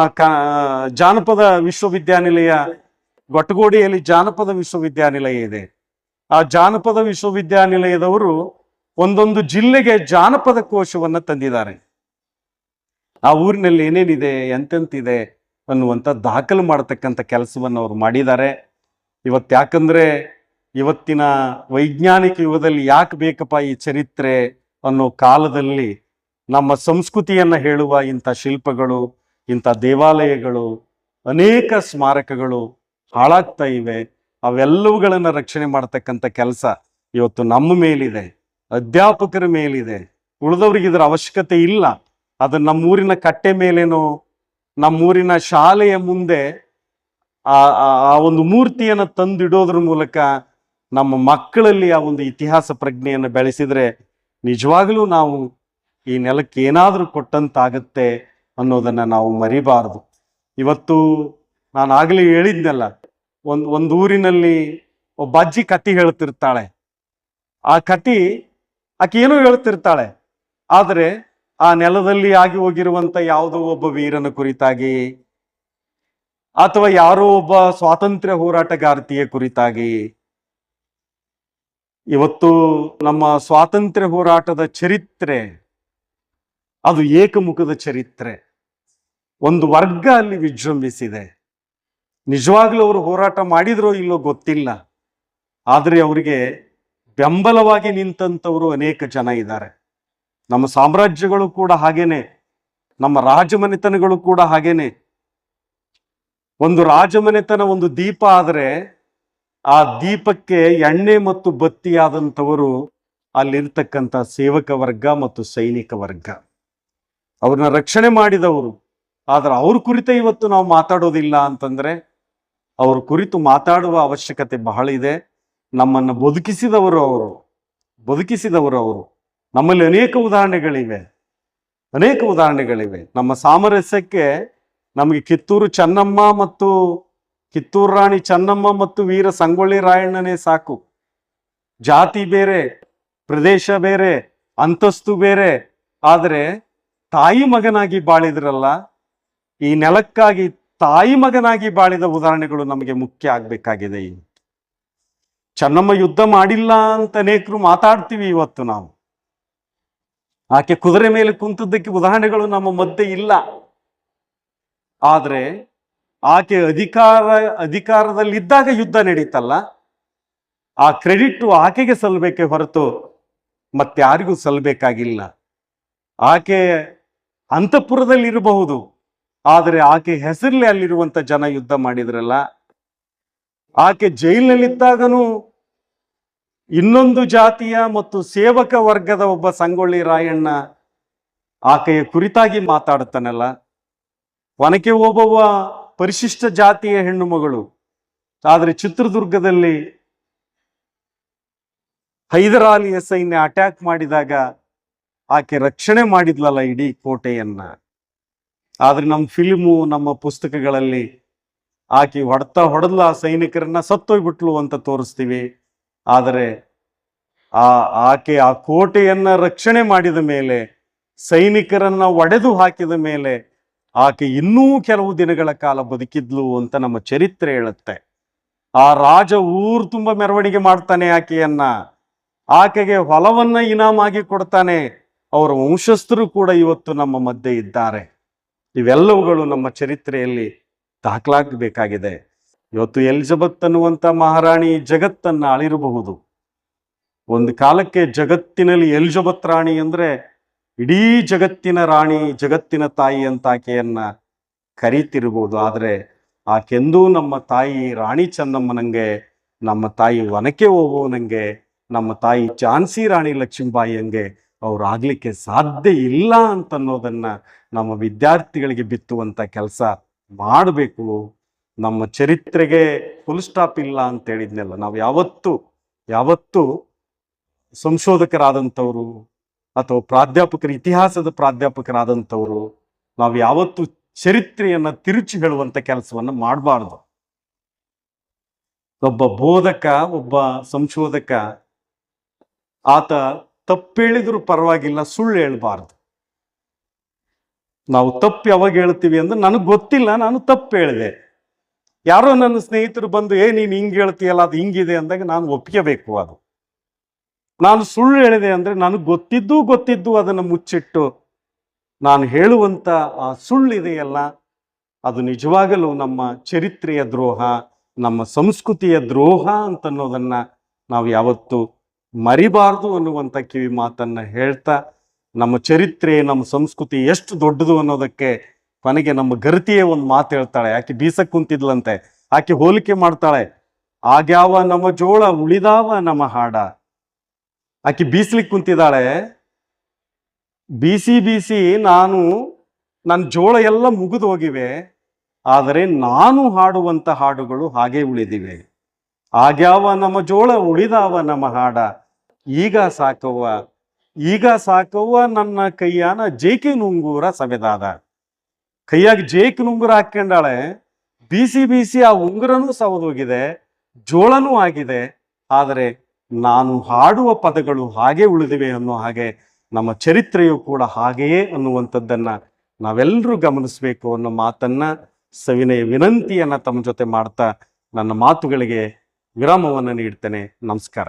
ಜಾನಪದ ವಿಶ್ವವಿದ್ಯಾನಿಲಯ, ಗೊಟ್ಟಗೋಡಿಯಲ್ಲಿ ಜಾನಪದ ವಿಶ್ವವಿದ್ಯಾನಿಲಯ ಇದೆ. ಆ ಜಾನಪದ ವಿಶ್ವವಿದ್ಯಾನಿಲಯದವರು ಒಂದೊಂದು ಜಿಲ್ಲೆಗೆ ಜಾನಪದ ಕೋಶವನ್ನ ತಂದಿದ್ದಾರೆ. ಆ ಊರಿನಲ್ಲಿ ಏನೇನಿದೆ, ಎಂತೆಂತಿದೆ ಅನ್ನುವಂಥ ದಾಖಲು ಮಾಡತಕ್ಕಂಥ ಕೆಲಸವನ್ನು ಅವ್ರು ಮಾಡಿದ್ದಾರೆ. ಇವತ್ತು ಯಾಕಂದ್ರೆ ಇವತ್ತಿನ ವೈಜ್ಞಾನಿಕ ಯುಗದಲ್ಲಿ ಯಾಕೆ ಬೇಕಪ್ಪ ಈ ಚರಿತ್ರೆ ಅನ್ನೋ ಕಾಲದಲ್ಲಿ ನಮ್ಮ ಸಂಸ್ಕೃತಿಯನ್ನ ಹೇಳುವ ಇಂಥ ಶಿಲ್ಪಗಳು, ಇಂಥ ದೇವಾಲಯಗಳು, ಅನೇಕ ಸ್ಮಾರಕಗಳು ಹಾಳಾಗ್ತಾ ಇವೆ. ಅವೆಲ್ಲವುಗಳನ್ನ ರಕ್ಷಣೆ ಮಾಡ್ತಕ್ಕಂಥ ಕೆಲಸ ಇವತ್ತು ನಮ್ಮ ಮೇಲಿದೆ, ಅಧ್ಯಾಪಕರ ಮೇಲಿದೆ. ಉಳಿದವ್ರಿಗೆ ಇದರ ಅವಶ್ಯಕತೆ ಇಲ್ಲ. ಅದು ನಮ್ಮೂರಿನ ಕಟ್ಟೆ ಮೇಲೇನೋ, ನಮ್ಮೂರಿನ ಶಾಲೆಯ ಮುಂದೆ ಆ ಒಂದು ಮೂರ್ತಿಯನ್ನು ತಂದಿಡೋದ್ರ ಮೂಲಕ ನಮ್ಮ ಮಕ್ಕಳಲ್ಲಿ ಆ ಒಂದು ಇತಿಹಾಸ ಪ್ರಜ್ಞೆಯನ್ನು ಬೆಳೆಸಿದ್ರೆ ನಿಜವಾಗಲೂ ನಾವು ಈ ನೆಲಕ್ಕೆ ಏನಾದರೂ ಕೊಟ್ಟಂತಾಗತ್ತೆ ಅನ್ನೋದನ್ನ ನಾವು ಮರಿಬಾರದು. ಇವತ್ತು ನಾನು ಆಗಲೇ ಹೇಳಿದ್ನಲ್ಲ, ಒಂದು ಊರಿನಲ್ಲಿ ಒಬ್ಬ ಅಜ್ಜಿ ಕತೆ ಹೇಳ್ತಿರ್ತಾಳೆ. ಆ ಕತೆ ಆಕೆ ಏನೋ ಹೇಳ್ತಿರ್ತಾಳೆ, ಆದರೆ ಆ ನೆಲದಲ್ಲಿ ಆಗಿ ಹೋಗಿರುವಂತ ಯಾವುದೋ ಒಬ್ಬ ವೀರನ ಕುರಿತಾಗಿ ಅಥವಾ ಯಾರೋ ಒಬ್ಬ ಸ್ವಾತಂತ್ರ್ಯ ಹೋರಾಟಗಾರ್ತಿಯ ಕುರಿತಾಗಿ. ಇವತ್ತು ನಮ್ಮ ಸ್ವಾತಂತ್ರ್ಯ ಹೋರಾಟದ ಚರಿತ್ರೆ ಅದು ಏಕಮುಖದ ಚರಿತ್ರೆ. ಒಂದು ವರ್ಗ ಅಲ್ಲಿ ವಿಜೃಂಭಿಸಿದೆ. ನಿಜವಾಗ್ಲೂ ಅವರು ಹೋರಾಟ ಮಾಡಿದ್ರೋ ಇಲ್ಲೋ ಗೊತ್ತಿಲ್ಲ, ಆದರೆ ಅವರಿಗೆ ಬೆಂಬಲವಾಗಿ ನಿಂತಂಥವರು ಅನೇಕ ಜನ ಇದ್ದಾರೆ. ನಮ್ಮ ಸಾಮ್ರಾಜ್ಯಗಳು ಕೂಡ ಹಾಗೇನೆ, ನಮ್ಮ ರಾಜಮನೆತನಗಳು ಕೂಡ ಹಾಗೇನೆ. ಒಂದು ರಾಜಮನೆತನ ಒಂದು ದೀಪ ಆದರೆ ಆ ದೀಪಕ್ಕೆ ಎಣ್ಣೆ ಮತ್ತು ಬತ್ತಿಯಾದಂಥವರು ಅಲ್ಲಿರ್ತಕ್ಕಂಥ ಸೇವಕ ವರ್ಗ ಮತ್ತು ಸೈನಿಕ ವರ್ಗ, ಅವ್ರನ್ನ ರಕ್ಷಣೆ ಮಾಡಿದವರು. ಆದ್ರೆ ಅವ್ರ ಕುರಿತು ಇವತ್ತು ನಾವು ಮಾತಾಡೋದಿಲ್ಲ ಅಂತಂದ್ರೆ ಅವ್ರ ಕುರಿತು ಮಾತಾಡುವ ಅವಶ್ಯಕತೆ ಬಹಳ ಇದೆ. ನಮ್ಮನ್ನು ಬದುಕಿಸಿದವರು ಅವರು. ನಮ್ಮಲ್ಲಿ ಅನೇಕ ಉದಾಹರಣೆಗಳಿವೆ. ನಮ್ಮ ಸಾಮರಸ್ಯಕ್ಕೆ ನಮಗೆ ಕಿತ್ತೂರು ಚೆನ್ನಮ್ಮ ಮತ್ತು ಕಿತ್ತೂರು ರಾಣಿ ಚೆನ್ನಮ್ಮ ಮತ್ತು ವೀರ ಸಂಗೊಳ್ಳಿ ರಾಯಣ್ಣನೇ ಸಾಕು. ಜಾತಿ ಬೇರೆ, ಪ್ರದೇಶ ಬೇರೆ, ಅಂತಸ್ತು ಬೇರೆ, ಆದರೆ ತಾಯಿ ಮಗನಾಗಿ ಬಾಳಿದ್ರಲ್ಲ, ಈ ನೆಲಕ್ಕಾಗಿ ತಾಯಿ ಮಗನಾಗಿ ಬಾಳಿದ ಉದಾಹರಣೆಗಳು ನಮಗೆ ಮುಖ್ಯ ಆಗ್ಬೇಕಾಗಿದೆ. ಚೆನ್ನಮ್ಮ ಯುದ್ಧ ಮಾಡಿಲ್ಲ ಅಂತ ಅನೇಕರು ಮಾತಾಡ್ತೀವಿ ಇವತ್ತು ನಾವು. ಆಕೆ ಕುದುರೆ ಮೇಲೆ ಕುಂತದ್ದಕ್ಕೆ ಉದಾಹರಣೆಗಳು ನಮ್ಮ ಮಧ್ಯೆ ಇಲ್ಲ. ಆದ್ರೆ ಆಕೆ ಅಧಿಕಾರದಲ್ಲಿದ್ದಾಗ ಯುದ್ಧ ನಡೀತಲ್ಲ, ಆ ಕ್ರೆಡಿಟ್ ಆಕೆಗೆ ಸಲ್ಲಬೇಕೆ ಹೊರತು ಮತ್ತಾರಿಗೂ ಸಲ್ಲಬೇಕಾಗಿಲ್ಲ. ಆಕೆ ಅಂತಃಪುರದಲ್ಲಿ ಇರಬಹುದು, ಆದರೆ ಆಕೆ ಹೆಸರಲ್ಲಿ ಅಲ್ಲಿರುವಂತ ಜನ ಯುದ್ಧ ಮಾಡಿದ್ರಲ್ಲ. ಆಕೆ ಜೈಲಿನಲ್ಲಿದ್ದಾಗನೂ ಇನ್ನೊಂದು ಜಾತಿಯ ಮತ್ತು ಸೇವಕ ವರ್ಗದ ಒಬ್ಬ ಸಂಗೊಳ್ಳಿ ರಾಯಣ್ಣ ಆಕೆಯ ಕುರಿತಾಗಿ ಮಾತಾಡುತ್ತಾನಲ್ಲ. ಒನಕೆ ಓಬವ್ವ ಪರಿಶಿಷ್ಟ ಜಾತಿಯ ಹೆಣ್ಣು ಮಗಳು, ಆದರೆ ಚಿತ್ರದುರ್ಗದಲ್ಲಿ ಹೈದರಾಲಿಯ ಸೈನ್ಯ ಅಟ್ಯಾಕ್ ಮಾಡಿದಾಗ ಆಕೆ ರಕ್ಷಣೆ ಮಾಡಿದ್ಲಲ್ಲ ಇಡೀ ಕೋಟೆಯನ್ನ. ಆದ್ರೆ ನಮ್ಮ ಫಿಲ್ಮು, ನಮ್ಮ ಪುಸ್ತಕಗಳಲ್ಲಿ ಆಕೆ ಹೊಡೆದ್ಲ ಆ ಸೈನಿಕರನ್ನ, ಸತ್ತೋಗ್ಬಿಟ್ಲು ಅಂತ ತೋರಿಸ್ತೀವಿ. ಆದರೆ ಆಕೆ ಆ ಕೋಟೆಯನ್ನ ರಕ್ಷಣೆ ಮಾಡಿದ ಮೇಲೆ, ಸೈನಿಕರನ್ನ ಒಡೆದು ಹಾಕಿದ ಮೇಲೆ ಆಕೆ ಇನ್ನೂ ಕೆಲವು ದಿನಗಳ ಕಾಲ ಬದುಕಿದ್ಲು ಅಂತ ನಮ್ಮ ಚರಿತ್ರೆ ಹೇಳುತ್ತೆ. ಆ ರಾಜ ಊರು ತುಂಬ ಮೆರವಣಿಗೆ ಮಾಡ್ತಾನೆ ಆಕೆಯನ್ನ, ಆಕೆಗೆ ಹೊಲವನ್ನ ಇನಾಮಾಗಿ ಕೊಡ್ತಾನೆ. ಅವರ ವಂಶಸ್ಥರು ಕೂಡ ಇವತ್ತು ನಮ್ಮ ಮಧ್ಯೆ ಇದ್ದಾರೆ. ಇವೆಲ್ಲವುಗಳು ನಮ್ಮ ಚರಿತ್ರೆಯಲ್ಲಿ ದಾಖಲಾಗಬೇಕಾಗಿದೆ. ಇವತ್ತು ಎಲಿಜಬೆತ್ ಅನ್ನುವಂಥ ಮಹಾರಾಣಿ ಜಗತ್ತನ್ನ ಆಳಿರಬಹುದು. ಒಂದು ಕಾಲಕ್ಕೆ ಜಗತ್ತಿನಲ್ಲಿ ಎಲಿಜಬೆತ್ ರಾಣಿ ಅಂದ್ರೆ ಇಡೀ ಜಗತ್ತಿನ ರಾಣಿ, ಜಗತ್ತಿನ ತಾಯಿ ಅಂತ ಆಕೆಯನ್ನ ಕರೀತಿರ್ಬೋದು. ಆದರೆ ಆಕೆಂದೂ ನಮ್ಮ ತಾಯಿ ರಾಣಿ ಚೆನ್ನಮ್ಮನಂಗೆ, ನಮ್ಮ ತಾಯಿ ಒನಕೆ ಓಬವ್ವನಂಗೆ, ನಮ್ಮ ತಾಯಿ ಝಾನ್ಸಿ ರಾಣಿ ಲಕ್ಷ್ಮೀಬಾಯಿ ಹಂಗೆ ಅವ್ರು ಆಗ್ಲಿಕ್ಕೆ ಸಾಧ್ಯ ಇಲ್ಲ ಅಂತನ್ನೋದನ್ನ ನಮ್ಮ ವಿದ್ಯಾರ್ಥಿಗಳಿಗೆ ಬಿತ್ತುವಂತ ಕೆಲಸ ಮಾಡಬೇಕು. ನಮ್ಮ ಚರಿತ್ರೆಗೆ ಫುಲ್ ಸ್ಟಾಪ್ ಇಲ್ಲ ಅಂತ ಹೇಳಿದ್ನಲ್ಲ. ನಾವು ಯಾವತ್ತು ಸಂಶೋಧಕರಾದಂಥವ್ರು ಅಥವಾ ಪ್ರಾಧ್ಯಾಪಕರು, ಇತಿಹಾಸದ ಪ್ರಾಧ್ಯಾಪಕರಾದಂಥವ್ರು, ನಾವು ಯಾವತ್ತು ಚರಿತ್ರೆಯನ್ನ ತಿರುಚಿ ಹೇಳುವಂತ ಕೆಲಸವನ್ನ ಮಾಡಬಾರ್ದು. ಒಬ್ಬ ಬೋಧಕ, ಒಬ್ಬ ಸಂಶೋಧಕ, ಆತ ತಪ್ಪೇಳಿದ್ರು ಪರವಾಗಿಲ್ಲ, ಸುಳ್ಳು ಹೇಳ್ಬಾರ್ದು. ನಾವು ತಪ್ಪು ಯಾವಾಗ ಹೇಳ್ತೀವಿ ಅಂದ್ರೆ ನನಗೆ ಗೊತ್ತಿಲ್ಲ, ನಾನು ತಪ್ಪು ಹೇಳಿದೆ. ಯಾರೋ ನನ್ನ ಸ್ನೇಹಿತರು ಬಂದು ನೀನು ಹಿಂಗೆ ಹೇಳ್ತೀಯಲ್ಲ, ಅದು ಹಿಂಗಿದೆ ಅಂದಾಗ ನಾನು ಒಪ್ಕೋಬೇಕು. ಅದು ನಾನು ಸುಳ್ಳು ಹೇಳಿದೆ ಅಂದ್ರೆ ನನಗೆ ಗೊತ್ತಿದ್ದು ಅದನ್ನು ಮುಚ್ಚಿಟ್ಟು ನಾನು ಹೇಳುವಂತ ಆ ಸುಳ್ಳಿದೆಯಲ್ಲ, ಅದು ನಿಜವಾಗಲೂ ನಮ್ಮ ಚರಿತ್ರೆಯ ದ್ರೋಹ, ನಮ್ಮ ಸಂಸ್ಕೃತಿಯ ದ್ರೋಹ ಅಂತನ್ನೋದನ್ನ ನಾವು ಯಾವತ್ತೂ ಮರಿಬಾರ್ದು ಅನ್ನುವಂಥ ಕಿವಿ ಮಾತನ್ನ ಹೇಳ್ತಾ, ನಮ್ಮ ಚರಿತ್ರೆ, ನಮ್ಮ ಸಂಸ್ಕೃತಿ ಎಷ್ಟು ದೊಡ್ಡದು ಅನ್ನೋದಕ್ಕೆ ಕೊನೆಗೆ ನಮ್ಮ ಗರತಿಯೇ ಒಂದು ಮಾತು ಹೇಳ್ತಾಳೆ. ಆಕೆ ಬೀಸಕ್ ಕುಂತಿದ್ಲಂತೆ, ಆಕೆ ಹೋಲಿಕೆ ಮಾಡ್ತಾಳೆ, ಆಗ್ಯಾವ ನಮ್ಮ ಜೋಳ ಉಳಿದಾವ ನಮ್ಮ ಹಾಡ. ಆಕೆ ಬೀಸ್ಲಿಕ್ಕೆ ಕುಂತಿದ್ದಾಳೆ, ಬೀಸಿ ಬೀಸಿ ನನ್ನ ಜೋಳ ಎಲ್ಲ ಮುಗಿದು ಹೋಗಿವೆ, ಆದರೆ ನಾನು ಹಾಡುವಂತ ಹಾಡುಗಳು ಹಾಗೆ ಉಳಿದಿವೆ. ಆಗ್ಯಾವ ನಮ್ಮ ಜೋಳ ಉಳಿದಾವ ನಮ್ಮ ಹಾಡ, ಈಗ ಸಾಕವ್ವ ನನ್ನ ಕೈಯಾನ ಜೇಕಿ ನುಂಗೂರ ಸವೆದಾದ. ಕೈಯಾಗ ಜೇಕಿ ನುಂಗುರ ಹಾಕೊಂಡಾಳೆ, ಬೀಸಿ ಬೀಸಿ ಆ ಉಂಗುರನೂ ಸವದೋಗಿದೆ, ಜೋಳನೂ ಆಗಿದೆ, ಆದರೆ ನಾನು ಹಾಡುವ ಪದಗಳು ಹಾಗೆ ಉಳಿದಿವೆ ಅನ್ನೋ ಹಾಗೆ ನಮ್ಮ ಚರಿತ್ರೆಯು ಕೂಡ ಹಾಗೆಯೇ ಅನ್ನುವಂಥದ್ದನ್ನ ನಾವೆಲ್ಲರೂ ಗಮನಿಸಬೇಕು ಅನ್ನೋ ಮಾತನ್ನ, ಸವಿನಯ ವಿನಂತಿಯನ್ನ ತಮ್ಮ ಜೊತೆ ಮಾಡ್ತಾ ನನ್ನ ಮಾತುಗಳಿಗೆ ವಿರಾಮವನ್ನು ನೀಡ್ತೇನೆ. ನಮಸ್ಕಾರ.